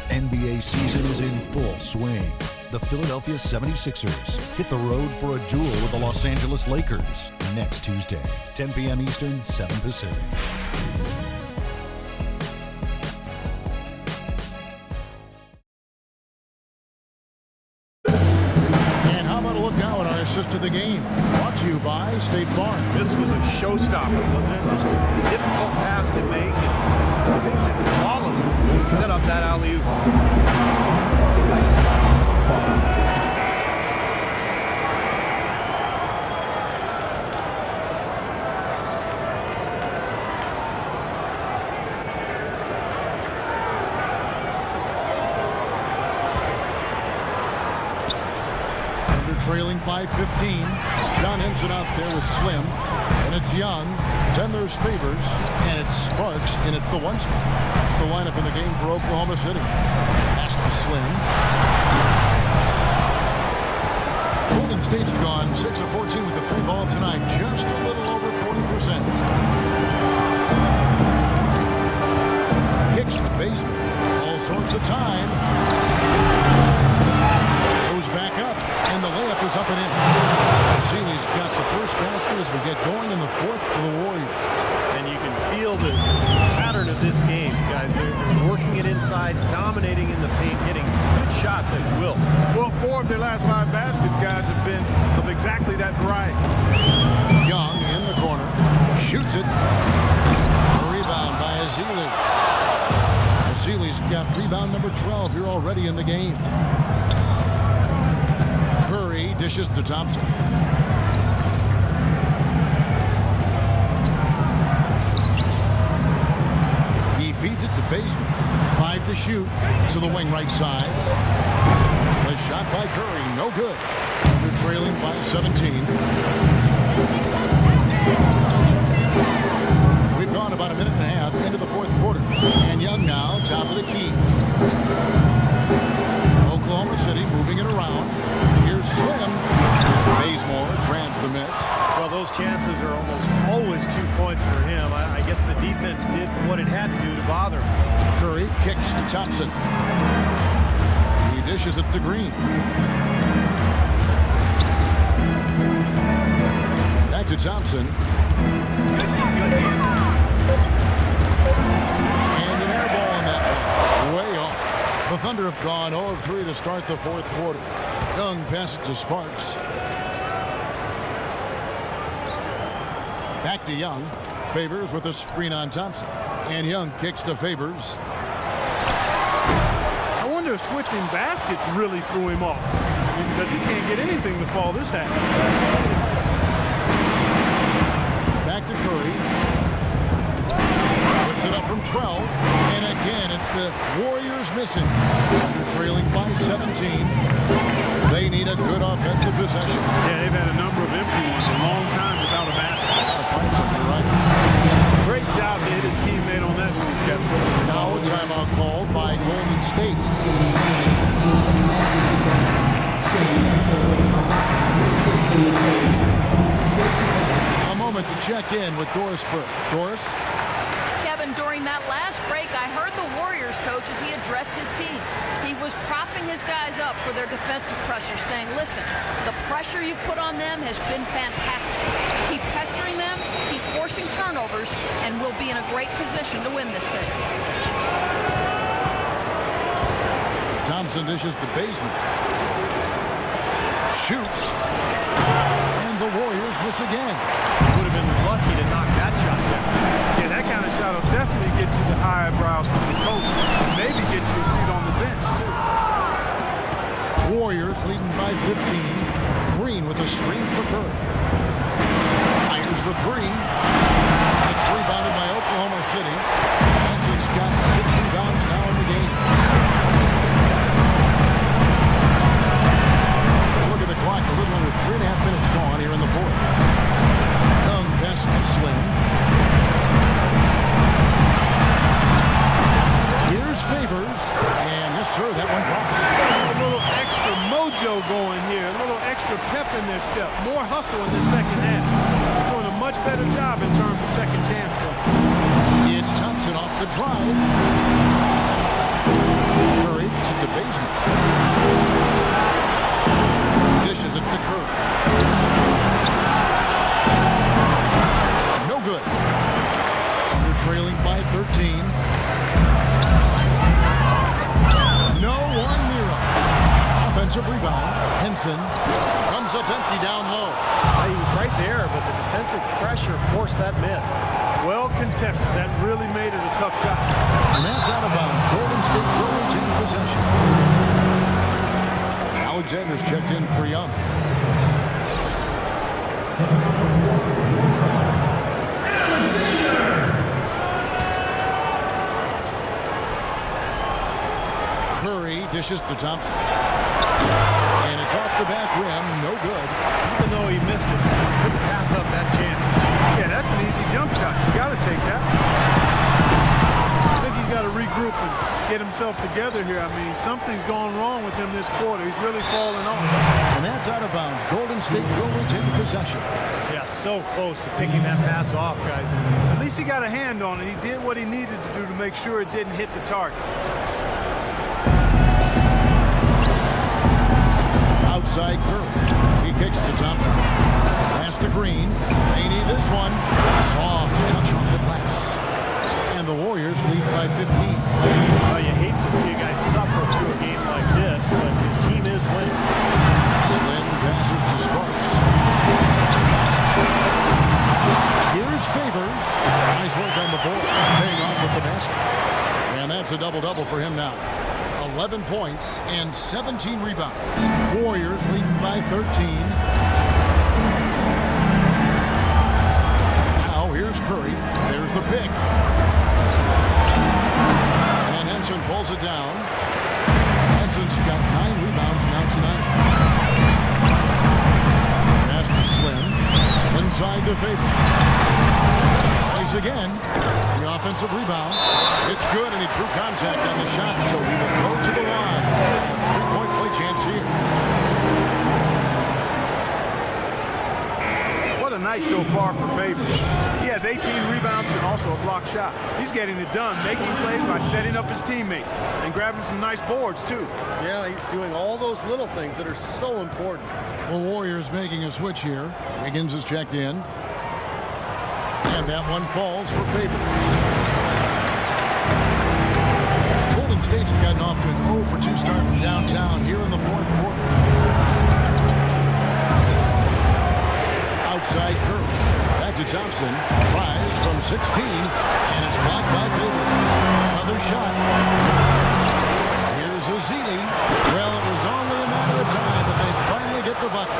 NBA season is in full swing. The Philadelphia 76ers hit the road for a duel with the Los Angeles Lakers next Tuesday, 10 p.m. Eastern, 7 Pacific. Assist to the game. Brought to you by State Farm. This was a showstopper, wasn't it? Just a difficult pass to make. It makes it flawlessly. Set up that alley-oop. Trailing by 15. John Henson out there with Slim. And it's Young. Then there's Favors. And it's Sparks in at the 1 spot. That's the lineup in the game for Oklahoma City. Pass to Slim. Golden State's gone 6 of 14 with the 3 ball tonight. Just a little over 40%. Kicks the basement. All sorts of time. Goes back up. And the layup is up and in. Seeley's got the first basket as we get going in the 4th for the Warriors. And you can feel the pattern of this game, guys. They're working it inside, dominating in the paint, hitting good shots at will. Well, 4 of their last 5 baskets, guys, have been of exactly that variety. Young in the corner. Shoots it. A rebound by Azili. Azili's got rebound number 12 here already in the game. Curry dishes to Thompson. He feeds it to Baseman. 5 to shoot to the wing right side. The shot by Curry, no good. They're trailing by 17. We've gone about a minute and a half into the fourth quarter. And Young now, top of the key. Oklahoma City moving it around. Here's Slim. Bazemore grabs the miss. Well, those chances are almost always 2 points for him. I guess the defense did what it had to do to bother him. Curry kicks to Thompson. He dishes it to Green. Back to Thompson. And an air ball on that one. Way off. The Thunder have gone 0 of 3 to start the fourth quarter. Young passes to Sparks. Back to Young. Favors with a screen on Thompson. And Young kicks to Favors. I wonder if switching baskets really threw him off. Because he can't get anything to fall this half. Back to Curry. Puts it up from 12. And again, it's the Warriors missing. They're trailing by 17. They need a good offensive possession. Yeah, they've had a number of empty ones a long time without a basket. Gotta find something right. Great job to hit his teammate on that move, Kevin. Now a timeout called by Golden State. A moment to check in with Doris Burke. Doris? Kevin, during that last break, I heard the Warriors coach as he addressed his team. He was propping his guys up for their defensive pressure, saying, listen, the pressure you put on them has been fantastic. Keep pestering them, keep forcing turnovers, and we'll be in a great position to win this thing. Thompson dishes to Baseman. Shoots. And the Warriors miss again. Would have been lucky to knock that shot down. Yeah, that kind of shot will definitely get you the high eyebrows from the coach. Maybe get you a seat on the bench, too. Warriors leading by 15. Green with a screen for Curry. Fires the three. It's rebounded by Oklahoma City. Hanson's got 6 rebounds now in the game. Look at the clock. A little under 3.5 minutes gone here in the fourth. Young passes to Slim. Here's Favors. And yes, sir, that one drops. A little extra mojo going here. A little extra pep in their step. More hustle in the second half. Doing a much better job in terms of second chance play. It's Thompson off the drive. Curry to the basement. Dishes it to Curry. No good. Under trailing by 13. No one near him. Offensive rebound. Henson comes up empty down low. He was right there, but the defensive pressure forced that miss. Well contested. That really made it a tough shot. And that's out of bounds. Golden State will retain possession. Alexander's checked in for Young. Curry dishes to Thompson. And it's off the back rim. No good. Even though he missed it, he couldn't pass up that chance. Yeah, that's an easy jump shot. You got to take that. I think he's got to regroup and get himself together here. I mean, something's gone wrong with him this quarter. He's really falling off. And that's out of bounds. Golden State will retain possession. Yeah, so close to picking that pass off, guys. At least he got a hand on it. He did what he needed to do to make sure it didn't hit the target. Outside Curry. He kicks to Thompson. Pass to Green. They need this one. Soft touch off the glass. And the Warriors lead by 15. Well, you hate to see a guy suffer through a game like this, but his team is winning. Slim passes to Sparks. Here's Favors. a double-double for him now. 11 points and 17 rebounds. Warriors leading by 13. Now here's Curry. There's the pick. And Henson pulls it down. Henson's got 9 rebounds now tonight. Pass to Slim. Inside to Favors. Nice again. The offensive rebound. It's good, and he drew contact on the shot, so he will go to the line. A 3-point play chance here. What a night so far for Favors. He has 18 rebounds and also a block shot. He's getting it done, making plays by setting up his teammates and grabbing some nice boards, too. Yeah, he's doing all those little things that are so important. The Warriors making a switch here. Wiggins is checked in. And that one falls for Favors. Golden State's gotten off to an 0-for-2 start from downtown here in the fourth quarter. Outside Curry. Back to Thompson. Tries from 16. And it's blocked by Favors. Another shot. Here's Ezeli. Well, it was only a matter of time, but they finally get the bucket.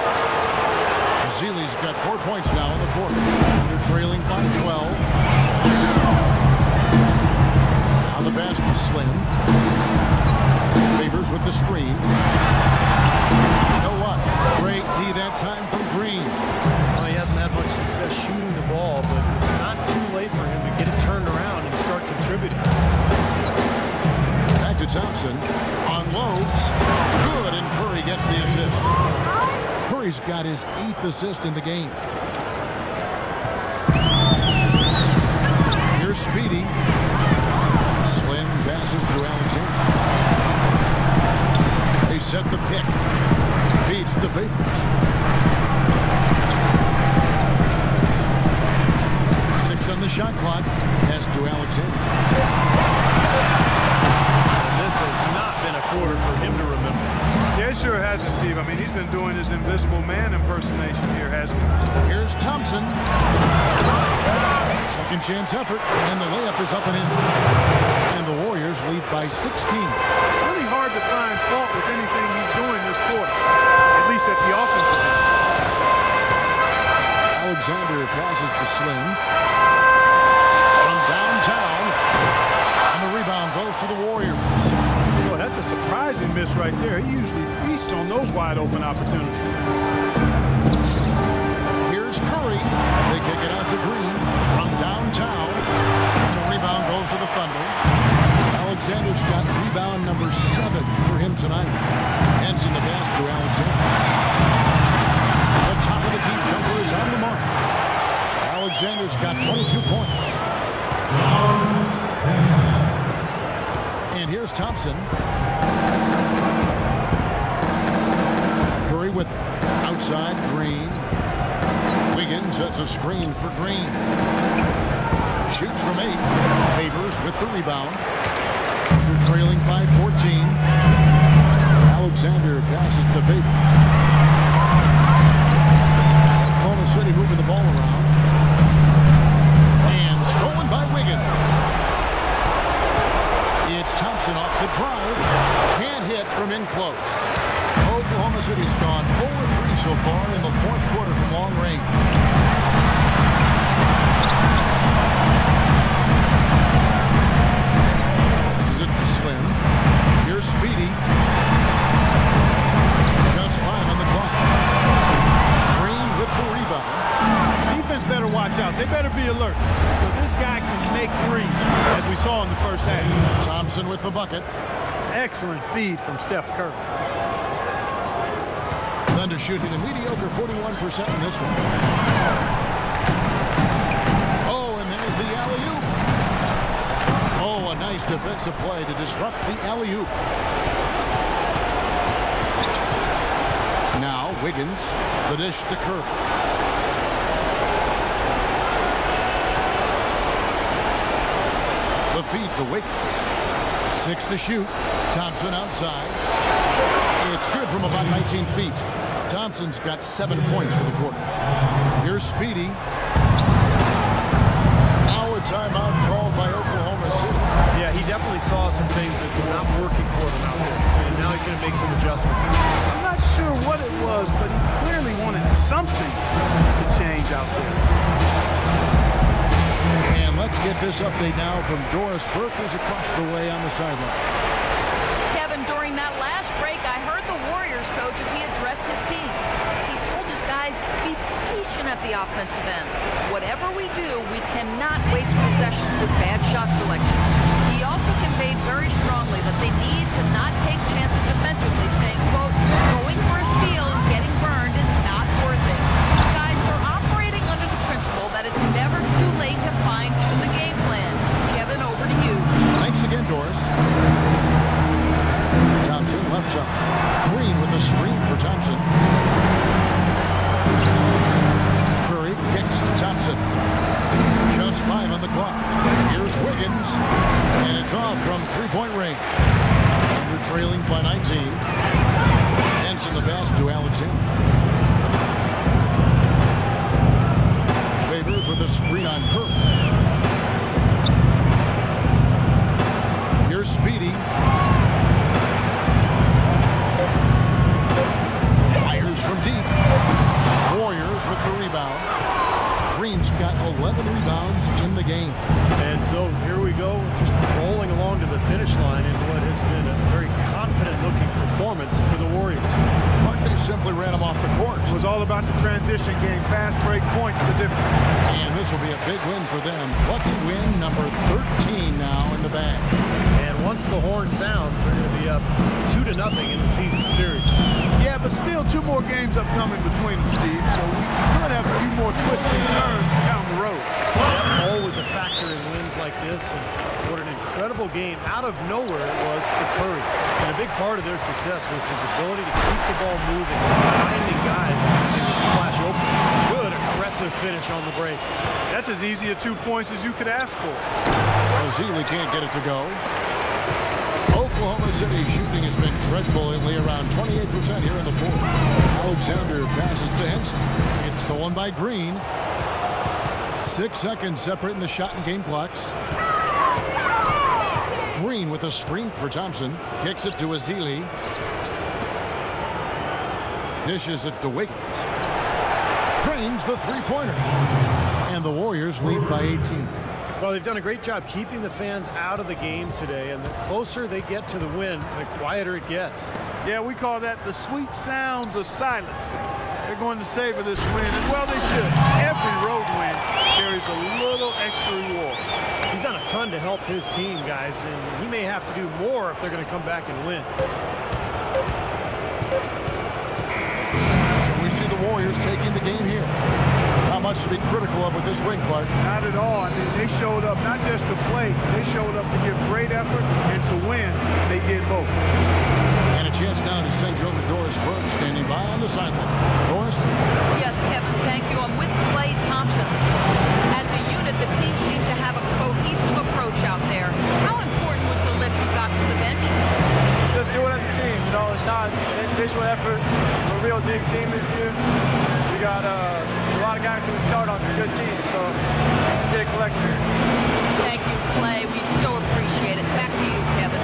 Ezeli's got 4 points now in the quarter. They're trailing by 12. Now the pass to Slim. Favors with the screen. You know what? Great D that time from Green. Well, he hasn't had much success shooting the ball, but it's not too late for him to get it turned around and start contributing. Back to Thompson. Unloads. Good, and Curry gets the assist. Curry's got his 8th assist in the game. Here's Speedy. Slim passes to Alexander. They set the pick. Feeds to Favors. 6 on the shot clock. Pass to Alexander. And this has not been a quarter for him to remember. Yeah, it sure hasn't, Steve. I mean, he's been doing his invisible man impersonation here, hasn't he? Here's Thompson. Second chance effort, and the layup is up and in. And the Warriors lead by 16. Really hard to find fault with anything he's doing this quarter, at least at the offensive end. Alexander passes to Slim. From downtown. And the rebound goes to the Warriors. Well, that's a surprising miss right there. He usually feasts on those wide open opportunities. Here's Curry. They kick it out to Green from downtown. And the rebound goes to the Thunder. Alexander's got rebound number 7 for him tonight. Henson the pass to Alexander. The top of the key jumper is on the mark. Alexander's got 22 points. And here's Thompson. Curry with outside Green. Wiggins sets a screen for Green. Shoots from 8. Favors with the rebound. They're trailing by 14. Alexander passes to Favors. Oklahoma City moving the ball around. And stolen by Wiggins. It's Thompson off the drive. Can't hit from in close. Oklahoma City's gone 0-3 so far in the fourth quarter from long range. This is it to Slim. Here's Speedy. Just 5 on the clock. Green with the rebound. Defense better watch out. They better be alert, because this guy can make threes, as we saw in the first half. Thompson with the bucket. Excellent feed from Steph Curry. Thunder shooting a mediocre 41% in this one. Oh, and there's the alley-oop. Oh, a nice defensive play to disrupt the alley-oop. Now Wiggins, the dish to Curry. The feed to Wiggins. 6 to shoot. Thompson outside. It's good from about 19 feet. Thompson's got 7 points for the quarter. Here's Speedy. Now a timeout called by Oklahoma City. Yeah, he definitely saw some this update now from Doris Burke, who's across the way on the sideline. Kevin, during that last break, I heard the Warriors coach as he addressed his team. He told his guys, be patient at the offensive end. Whatever we do, we cannot waste possessions with bad shot selection. He also conveyed very strongly that they need to not take chances defensively, saying, quote, going for a steal and getting burned is not worth it. Guys, they're operating under the principle that it's never too late to fine-tune the game plan. Kevin, over to you. Thanks again, Doris. Thompson, left side. Green with a screen for Thompson. Curry kicks to Thompson. Just 5 on the clock. Here's Wiggins, and it's off from three-point range. And we're trailing by 19. Henson the pass to Alexander. Favors with a screen on Curry. Here's Speedy. Fires from deep. Warriors with the rebound. Green's got 11 rebounds in the game. And so here we go, just rolling along to the finish line in what has been a very confident-looking performance for the Warriors. But they simply ran him off the court. It was all about the transition game. Fast break points, the difference. And this will be a big win for them. Lucky win number 13 now in the bag. And once the horn sounds, they're going to be up 2-0 in the season series. Yeah, but still 2 more games upcoming between them, Steve. So we could have a few more twists and turns down the road. That always a factor in wins like this, and what an incredible game out of nowhere it was to Curry. And a big part of their success was his ability to keep the ball moving, finding guys who would flash open. Good aggressive finish on the break. That's as easy a 2 points as you could ask for. Ozili can't get it to go. Oklahoma City shooting has been dreadful lately, around 28% here in the fourth. Alexander passes to Henson. It's stolen by Green. 6 seconds separating the shot and game clocks. Green with a screen for Thompson. Kicks it to Ozili. Dishes it to Wiggins. Drains the three-pointer. And the Warriors lead by 18. Well, they've done a great job keeping the fans out of the game today, and the closer they get to the win, the quieter it gets. Yeah, we call that the sweet sounds of silence. They're going to savor this win, and well, they should. Every road win carries a little extra reward. He's done a ton to help his team, guys, and he may have to do more if they're going to come back and win. So we see the Warriors taking the game here. How much to be critical of with this win, Clark? Not at all. I mean, they showed up not just to play. They showed up to give great effort and to win. They did both. And a chance now to send you over to Doris Burke, standing by on the sideline. Doris? Yes, Kevin, thank you. I'm with Klay Thompson. As a unit, the team seemed to have a cohesive approach out there. How important was the lift you got from the bench? Just do it as a team. You know, it's not an individual effort. We're a real deep team this year. We got a lot of guys who start on some good teams, so just get collective. Thank you, Klay. We so appreciate it. Back to you, Kevin.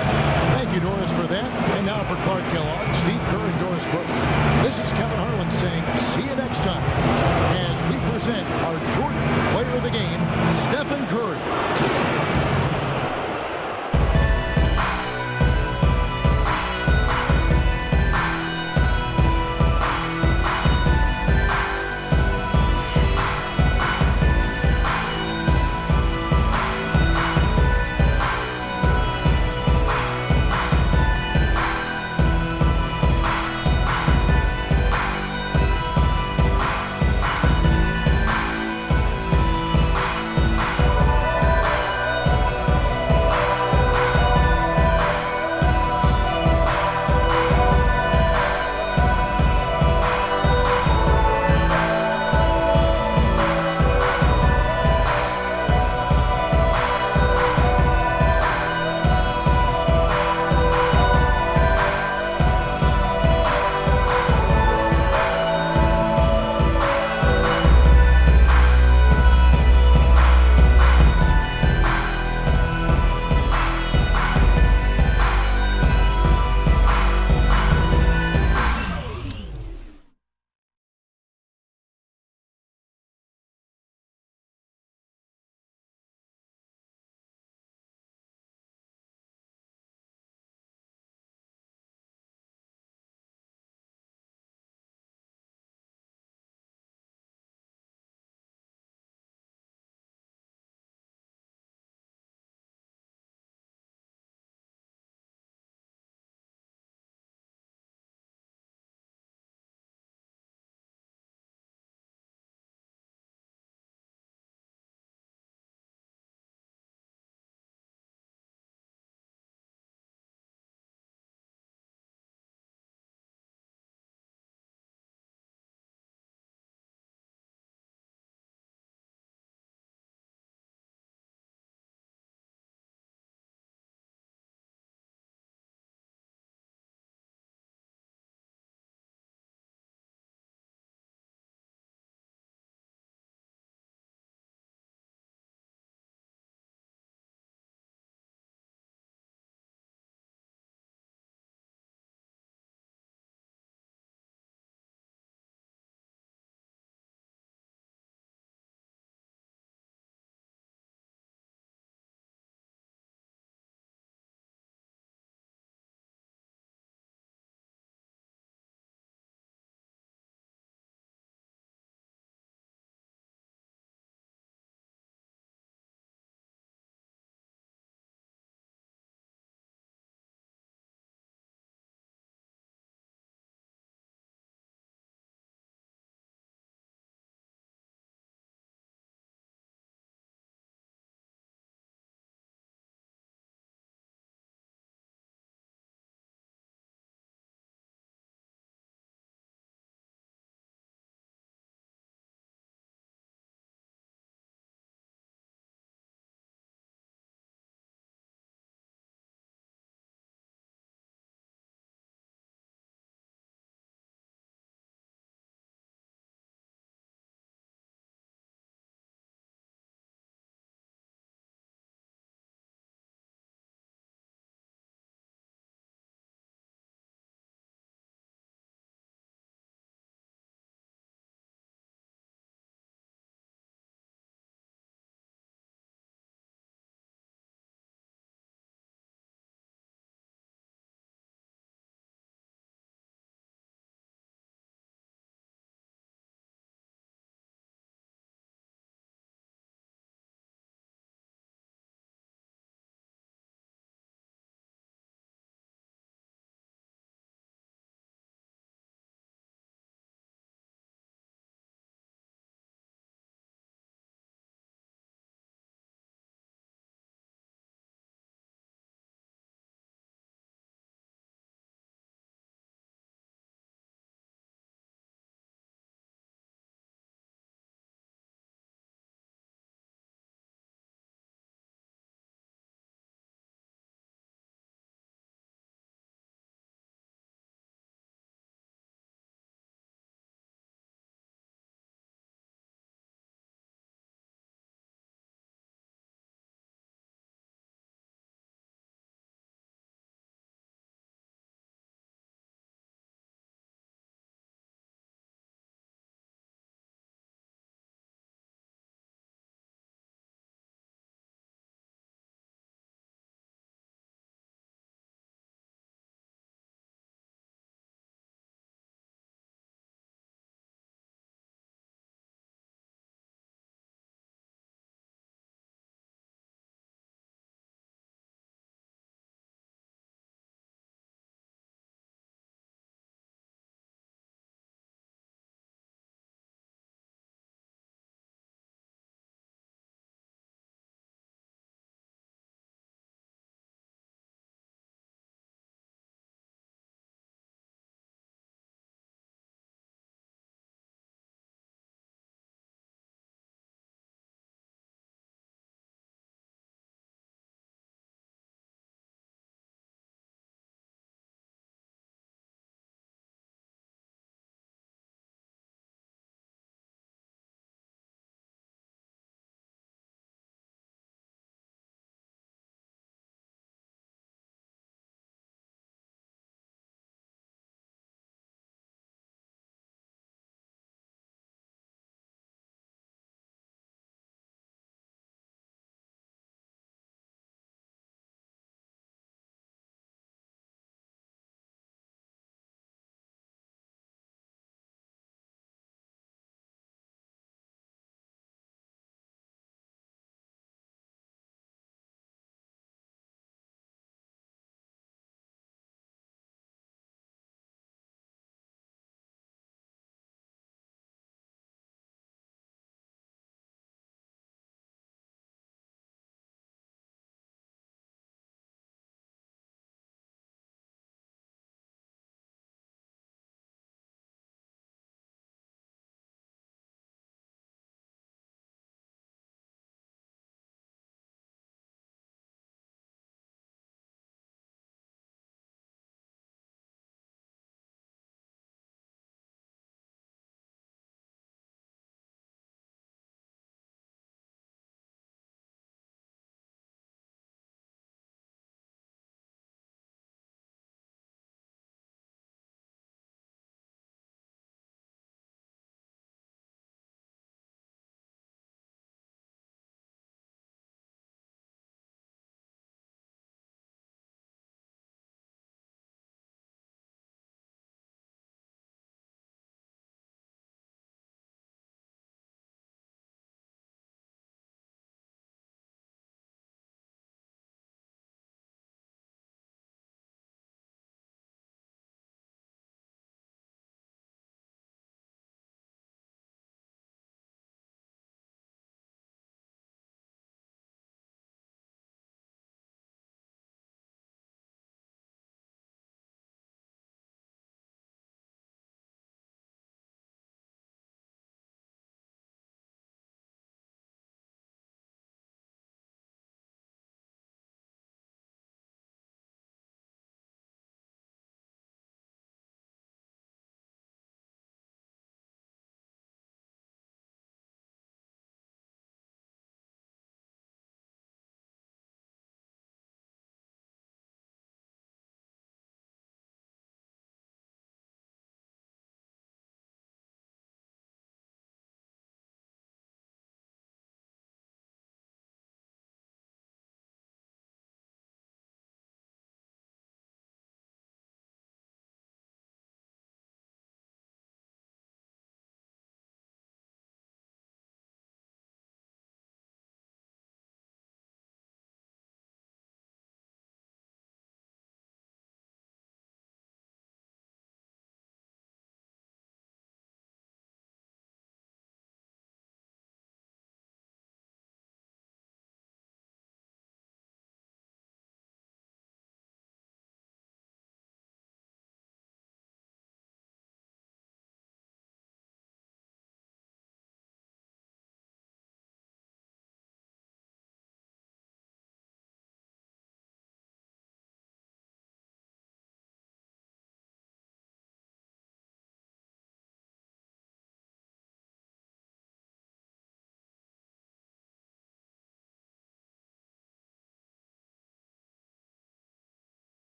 Thank you, Doris, for that. And now for Clark Kellogg, Steve Kerr, and Doris Burke. This is Kevin Harlan saying, see you next time, as we present our Jordan Player of the Game, Stephen Curry.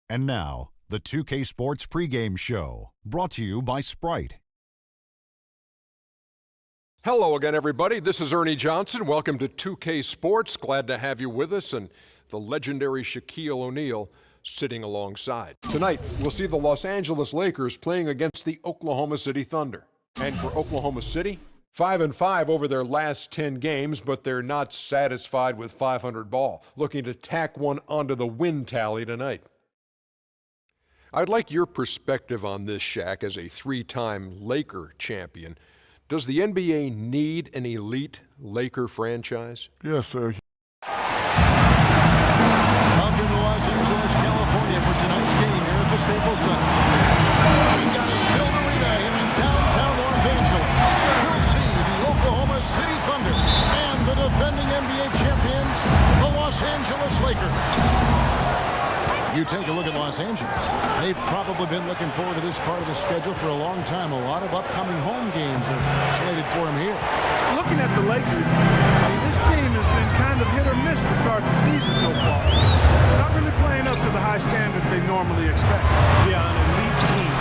And now, the 2K Sports pregame show, brought to you by Sprite. Hello again, everybody. This is Ernie Johnson. Welcome to 2K Sports. Glad to have you with us, and the legendary Shaquille O'Neal sitting alongside. Tonight, we'll see the Los Angeles Lakers playing against the Oklahoma City Thunder. And for Oklahoma City, 5-5 over their last 10 games, but they're not satisfied with 500 ball. Looking to tack one onto the win tally tonight. I'd like your perspective on this, Shaq, as a three-time Laker champion. Does the NBA need an elite Laker franchise? Yes, sir. Welcome to Los Angeles, California for tonight's game here at the Staples Center. We've got a filled arena here in downtown Los Angeles. We'll see the Oklahoma City Thunder and the defending NBA champions, the Los Angeles Lakers. You take a look at Los Angeles. They've probably been looking forward to this part of the schedule for a long time. A lot of upcoming home games are slated for them here. Looking at the Lakers, this team has been kind of hit or miss to start the season so far. Not really playing up to the high standard they normally expect. Yeah, an elite team.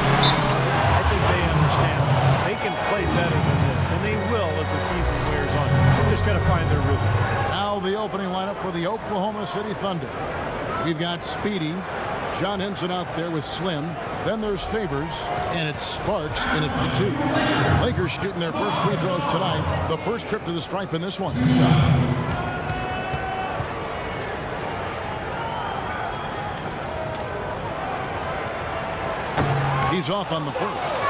I think they understand they can play better than this, and they will as the season wears on. They're just got to find their rhythm. Now the opening lineup for the Oklahoma City Thunder. We've got Speedy, John Henson out there with Slim. Then there's Favors, and it's Sparks in at the 2. Lakers shooting their first free throws tonight. The first trip to the stripe in this one. He's off on the first.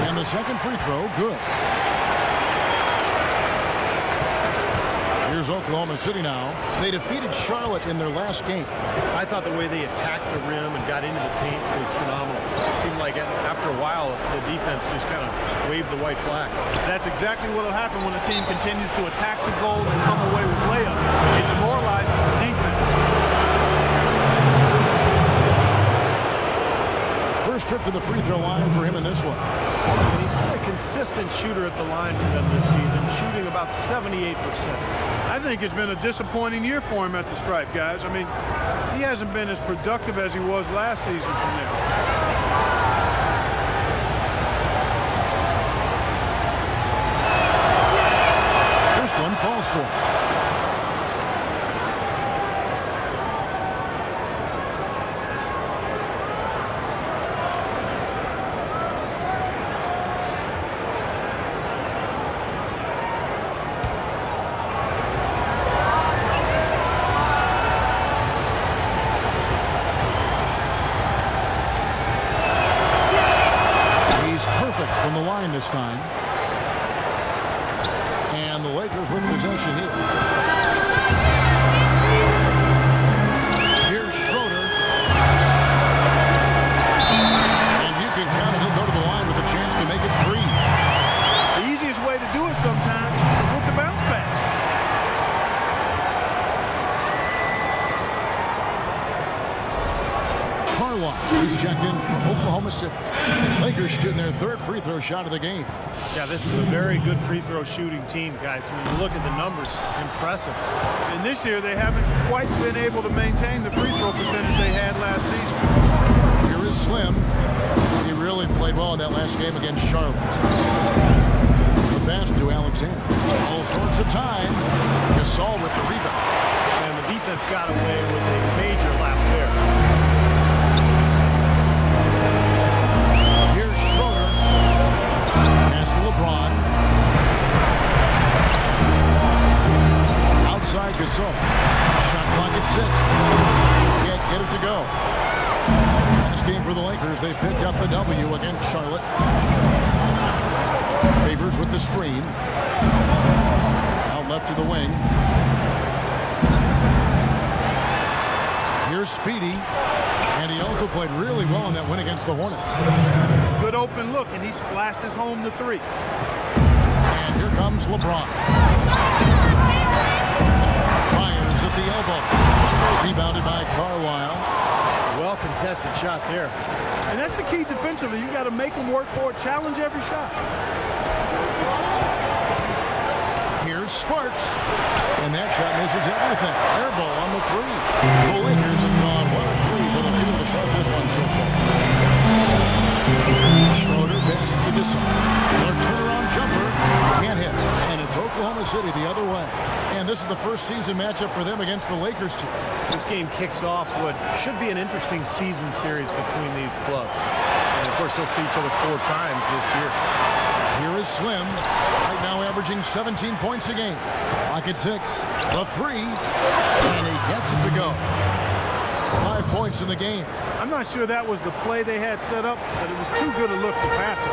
The second free throw, good. Here's Oklahoma City now. They defeated Charlotte in their last game. I thought the way they attacked the rim and got into the paint was phenomenal. It seemed like after a while, the defense just kind of waved the white flag. That's exactly what will happen when a team continues to attack the goal and come away with layups. It demoralizes the defense. First trip to the free throw line for him in this one. He's been a consistent shooter at the line for them this season, shooting about 78%. I think it's been a disappointing year for him at the stripe, guys. I mean, he hasn't been as productive as he was last season from there. First one falls for him. From the line this time. And the Lakers with possession here. Here's Schroeder. And you can count it. He'll go to the line with a chance to make it 3. The easiest way to do it sometimes is with the bounce back. He's checked in from Oklahoma City. Lakers shooting their third free throw shot of the game. Yeah, this is a very good free throw shooting team, guys. I mean, you look at the numbers, impressive. And this year, they haven't quite been able to maintain the free throw percentage they had last season. Here is Slim. He really played well in that last game against Charlotte. The pass to Alexander. All sorts of time. Gasol with the rebound. And the defense got away with a major lapse there. LeBron. Outside Gasol. Shot clock at 6. Can't get it to go. Last game for the Lakers. They picked up the W against Charlotte. Favors with the screen. Out left to the wing. Here's Speedy. And he also played really well in that win against the Hornets. Good open look, and he splashes home the three. And here comes LeBron. Fires at the elbow. Rebounded by Carlisle. Well-contested shot there. And that's the key defensively. You got to make them work for it, challenge every shot. Here's Sparks. And that shot misses everything. Air ball on the three. The Lakers have gone 1 of 3 for the field to start this one so far. Schroeder passed to Gasol. Their turnaround jumper can't hit. And it's Oklahoma City the other way. And this is the first season matchup for them against the Lakers team. This game kicks off what should be an interesting season series between these clubs. And of course, they'll see each other 4 times this year. Here is Slim, right now averaging 17 points a game. Pocket 6, the 3, and he gets it to go. 5 points in the game. I'm not sure that was the play they had set up, but it was too good a look to pass it.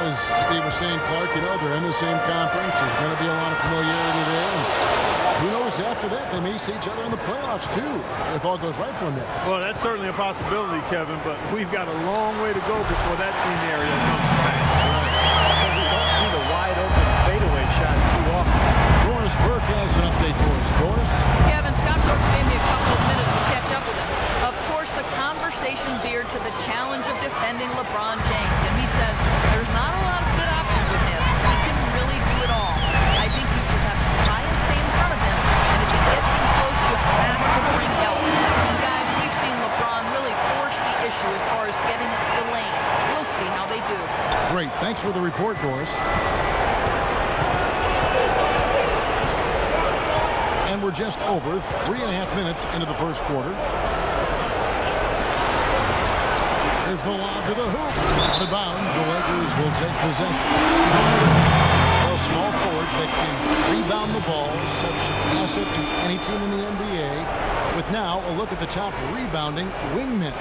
As Steve was saying, Clark, they're in the same conference. There's going to be a lot of familiarity there. And who knows, after that, they may see each other in the playoffs, too, if all goes right from there. Well, that's certainly a possibility, Kevin, but we've got a long way to go before that scenario comes to pass. We don't see the wide-open fadeaway shot too often. Doris Burke has an update for us. Doris? Kevin, Scott Brooks gave me a couple of minutes to catch up with him. Of course, the conversation veered to the challenge of defending LeBron James, and he said there's not a lot of good options with him. He can really do it all. I think you just have to try and stay in front of him, and if he gets in close, you have to bring help. And guys, we've seen LeBron really force the issue as far as getting into the lane. We'll see how they do. Great. Thanks for the report, Doris. And we're just over 3.5 minutes into the first quarter. There's the lob to the hoop. Out of bounds, the Lakers will take possession. Those small forwards that can rebound the ball, such an asset to any team in the NBA. With now a look at the top rebounding wingmen.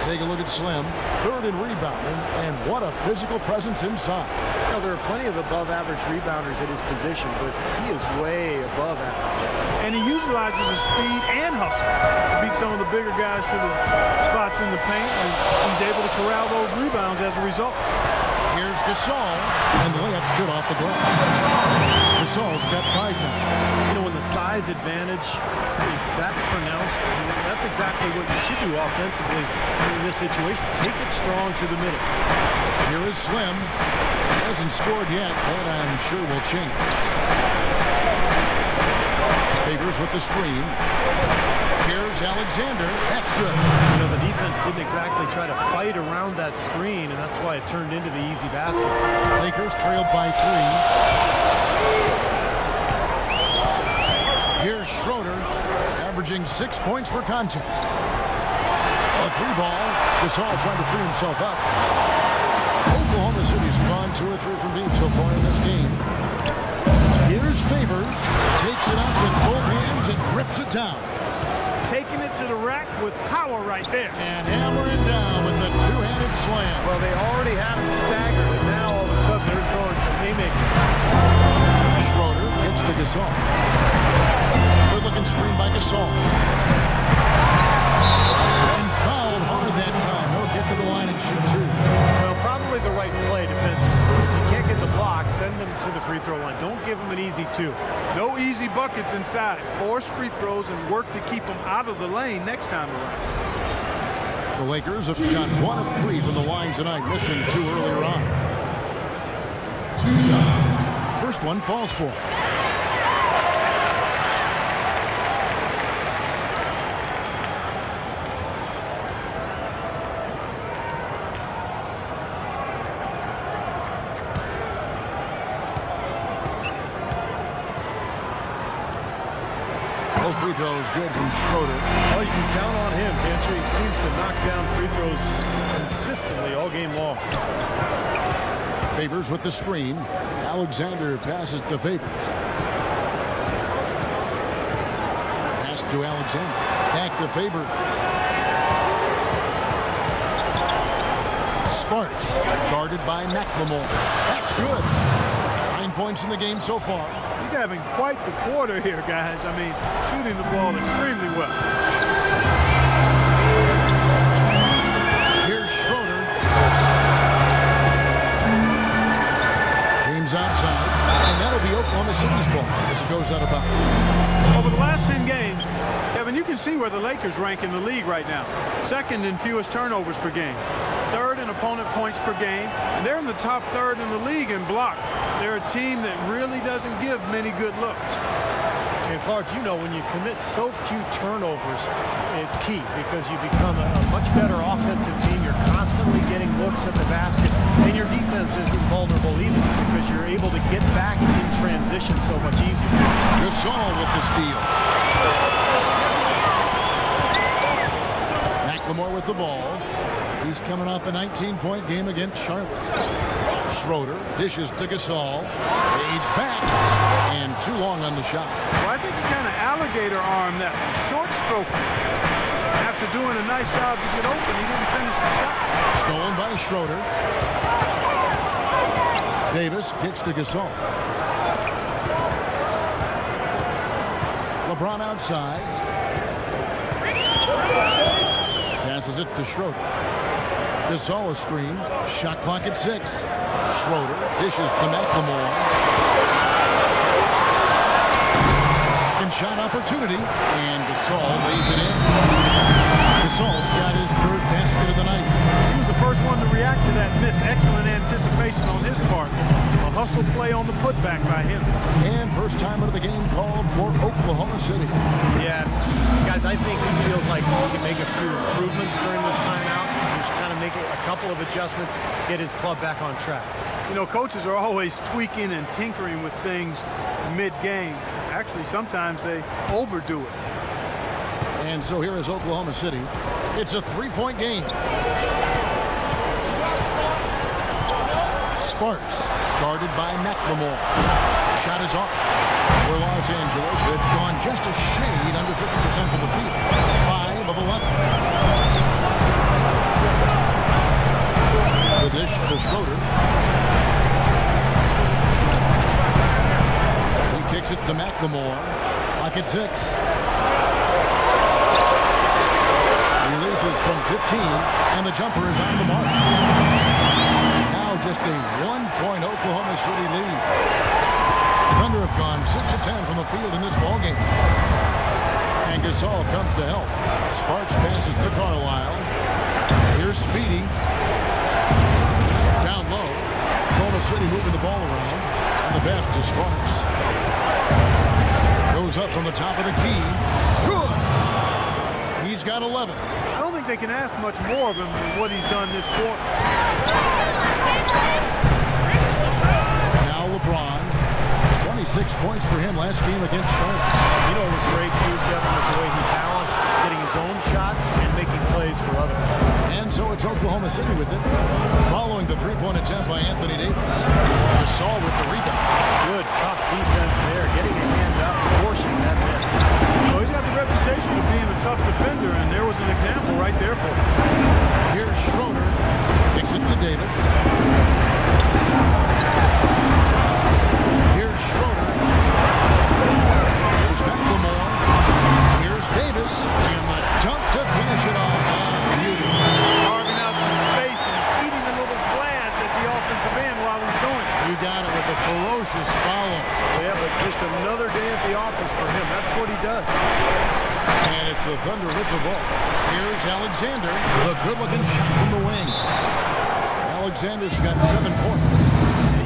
Take a look at Slim, 3rd in rebounding, and what a physical presence inside. Now, there are plenty of above-average rebounders at his position, but he is way above average. And he utilizes his speed and hustle to beat some of the bigger guys to the spots in the paint, and he's able to corral those rebounds as a result. Here's Gasol, and the layup's good off the glass. Gasol's got 5 now. When the size advantage is that pronounced, that's exactly what you should do offensively in this situation. Take it strong to the middle. Here is Slim. Hasn't scored yet. That I'm sure will change. Favors with the screen. Here's Alexander. That's good. The defense didn't exactly try to fight around that screen, and that's why it turned into the easy basket. Lakers trailed by 3. Here's Schroeder, averaging 6 points per contest. A 3 ball. Gasol trying to free himself up. Oklahoma City's gone 2 or 3 from deep so far in this game. Here's Favors. Takes it up with both hands and rips it down. Taking it to the rack with power right there. And hammering down with the 2-handed slam. Well, they already had him staggered, and now all of a sudden they're throwing some haymakers. Schroeder gets to Gasol. Good-looking screen by Gasol. And fouled hard that time. He'll get to the line and shoot 2. Well, probably the right play defensively. If you can't get the block, send them to the free throw line. Don't give them an easy 2. No easy buckets inside. Force free throws and work to keep them out of the lane next time around. The Lakers have shot 1 of 3 from the line tonight, missing 2 earlier on. 2 shots. First one falls for him. Free throws good from Schroeder. Oh, you can count on him, can't you? He seems to knock down free throws consistently all game long. Favors with the screen. Alexander passes to Favors. Pass to Alexander. Back to Favors. Sparks guarded by McLemore. That's good. 9 points in the game so far. He's having quite the quarter here, guys. I mean, shooting the ball extremely well. Here's Schroeder. Oklahoma City's ball as it goes out of bounds. Over the last 10 games, Kevin, you can see where the Lakers rank in the league right now. Second in fewest turnovers per game. Third in opponent points per game. And they're in the top third in the league in blocks. They're a team that really doesn't give many good looks. And Clark, you know, when you commit so few turnovers, it's key because you become a much better offensive team. You're constantly getting looks at the basket, and your defense isn't vulnerable either because you're able to get back in transition so much easier. Gasol with the steal. McLemore with the ball. He's coming off a 19-point game against Charlotte. Schroeder dishes to Gasol, fades back, and too long on the shot. Well, I think he kind of alligator armed that short stroke. After doing a nice job to get open, he didn't finish the shot. Stolen by Schroeder. Davis kicks to Gasol. LeBron outside. Passes it to Schroeder. Gasol a screen. Shot clock at 6. Schroeder dishes to McLemore. Second shot opportunity. And Gasol lays it in. Gasol's got his third basket of the night. He was the first one to react to that miss. Excellent anticipation on his part. A hustle play on the putback by him. And first time of the game called for Oklahoma City. Yeah, guys, I think he feels like he can make a few improvements during this timeout. Just kind of make a couple of adjustments, get his club back on track. You know, coaches are always tweaking and tinkering with things mid-game. Actually, sometimes they overdo it. And so here is Oklahoma City. It's a 3-point game. Sparks guarded by McLemore. Shot is off. For Los Angeles, they've gone just a shade under 50% from the field. 5 of 11. The dish to Schroeder. He kicks it to McLemore. Clock at 6. Releases from 15, and the jumper is on the mark. Now just a 1-point Oklahoma City lead. Thunder have gone 6 of 10 from the field in this ballgame. And Gasol comes to help. Sparks passes to Carlisle. Here's Speedy. Down low. Oklahoma City moving the ball around. And the pass to Sparks. Goes up from the top of the key. Good! He's got 11. I don't think they can ask much more of him than what he's done this quarter. Now LeBron. 26 points for him last game against Charlotte. You know, it was great too, Kevin, was the way he balanced getting his own shots and making plays for others. And so it's Oklahoma City with it, following the three-point attempt by Anthony Davis. Gasol with the rebound. Good, tough defense there, getting a hand up, forcing that miss. Well, he's got the reputation of being a tough defender, and there was an example right there for him. Here's Schroeder, kicks it to Davis. Here's Schroeder. Here's McLemore. Here's Davis. And the dunk to finish it off. Beauty. Carving out some space and eating a little glass at the offensive end while he's doing it. You got it with a ferocious follow. Yeah, but just another day at the office for him. That's what he does. And it's the Thunder with the ball. Here's Alexander. The good-looking shot from the wing. Alexander's got 7 points.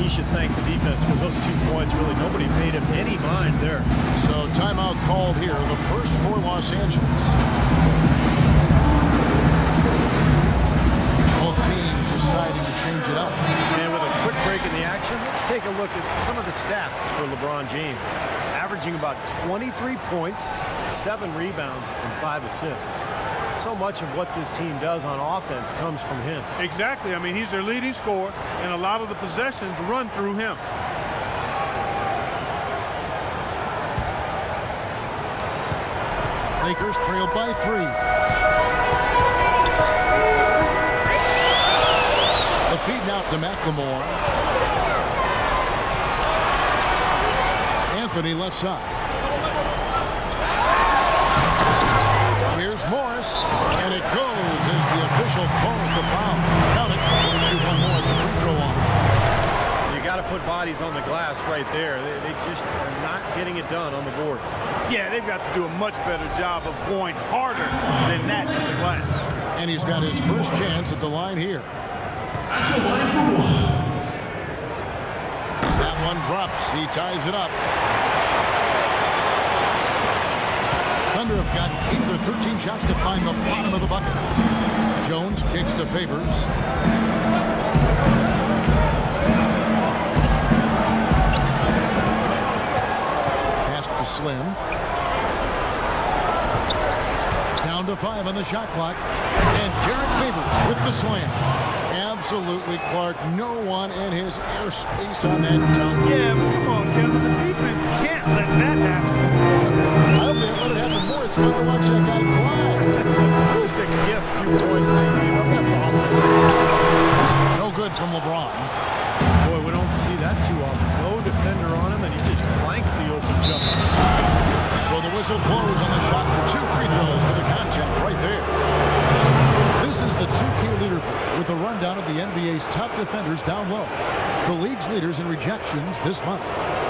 He should thank the defense for those 2 points. Really, nobody paid him any mind there. So timeout called here, the first for Los Angeles. Both teams deciding to change it up. And with a quick break in the action, let's take a look at some of the stats for LeBron James. Averaging about 23 points, 7 rebounds, and 5 assists. So much of what this team does on offense comes from him. Exactly. I mean, he's their leading scorer, and a lot of the possessions run through him. Lakers trailed by 3. The feed out to McLemore. Anthony left side. Here's Morris, and it goes as the official calls the foul. Count it. We'll shoot one more at the free throw line. You got to put bodies on the glass right there. They just are not getting it done on the boards. Yeah, they've got to do a much better job of going harder than that to the glass. And he's got his first chance at the line here. At the line for one. That one drops. He ties it up. Thunder have gotten 8 of their 13 shots to find the bottom of the bucket. Jones kicks to Favors. Pass to Slim. Down to 5 on the shot clock. And Jarrett Favors with the slam. Absolutely, Clark. No one in his airspace on that dunk. Yeah, but come on, Kevin. The defense can't let that happen. I hope they let it happen more. It's fun to watch that guy fly. Just a gift, 2 points they gave up. That's awful. No good from LeBron. Boy, we don't see that too often. No defender on him, and he just blanks the open jumper. So the whistle blows on the shot. 2 free throws for the contact right there. This is the 2K leaderboard with a rundown of the NBA's top defenders down low. The league's leaders in rejections this month.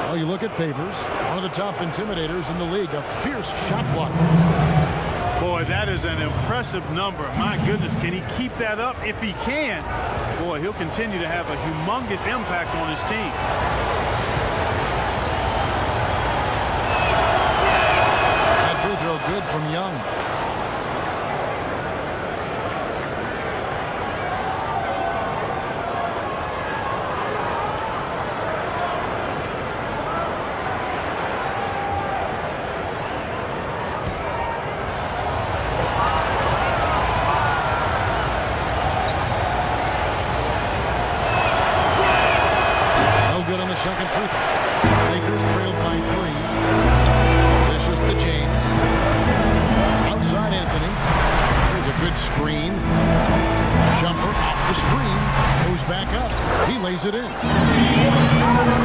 Well, you look at Favors, one of the top intimidators in the league, a fierce shot blocker. Boy, that is an impressive number. My goodness, can he keep that up? If he can, boy, he'll continue to have a humongous impact on his team. That free throw good from Young. Second free throw. Lakers trailed by 3. This is to James. Outside Anthony. There's a good screen. Jumper off the screen. Goes back up. He lays it in.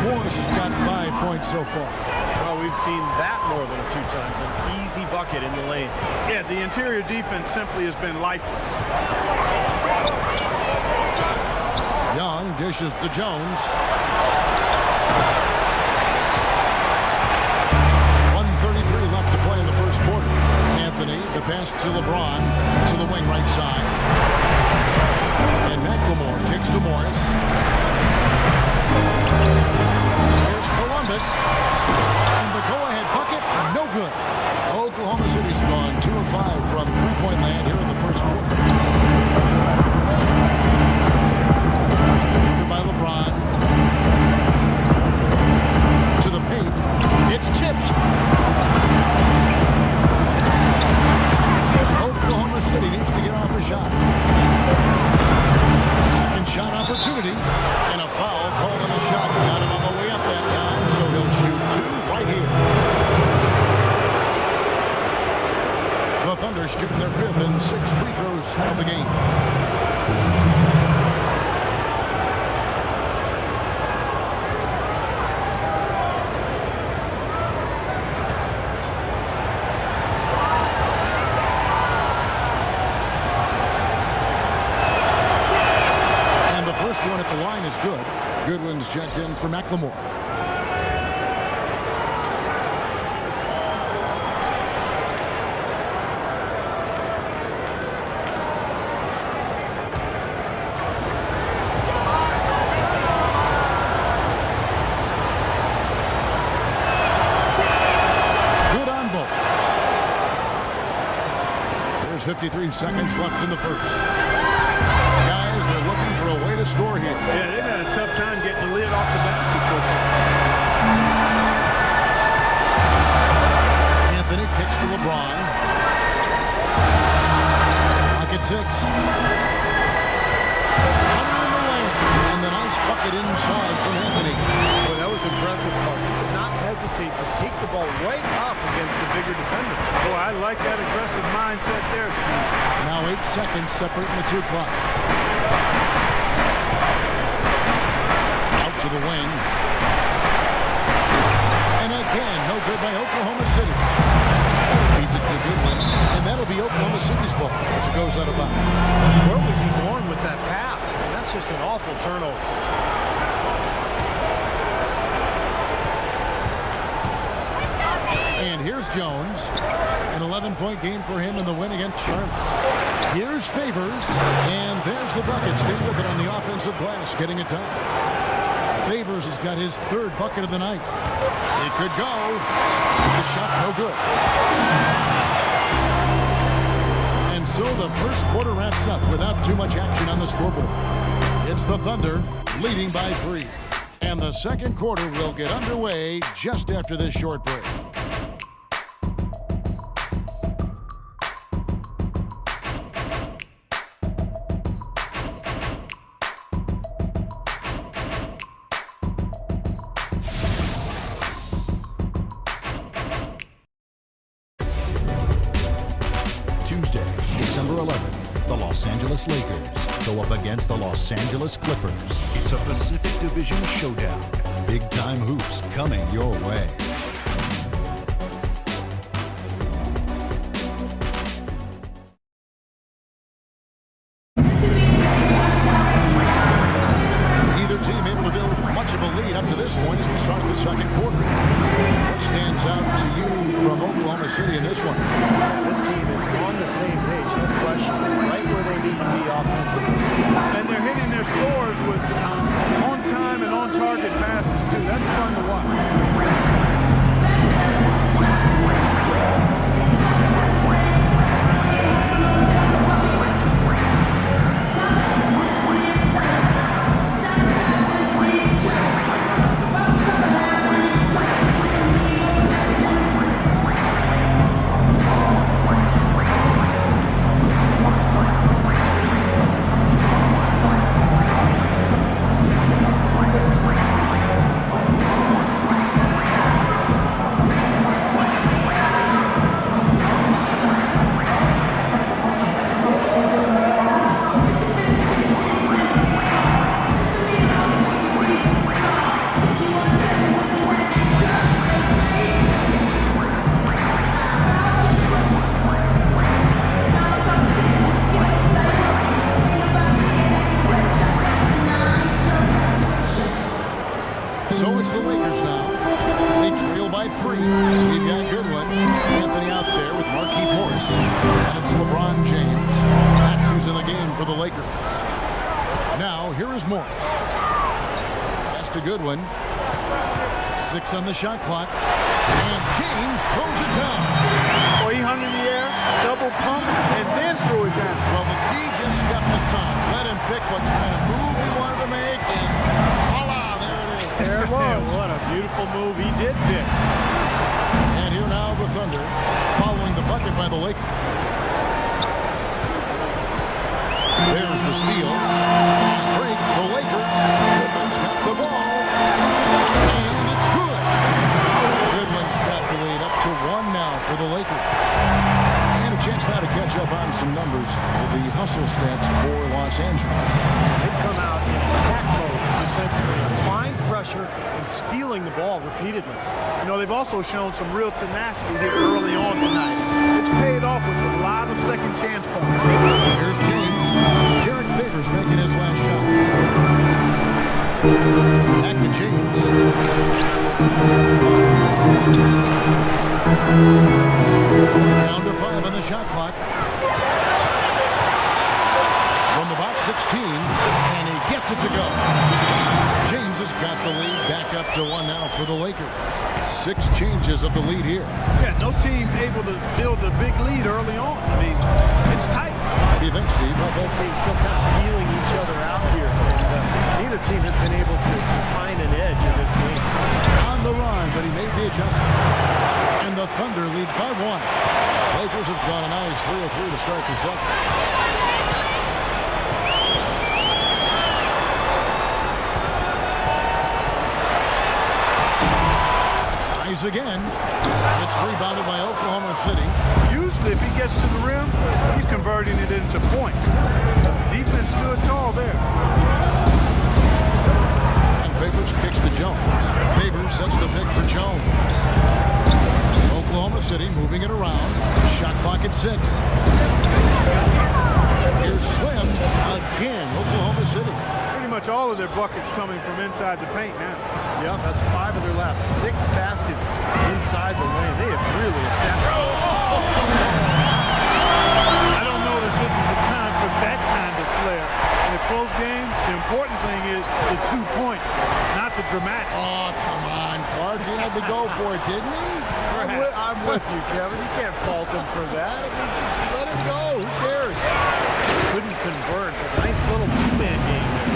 Morris has got 5 points so far. Well, we've seen that more than a few times. An easy bucket in the lane. Yeah, the interior defense simply has been lifeless. Young dishes to Jones. 1:33 left to play in the first quarter. Anthony, the pass to LeBron, to the wing right side. And McLemore kicks to Morris. Here's Columbus. And the go-ahead bucket, no good. Oklahoma City's gone 2 of 5 from three-point land here in the first quarter. By LeBron. To the paint. It's tipped. Oklahoma City needs to get off a shot. Second shot opportunity. And a foul called on the shot. Got him on the way up that time, so he'll shoot 2 right here. The Thunder skipping their 5th and 6th free throws of the game. One at the line is good. Goodwin's checked in for McLemore. Good on both. There's 53 seconds left in the first. They're looking for a way to score here. Yeah, they've had a tough time getting the lid off the basket so far. Anthony kicks to LeBron. Pocket 6. Under in the lane. And the nice bucket inside from Anthony. Boy, that was impressive, Clark. He did not hesitate to take the ball right up against the bigger defender. Boy, I like that aggressive mindset there, Steve. Now 8 seconds separating the 2 clocks. Out to the wing. And again, no good by Oklahoma City. Feeds it to Goodwin. And that'll be Oklahoma City's ball as it goes out of bounds. Where was he going with that pass? I mean, that's just an awful turnover. Here's Jones. An 11-point game for him in the win against Charlotte. Here's Favors. And there's the bucket. Stay with it on the offensive glass, getting it done. Favors has got his third bucket of the night. It could go. The shot no good. And so the first quarter wraps up without too much action on the scoreboard. It's the Thunder leading by 3. And the second quarter will get underway just after this short break. Tuesday, December 11th, the Los Angeles Lakers go up against the Los Angeles Clippers. It's a Pacific Division showdown. Big-time hoops coming your way. Neither team able to build much of a lead up to this point as we start the second quarter. What stands out to you from Oklahoma City in this one? This team is on the same page, no question, right where they need to be offensively. And they're hitting their scores with on-time and on-target passes, too. That's fun to watch. So it's the Lakers now. They trail by 3. We've got Goodwin. Anthony out there with Marquise Morris. And it's LeBron James. That's who's in the game for the Lakers. Now, here is Morris. Pass to Goodwin. 6 on the shot clock. And James throws it down. Well, he hung in the air, double pump, and then threw it down. Well, the D just stepped aside. Let him pick what kind of move he wanted to make. And voila, there it is. There it was. What a beautiful move he did pick. And here now the Thunder following the bucket by the Lakers. There's the steal. Fast break. The Lakers. Goodwin's got the ball. And it's good. Goodwin's got the lead up to 1 now for the Lakers. And a chance now to catch up on some numbers with the hustle stats for Los Angeles. They've come out in attack mode defensively, applying pressure and stealing the ball repeatedly. You know, they've also shown some real tenacity here early on tonight. It's paid off with a lot of second chance points. Here's James. Derek Favors making his last shot. Back to James. Down to 5 on the shot clock. From about 16, and he gets it to go. James has got the lead back up to 1 now for the Lakers. 6 changes of the lead here. Yeah, no team able to build a big lead early on. I mean, it's tight. What do you think, Steve? Well, both teams still kind of feeling each other out here. And neither team has been able to find an edge in this game. On the run, but he made the adjustment. And the Thunder lead by 1. Lakers have gone a nice 3 of 3 to start the second. Tries again. It's rebounded by Oklahoma City. Usually, if he gets to the rim, he's converting it into points. Defense stood tall there. And Favors kicks to Jones. Favors sets the pick for Jones. Oklahoma City moving it around. Shot clock at 6. Here's Slim again. Oklahoma City. Pretty much all of their buckets coming from inside the paint now. Yep, that's 5 of their last 6 baskets inside the lane. They have really dramatic. Oh, come on, Clark. He had to go for it, didn't he? I'm with you, Kevin. You can't fault him for that. I mean, just let him go. Who cares? Couldn't convert. A nice little two-man game there.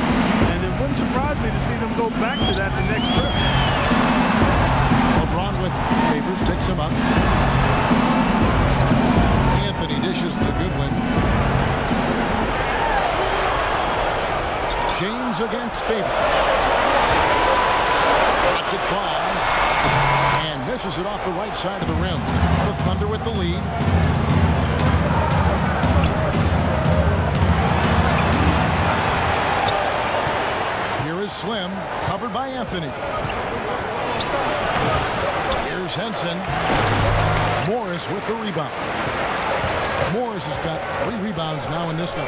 And it wouldn't surprise me to see them go back to that the next trip. LeBron with Favors picks him up. Anthony dishes to Goodwin. James against Favors. Lets it fly. And misses it off the right side of the rim. The Thunder with the lead. Here is Slim, covered by Anthony. Here's Henson. Morris with the rebound. Morris has got 3 rebounds now in this one.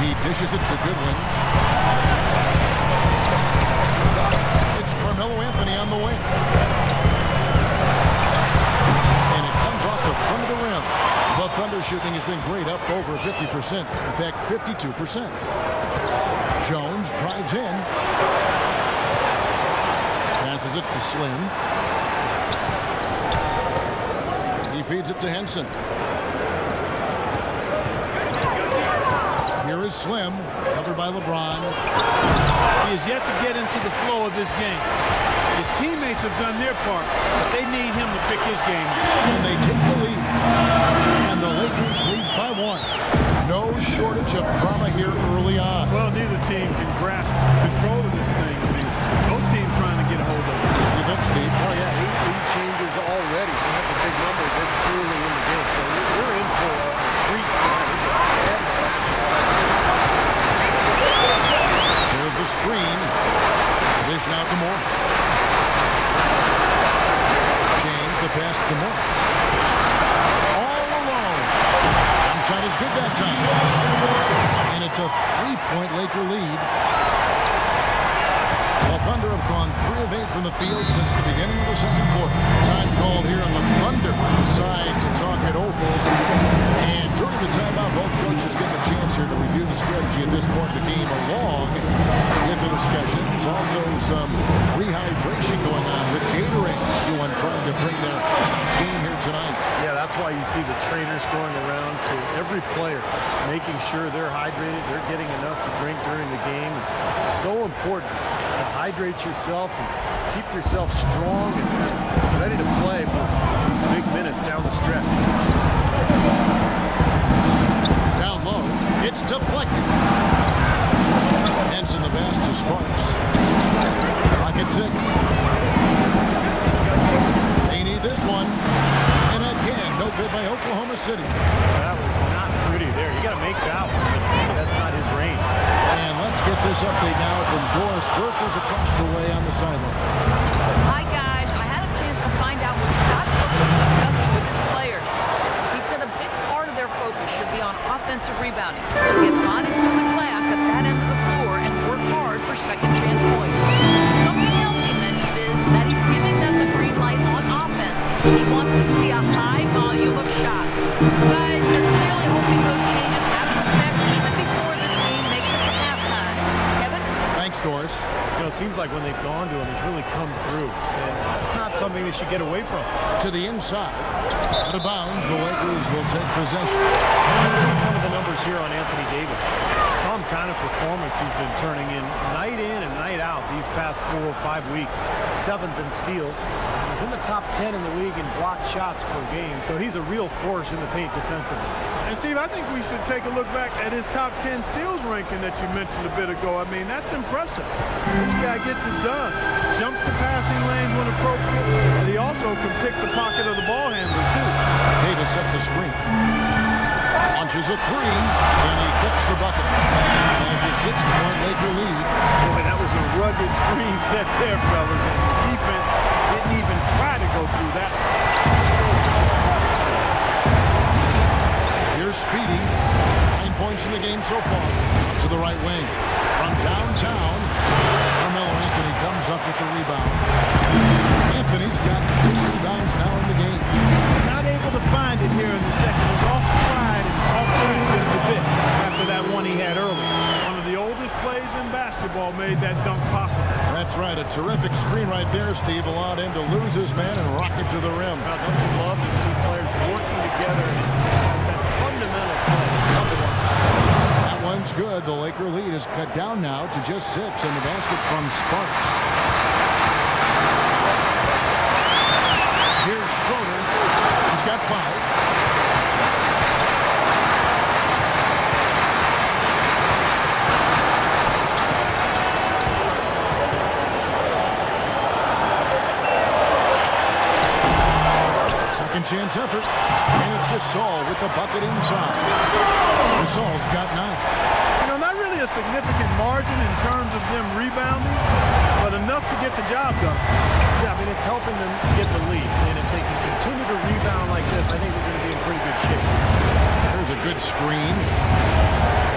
He dishes it to Goodwin. It's Carmelo Anthony on the wing. And it comes off the front of the rim. The Thunder shooting has been great, up over 50%. In fact, 52%. Jones drives in. Passes it to Slim. He feeds it to Henson. Here is Slim, covered by LeBron. He has yet to get into the flow of this game. His teammates have done their part, but they need him to pick his game. And they take the lead. And the Lakers lead by 1. No shortage of drama here early on. Well, neither team can grasp control of this thing. I mean, both teams trying to get a hold of it. You think, Steve? Oh, yeah, 8 changes already. So that's a big number this early in the game. So we're in for a treat. There's the screen. Dish now to Morris. James, the pass to Morris. All alone. One shot is good that time. And it's a 3-point Laker lead. The Thunder have gone 3 of 8 from the field since the beginning of the second quarter. Time called here on the Thunder side to talk it over. And during the timeout, both coaches get a chance here to review the strategy at this point of the game, along with the discussions. Also some rehydration going on with Gatorade. Everyone trying to bring their game here tonight. Yeah, that's why you see the trainers going around to every player, making sure they're hydrated, they're getting enough to drink during the game. So important to hydrate yourself and keep yourself strong and ready to play for these big minutes down the stretch. Down low, it's deflected. Henson the pass to Sparks. Rocket 6. They need this one. And again, no good by Oklahoma City. That was not pretty there. You got to make that one. That's not his range. And let's get this update now from Doris Burke, who's across the way on the sideline. Hi, guys. I had a chance to find out what Scott Brooks was discussing with his players. He said a big part of their focus should be on offensive rebounding, to get bodies to the glass at that end of the floor and work hard for second chance points. Something else he mentioned is that he's giving them the green light on offense. He wants to see a high volume of shots. Guys, they're clearly hoping those changes have an effect even before this game makes it to halftime. Kevin? Thanks, Doris. You know, it seems like when they've gone to him, he's really come through. And that's not something they should get away from. To the inside. Out of bounds, the Lakers will take possession. Let's see some of the numbers here on Anthony Davis. Some kind of performance he's been turning in and night out these past 4 or 5 weeks. 7th in steals. He's in the top 10 in the league in blocked shots per game. So he's a real force in the paint defensively. And Steve, I think we should take a look back at his top 10 steals ranking that you mentioned a bit ago. I mean, that's impressive. This guy gets it done. Jumps the passing lanes when appropriate, but he also can pick the pocket of the ball handler, too. Davis sets a screen. Launches a 3, and he gets the bucket. And it's a 6-point Laker lead. Boy, that was a rugged screen set there, fellas, and the defense didn't even try to go through that. Here's Speedy. 9 points in the game so far. To the right wing. From downtown, Carmelo Anthony comes up with the rebound. Anthony's got 6 rebounds now in the game. Not able to find it here in the second. He's off stride and off track just a bit after that one he had early. One of the oldest players right. A terrific screen right there, Steve. Allowed him to lose his man and rock it to the rim. Now, don't you love to see players working together? That fundamental play. That one's good. The Laker lead is cut down now to just 6, and the basket from Sparks. Here's Schroeder. He's got 5. Chance effort, and it's Gasol with the bucket inside. Gasol's got 9. You know, not really a significant margin in terms of them rebounding, but enough to get the job done. Yeah, I mean, it's helping them get the lead, and if they can continue to rebound like this, I think they're going to be in pretty good shape. There's a good screen.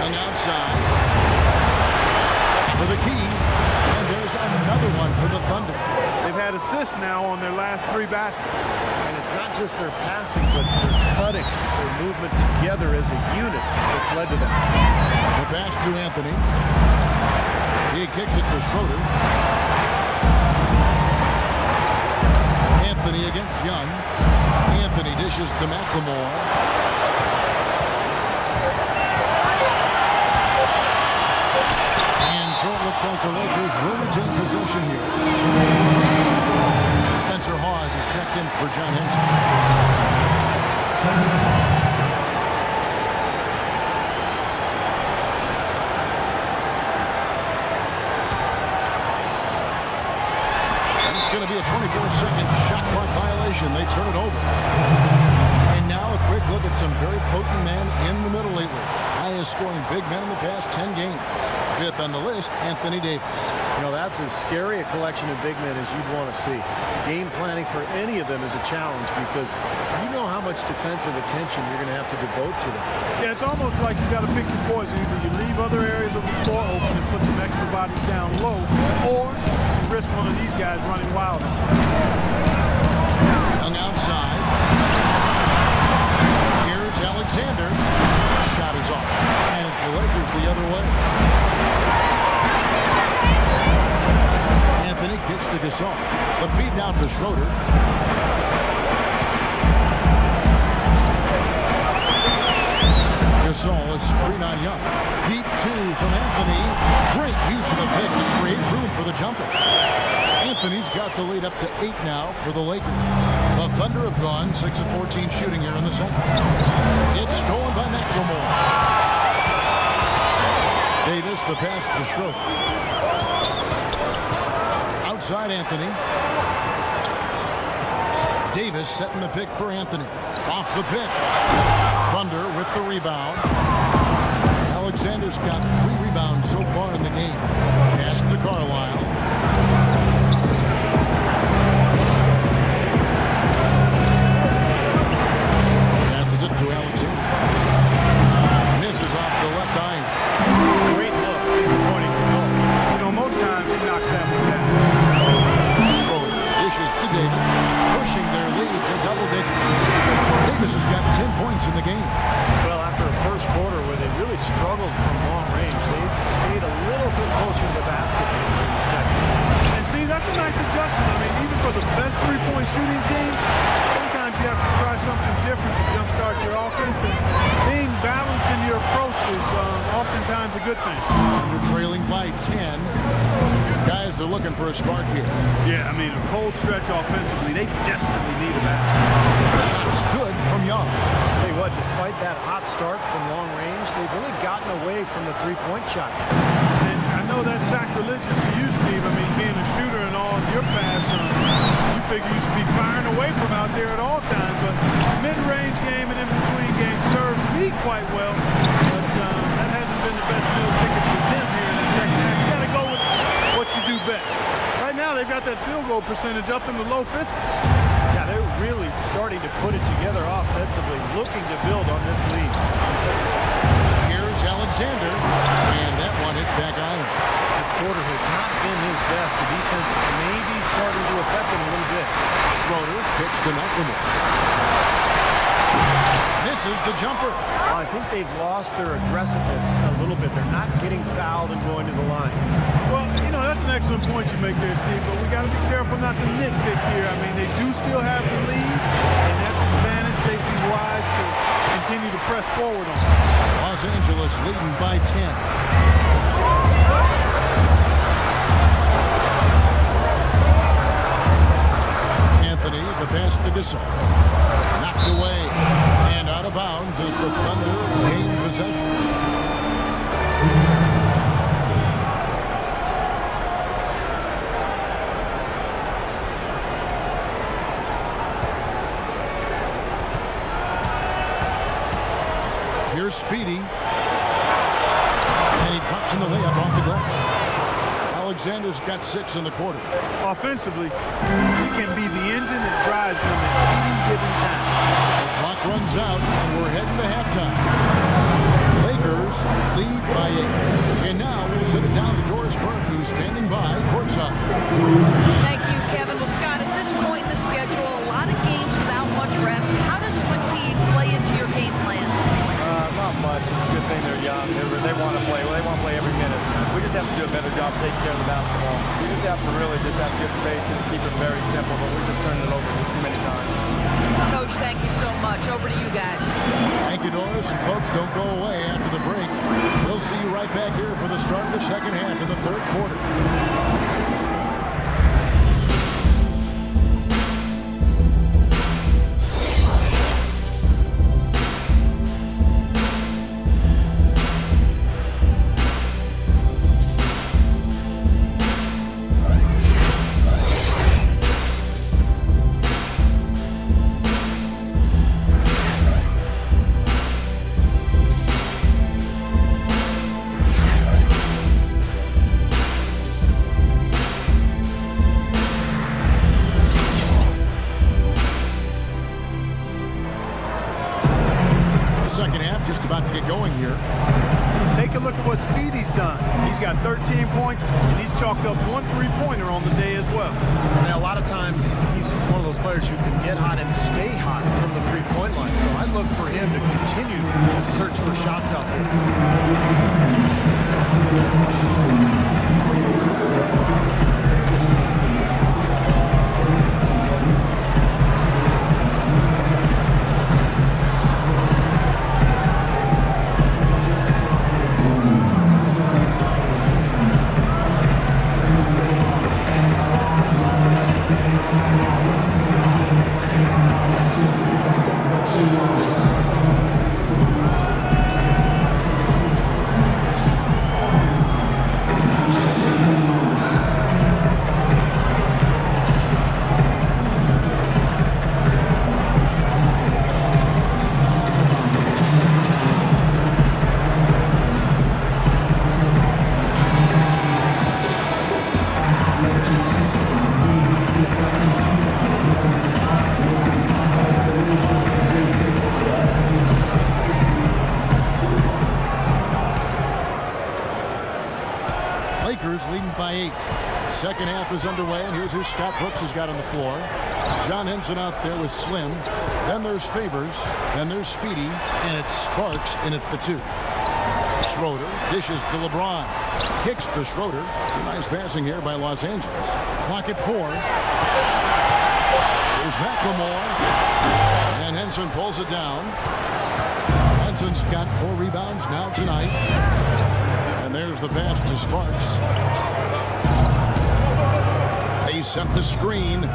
Young outside for the key, and there's another one for the Thunder. They've had assists now on their last 3 baskets. And it's not just their passing, but their cutting, their movement together as a unit that's led to that. The pass to Anthony. He kicks it to Schroeder. Anthony against Young. Anthony dishes to McLemore. And so it looks like the Lakers will retain possession here. Spencer Hawes is checked in for John Henson. And it's going to be a 24-second shot clock violation. They turn it over. And now a quick look at some very potent men in the middle lately. Highest scoring big men in the past 10 games. 5th on the list, Anthony Davis. You know, that's as scary a collection of big men as you'd want to see. Game planning for any of them is a challenge because you know how much defensive attention you're going to have to devote to them. Yeah, it's almost like you got to pick your poison. Either you leave other areas of the floor open and put some extra bodies down low, or you risk one of these guys running wild. Young outside. Here's Alexander. Shot is off. And it's the Lakers the other way. Anthony kicks to Gasol. The feed now to Schroeder. Gasol is screen on Young. Deep 2 from Anthony. Great use of the pick to create room for the jumper. Anthony's got the lead up to 8 now for the Lakers. The Thunder have gone 6 of 14 shooting here in the second. It's stolen by McLemore. Davis, the pass to Schroeder. Outside Anthony. Davis setting the pick for Anthony. Off the pick. Thunder with the rebound. Alexander's got 3 rebounds so far in the game. Pass to Carlisle. Passes it to Alexander. Misses off the left eye. Great look. Disappointing result. You know, most times he knocks that one down. Schroeder dishes to Davis, pushing their lead to double digits. Davis has got 10 points in the game. Well, after a first quarter where they really struggled from long range, they stayed a little bit closer to the basket in the second. And see, that's a nice adjustment. I mean, even for the best three-point shooting team, sometimes you have to try something different to jumpstart your offense. And being balanced in your approach is oftentimes a good thing. They're trailing by 10. Guys are looking for a spark here. Yeah, I mean, a cold stretch offensively, they desperately need a basket. It's good from Young. Tell you what, despite that hot start from long range, they've really gotten away from the three-point shot. And I know that's sacrilegious to you, Steve. I mean, being a shooter and all of your pass, you figure you should be firing away from out there at all times. But mid-range game and in-between game served me quite well. But that hasn't been the best meal ticket for them here in the second half. You got to go with what you do best. Right now, they've got that field goal percentage up in the low 50s. Yeah, they're really starting to put it together offensively, looking to build on this lead. Here's Alexander, and that one hits back iron. This quarter has not been his best. The defense may be starting to affect him a little bit. Schroeder pitch to McLemore. Misses the jumper. Well, I think they've lost their aggressiveness a little bit. They're not getting fouled and going to the line. Well, that's an excellent point you make there, Steve, but we got to be careful not to nitpick here. I mean, they do still have the lead, and that's an advantage. They'd be wise to continue to press forward on. Los Angeles leading by 10. The pass to Gasol. Knocked away and out of bounds as the Thunder gain possession. Here's Speedy. And he drops in the layup off the glass. Alexander's got 6 in the quarter. Offensively, he can be the engine that drives them at any given time. The clock runs out, and we're heading to halftime. Lakers lead by 8. And now we'll send it down to Doris Burke, who's standing by courtside. Thank you, Kevin. Well, Scott, at this point in the schedule, a lot of games without much rest. How does fatigue play into your game plan? Not much. It's a good thing they're young. They want to play. Well, they want to play every minute. We just have to do a better job taking care of the basketball. We just have to really just have good spacing and keep it very simple, but we just turn it over just too many times. Coach, thank you so much. Over to you guys. Thank you, Doris. And folks, don't go away after the break. We'll see you right back here for the start of the second half in the third quarter. Second half just about to get going here. Take a look at what Speedy's done. He's got 13 points, and he's chalked up 1 3-pointer on the day as well. Now, a lot of times, he's one of those players who can get hot and stay hot from the three-point line. So I look for him to continue to search for shots out there. Lakers leading by 8. Second half is underway, and here's who Scott Brooks has got on the floor. John Henson out there with Slim. Then there's Favors. Then there's Speedy. And it's Sparks in at the 2. Schroeder dishes to LeBron. Kicks to Schroeder. Nice passing here by Los Angeles. Clock at 4. Here's McLemore. And Henson pulls it down. Henson's got 4 rebounds now tonight. And there's the pass to Sparks. They set the screen. Yeah,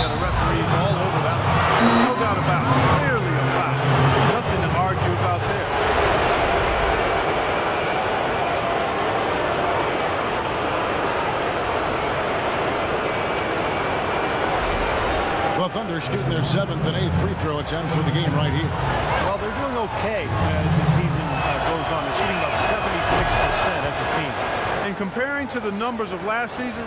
the referee's all over that. No doubt about it. Clearly a foul. Nothing to argue about there. The Thunder shooting their 7th and 8th free throw attempts for the game right here. Well, they're doing okay as the season goes on. They're shooting about 76% as a team. And comparing to the numbers of last season,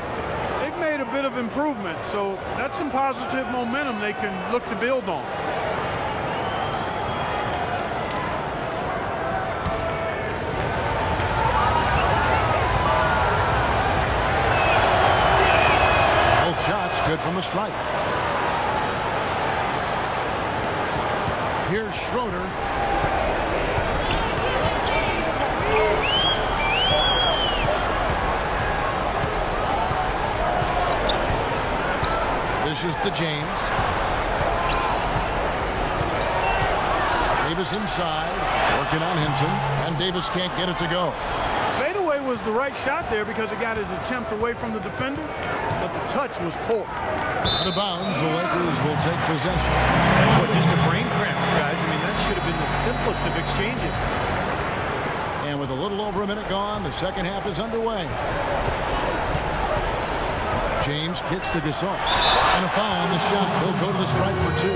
they've made a bit of improvement. So that's some positive momentum they can look to build on. Both shots good from the stripe. Here's Schroeder. Dishes to James. Davis inside, working on Henson, and Davis can't get it to go. Fadeaway was the right shot there because it got his attempt away from the defender, but the touch was poor. Out of bounds, the Lakers will take possession. Boy, just a brain cramp, guys. I mean, that should have been the simplest of exchanges. And with a little over a minute gone, the second half is underway. James kicks to Gasol. And a foul on the shot. He'll go to the stripe for 2.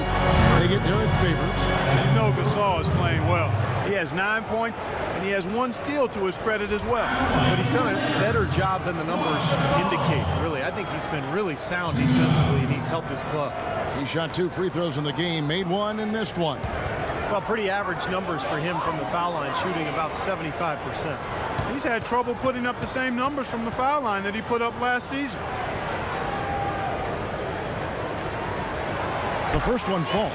They get Derek Favors. You know Gasol is playing well. He has 9 points, and he has 1 steal to his credit as well. But he's done a better job than the numbers indicate, really. I think he's been really sound defensively, and he's helped his club. He shot 2 free throws in the game, made 1 and missed 1. Well, pretty average numbers for him from the foul line, shooting about 75%. He's had trouble putting up the same numbers from the foul line that he put up last season. The first one falls.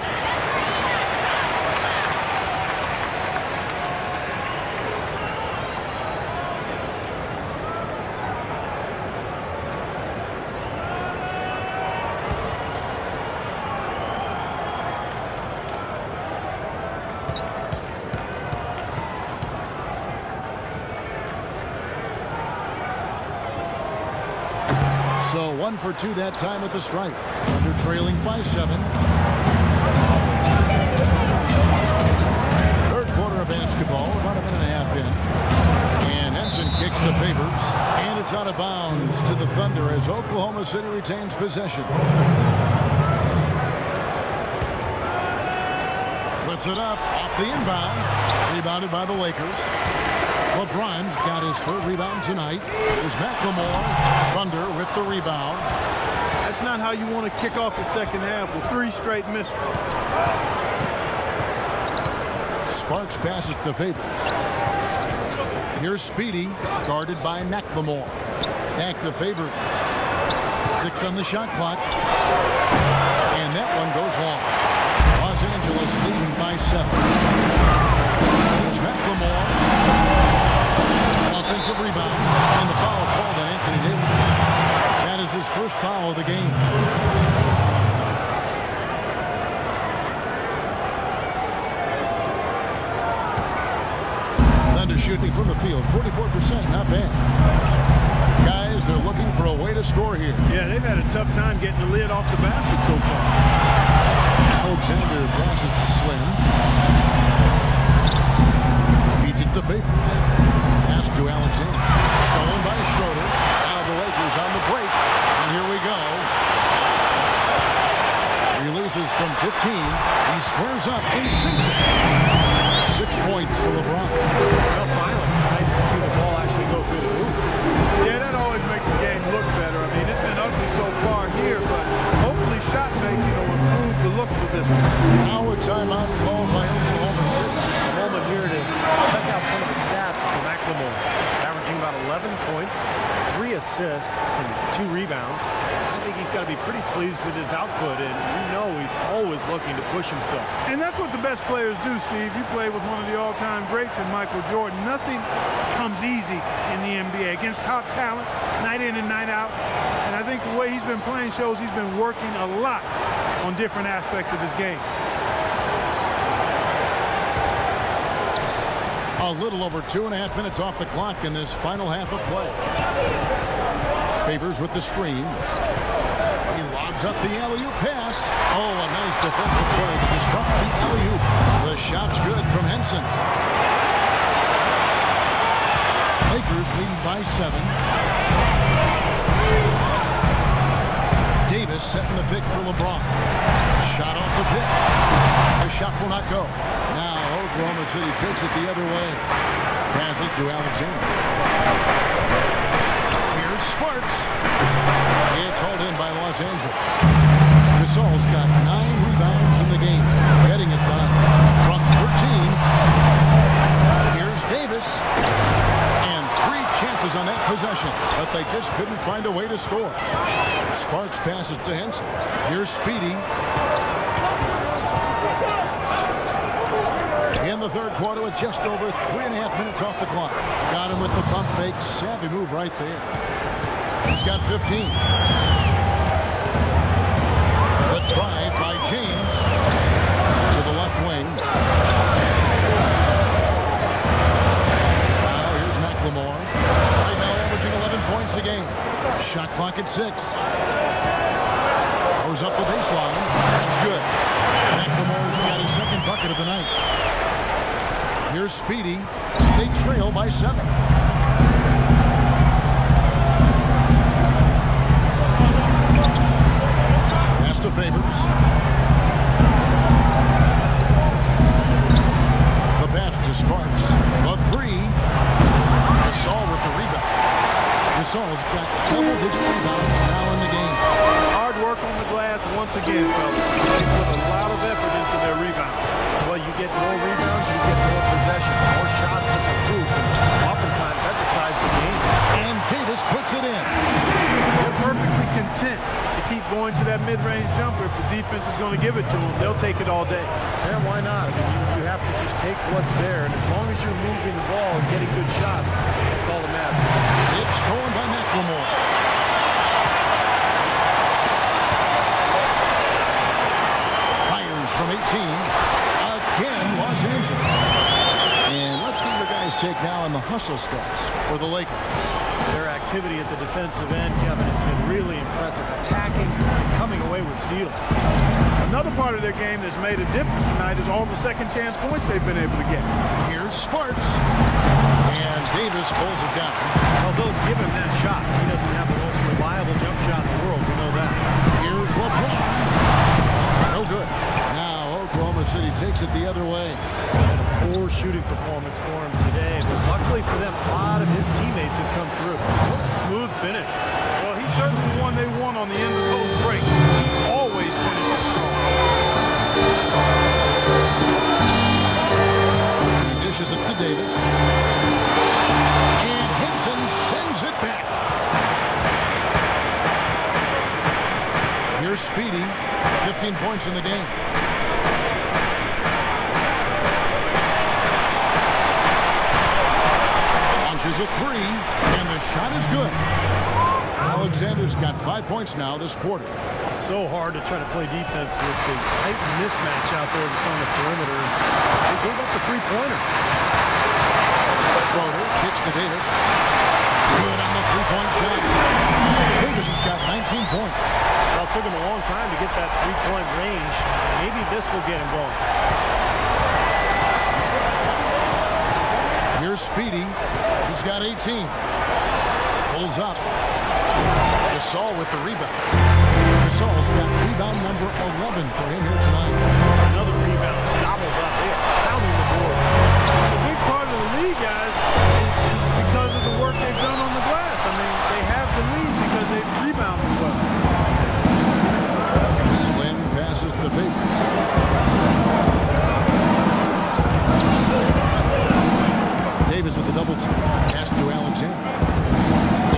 So 1 for 2 that time at the stripe. Under trailing by 7. Third quarter of basketball, about a minute and a half in. And Henson kicks to Favors. And it's out of bounds to the Thunder as Oklahoma City retains possession. Puts it up off the inbound. Rebounded by the Lakers. LeBron's got his 3rd rebound tonight. There's McLemore. Thunder with the rebound. That's not how you want to kick off the second half with 3 straight misses. Sparks passes to Favors. Here's Speedy, guarded by McLemore. Back to Favors. 6 on the shot clock. And that one goes long. Los Angeles leading by 7. Here's McLemore. Offensive rebound, and the foul called on Anthony Davis. That is his first foul of the game. Thunder shooting from the field, 44%, not bad. Guys, they're looking for a way to score here. Yeah, they've had a tough time getting the lid off the basket so far. Alexander passes to Slim. Feeds it to Favors. Pass to Alexander. Stolen by Schroeder. Now the Lakers on the break. And here we go. Releases from 15. He squares up and sinks it. 6 points for LeBron. Well, finally, it's nice to see the ball actually go through the hoop. Yeah, that always makes the game look better. I mean, it's been ugly so far here, but hopefully shot making will improve the looks of this one. Now a timeout called by Oklahoma City. A moment here to check out some of the stats for McLemore. Averaging about 11 points, 3 assists, and 2 rebounds. I think he's got to be pretty pleased with his output, and you know he's always looking to push himself. And that's what the best players do, Steve. You play with one of the all-time greats in Michael Jordan. Nothing comes easy in the NBA against top talent, night in and night out. And I think the way he's been playing shows he's been working a lot on different aspects of his game. A little over 2.5 minutes off the clock in this final half of play. Favors with the screen. He lobs up the alley-oop pass. Oh, a nice defensive play to disrupt the alley-oop. The shot's good from Henson. Lakers leading by 7. Davis setting the pick for LeBron. Shot off the pick. The shot will not go. Now Oklahoma City takes it the other way. Passes to Alexander. Here's Sparks. It's hauled in by Los Angeles. Gasol's got 9 rebounds in the game. Getting it done. From 13. Here's Davis. And 3 chances on that possession, but they just couldn't find a way to score. Sparks passes to Henson. Here's Speedy. the third quarter with just over 3.5 minutes off the clock. Got him with the pump fake. Savvy move right there. He's got 15. The drive by James to the left wing. Now here's McLemore. Right now averaging 11 points a game. Shot clock at 6. Goes up the baseline. That's good. McLemore's got his second bucket of the night. Here's Speedy. They trail by 7. Pass to Favors. The pass to Sparks. The 3. Gasol with the rebound. Gasol's got double-digit rebounds now in the game. Hard work on the glass once again, fellas. They put a lot of effort into their rebound. Well, you get more rebounds, you get more possession, more shots at the hoop, and oftentimes that decides the game. And Davis puts it in. They're perfectly content to keep going to that mid-range jumper. If the defense is going to give it to them, they'll take it all day. Yeah, why not? I mean, you have to just take what's there, and as long as you're moving the ball and getting good shots, that's all that matters. It's stolen by McLemore. Fires from 18. Again, Los Angeles. And let's get your guys' take now on the hustle stats for the Lakers. Their activity at the defensive end, Kevin, has been really impressive. Attacking and coming away with steals. Another part of their game that's made a difference tonight is all the second-chance points they've been able to get. Here's Sparks. And Davis pulls it down. Well, they'll give him that shot. He doesn't have the most reliable jump shot in the world. We know that. Here's LeBron. No good. Now Oklahoma City takes it the other way. Poor shooting performance for him today, but luckily for them, a lot of his teammates have come through. What a smooth finish. Well, he's certainly the one they won on the end of post break. Always finishes strong. He dishes it to Davis. And Henson sends it back. Here's Speedy. 15 points in the game. Launches a 3, and the shot is good. Alexander's got 5 points now this quarter. So hard to try to play defense with the tight mismatch out there that's on the perimeter. They gave up the three-pointer. Schroeder kicks to Davis. Good on the three-point shot. Davis has got 19 points. Well, it took him a long time to get that three-point range. Maybe this will get him going. Here's Speedy. He's got 18. Pulls up. Gasol with the rebound. Gasol's got rebound number 11 for him here tonight. Another rebound. Gobbled up. They are pounding the boards. A big part of the lead, guys, is because of the work they've done on the glass. I mean, they have the lead because they've rebounded well. Slim passes to Favors. Davis with the double team. Pass to Alexander.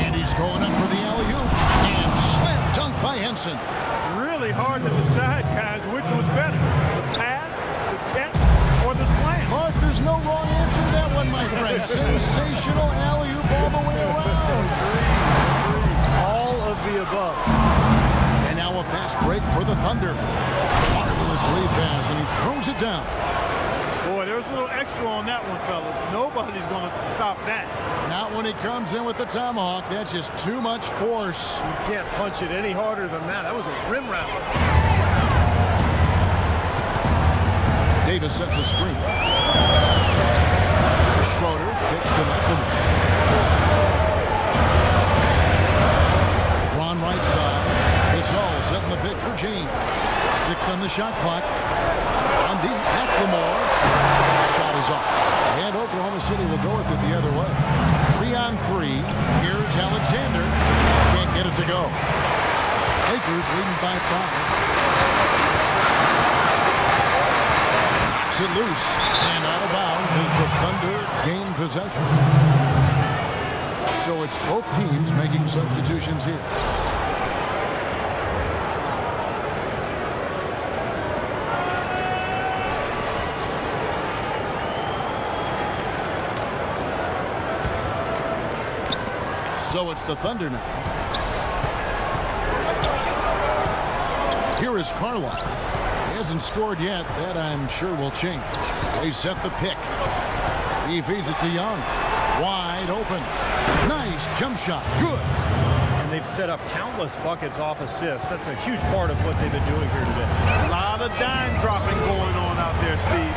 And he's going up for the alley-oop. And slam dunk by Henson. Really hard to decide, guys, which was better. The pass, the catch, or the slam. Mark, there's no wrong answer to that one, my friend. Sensational alley-oop all the way around. All of the above. And now a fast break for the Thunder. Marvelous lead pass, and he throws it down. Boy, there's a little extra on that one, fellas. Nobody's going to stop that. Not when he comes in with the tomahawk. That's just too much force. You can't punch it any harder than that. That was a rim rattler. Davis sets a screen. Schroeder kicks to McLemore. Ron right side. Gasol setting the pick for James. 6 on the shot clock. On deep, McLemore. Shot is off. And Oklahoma City will go with it the other way. 3 on 3. Here's Alexander. Can't get it to go. Lakers leading by 5. Knocks it loose. And out of bounds as the Thunder gain possession. So it's both teams making substitutions here. So it's the Thunder now. Here is Carlisle. He hasn't scored yet. That I'm sure will change. They set the pick. He feeds it to Young. Wide open. Nice jump shot. Good. And they've set up countless buckets off assists. That's a huge part of what they've been doing here today. A lot of dime dropping going on out there, Steve.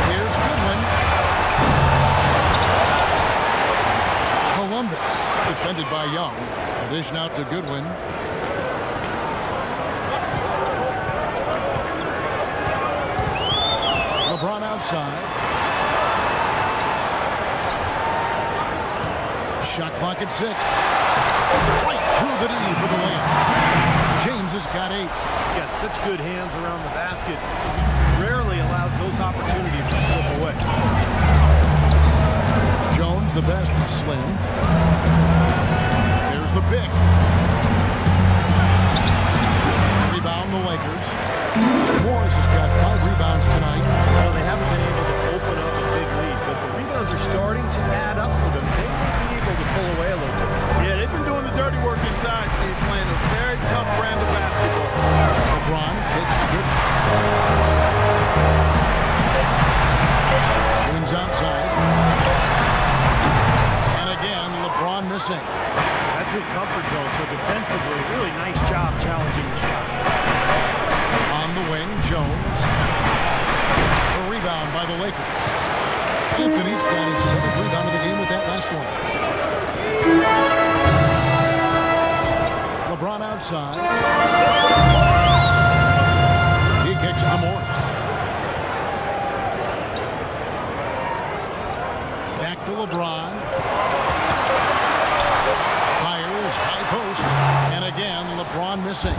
Here's Goodwin. Columbus defended by Young. Addition out to Goodwin. LeBron outside. Shot clock at 6. Right through the D for the layup. James has got 8. He's got such good hands around the basket. Rarely allows those opportunities to slip away. Jones, the best, Slim. There's the pick. Rebound the Lakers. Morris has got 5 rebounds tonight. Well, they haven't been able to open up a big lead, but the rebounds are starting to add up for them. They might be able to pull away a little bit. Yeah, they've been doing the dirty work inside, Steve, playing a very tough brand of basketball. LeBron takes the good. James outside. And again, LeBron missing. That's his comfort zone, so defensively, really nice job challenging the shot. On the wing, Jones. A rebound by the Lakers. Anthony's got his 7th rebound of the game with that last one. LeBron outside. He kicks to Morris. Back to LeBron. Fires, high post. And again, LeBron missing.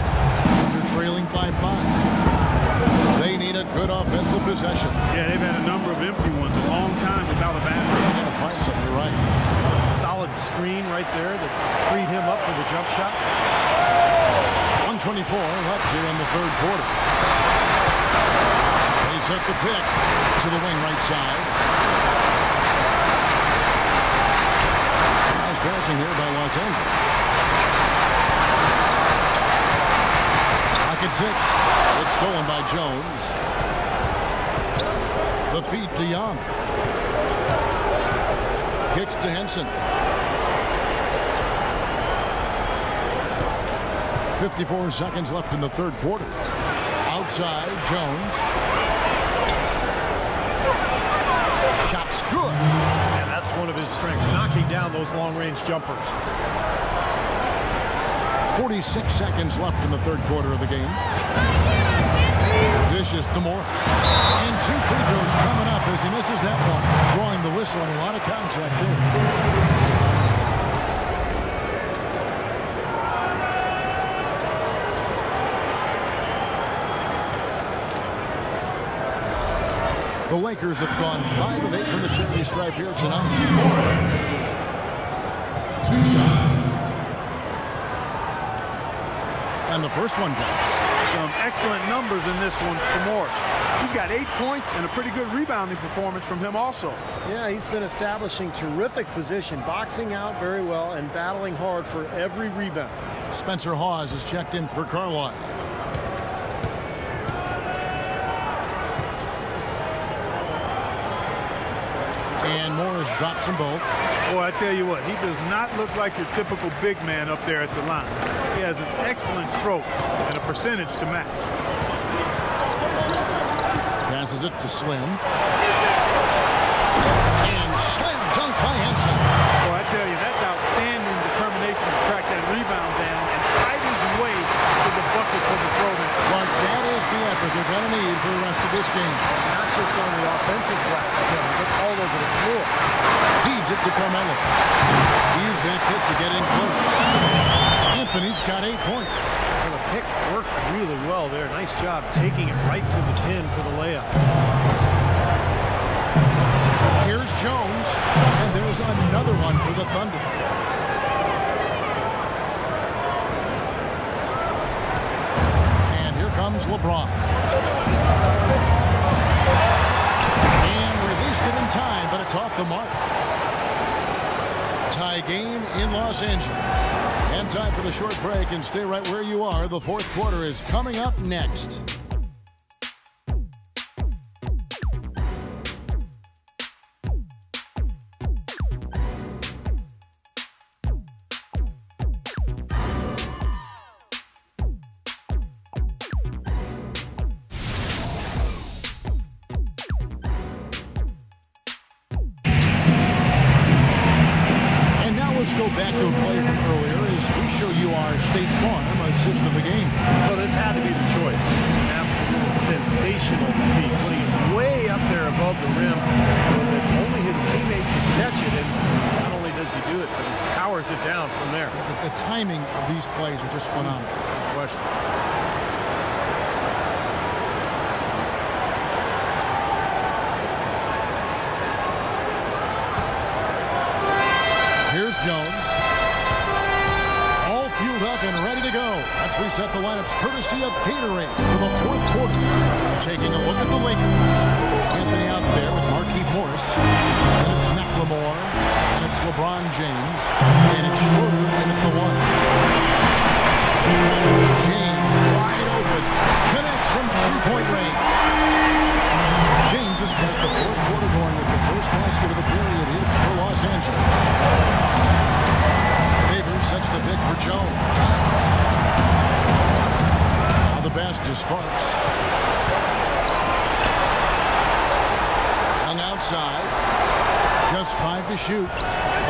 They're trailing by 5. They need a good offensive possession. Yeah, they've had a number of empty ones a long time without a basket. They're going to find something, you're right. Solid screen right there that freed him up for the jump shot. 1:24 left here in the third quarter. They set the pick to the wing right side. Nice passing here by Los Angeles. Pocket 6. It's stolen by Jones. The feed to Young. Kicks to Henson. 54 seconds left in the third quarter. Outside, Jones. Shot's good. And that's one of his strengths, knocking down those long-range jumpers. 46 seconds left in the third quarter of the game. Dishes to Morris. And 2 free throws coming up as he misses that one. Drawing the whistle and a lot of contact there. The Lakers have gone 5 of 8 from the charity stripe here tonight. Morris. 2 shots. And the first one drops. Some excellent numbers in this one for Morris. He's got 8 points and a pretty good rebounding performance from him also. Yeah, he's been establishing terrific position, boxing out very well and battling hard for every rebound. Spencer Hawes is checked in for Carlisle. And Morris drops them both. Boy, I tell you what, he does not look like your typical big man up there at the line. He has an excellent stroke and a percentage to match. Passes it to Slim. And slam dunk by Henson. Boy, I tell you, that's outstanding determination to track that rebound down and fight his way to the bucket for the throw down. But that is the effort they're going to need for the rest of this game. Not just on the offensive glass, but all over the floor. Feeds it to Carmelo. He used that kick to get in close. Anthony's got 8 points. And the pick worked really well there. Nice job taking it right to the 10 for the layup. Here's Jones, and there's another one for the Thunder. And here comes LeBron. And released it in time, but it's off the mark. Tie game in Los Angeles. And time for the short break, and stay right where you are. The fourth quarter is coming up next. Let's go back to a play from earlier as we show you our State Farm assist of the game. Well, this had to be the choice. An absolutely sensational feat, putting it way up there above the rim so that only his teammate can catch it. And not only does he do it, but he powers it down from there. The timing of these plays are just phenomenal. No question. Here's Jones. All fueled up and ready to go. Let's reset the lineups courtesy of Gatorade for the fourth quarter. Taking a look at the Lakers. Anthony out there with Markieff Morris. And it's McLemore. And it's LeBron James. And it's Schroeder in at the one. James wide open. Connects from three-point range. James has got the fourth quarter going with the first basket of the period here for Los Angeles. Favors sets the pick for Jones. Now the pass to Sparks. Hung outside. Just 5 to shoot.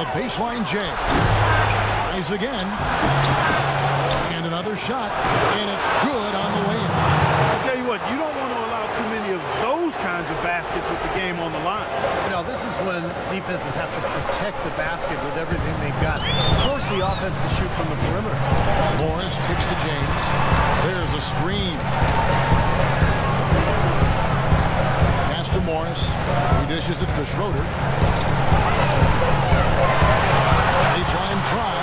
The baseline J. Tries again. And another shot. And it's good on the way in. I'll tell you what, you don't want to allow too many of those kinds of baskets with the game on the line. You know, this is when defenses have to protect the basket with everything they've got. Force the offense to shoot from the perimeter. Morris kicks to James. There's a screen. Pass to Morris. He dishes it to Schroeder. Baseline try.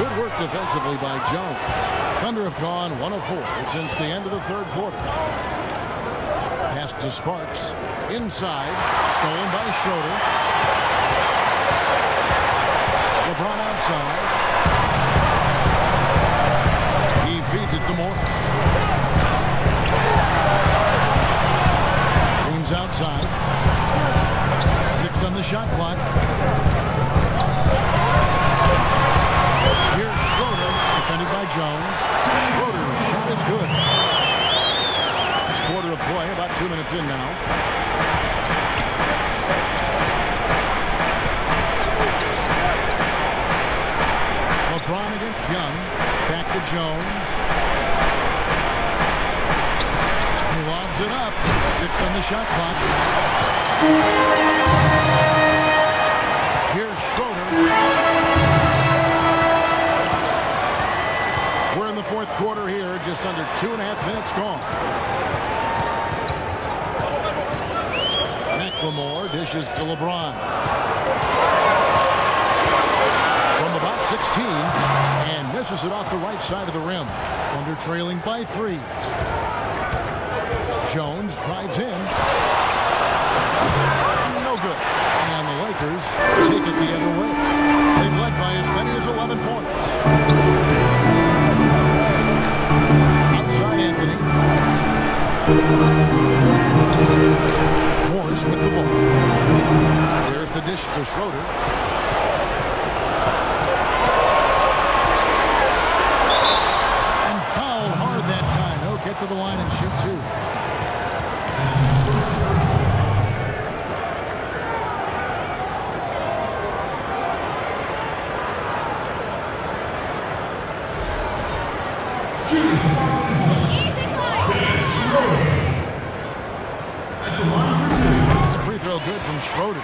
Good work defensively by Jones. Thunder have gone 1 of 4 since the end of the third quarter. Pass to Sparks. Inside. Stolen by Schroeder. LeBron outside. He feeds it to Morris. James outside. 6 on the shot clock. Here's Schroeder, defended by Jones. Schroeder's shot is good. Last quarter of play, about 2 minutes in now. LeBron against Young. Back to Jones. He lobs it up. 6 on the shot clock. Here's Schroeder. We're in the fourth quarter here, just under 2.5 minutes gone. McLemore dishes to LeBron. From about 16, and misses it off the right side of the rim. Thunder trailing by 3. Jones drives in. No good. And the Lakers take it the other way. They've led by as many as 11 points. Outside Anthony. Morris with the ball. There's the dish to Schroeder. And fouled hard that time. He'll get to the line and shoot 2. Free throw good from Schroeder.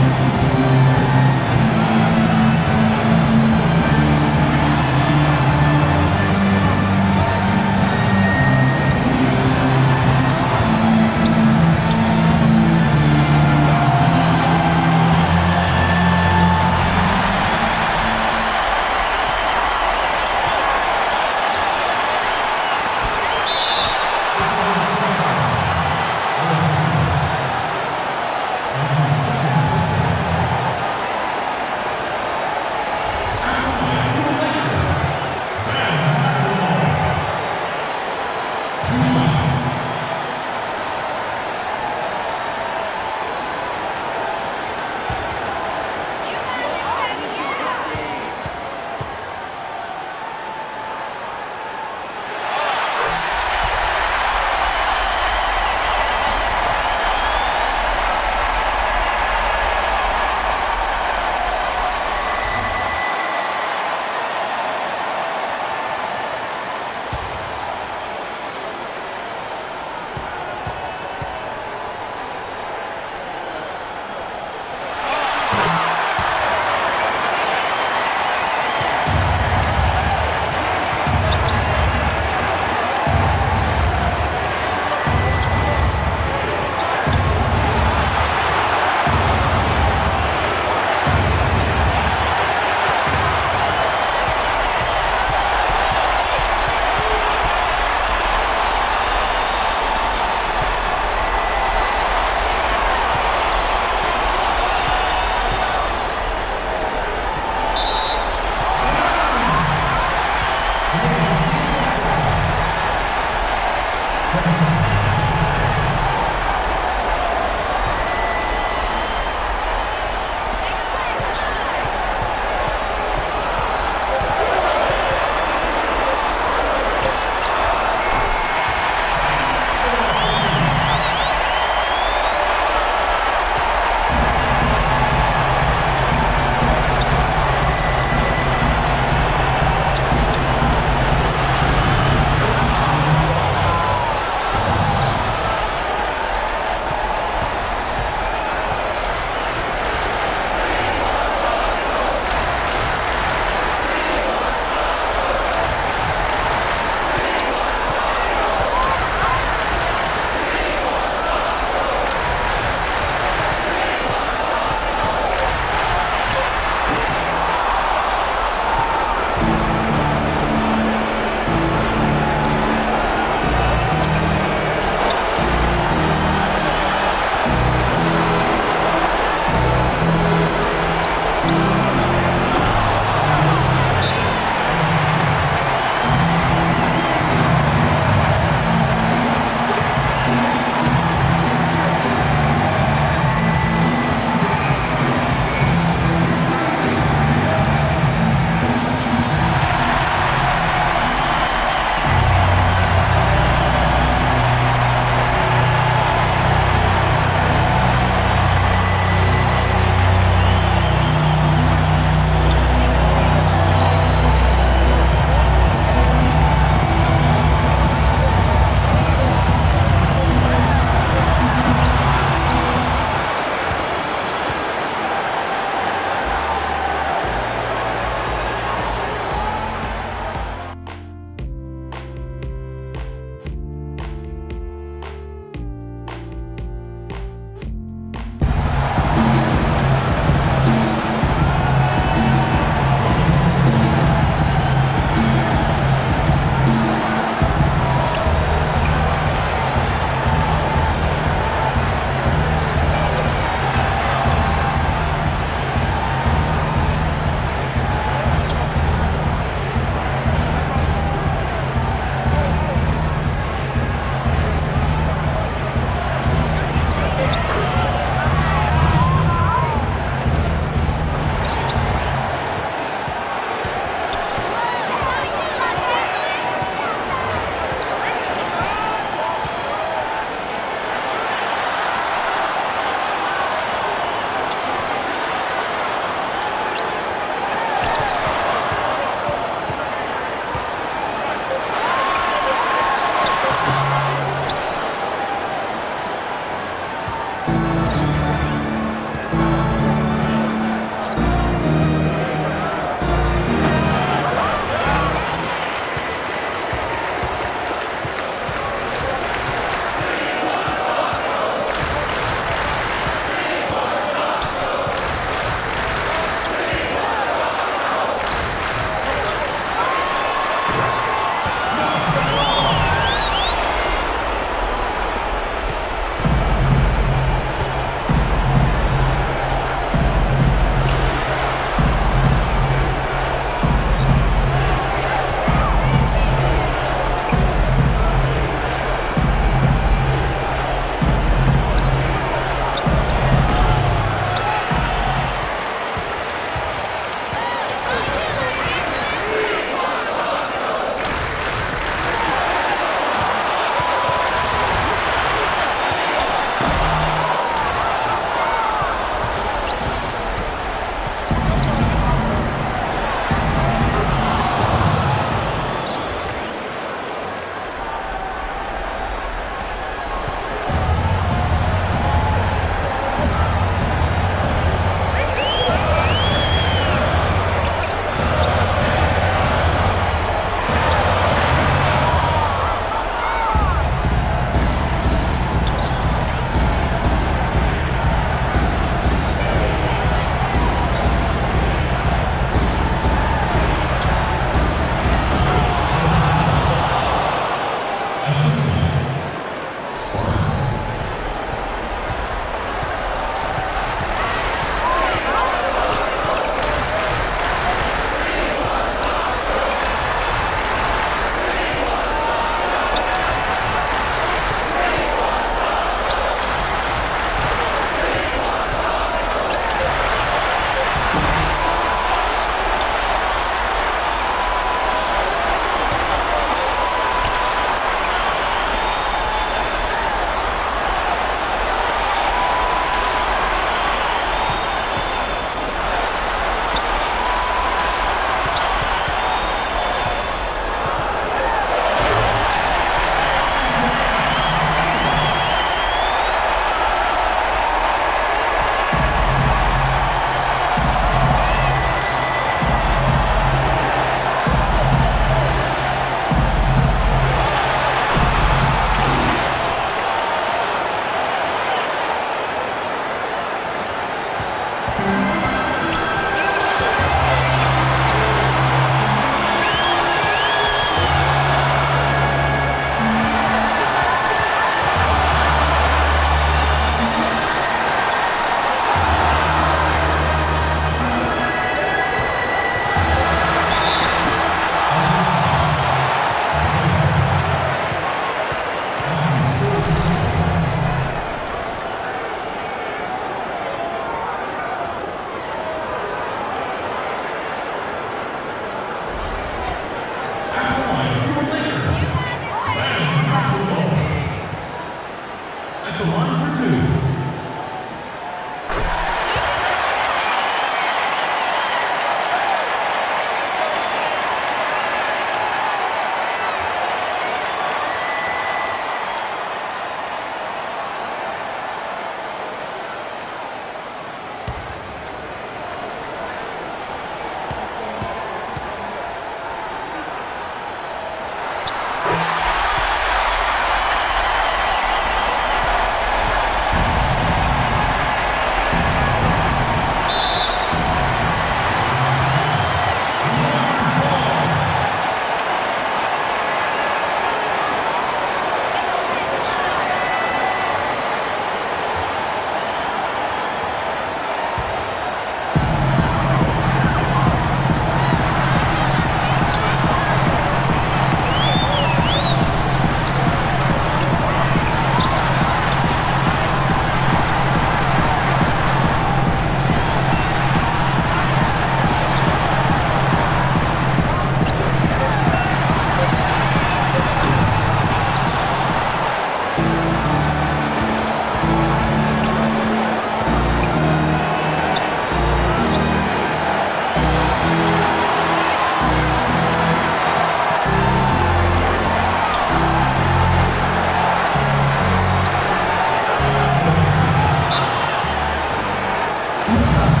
Utica.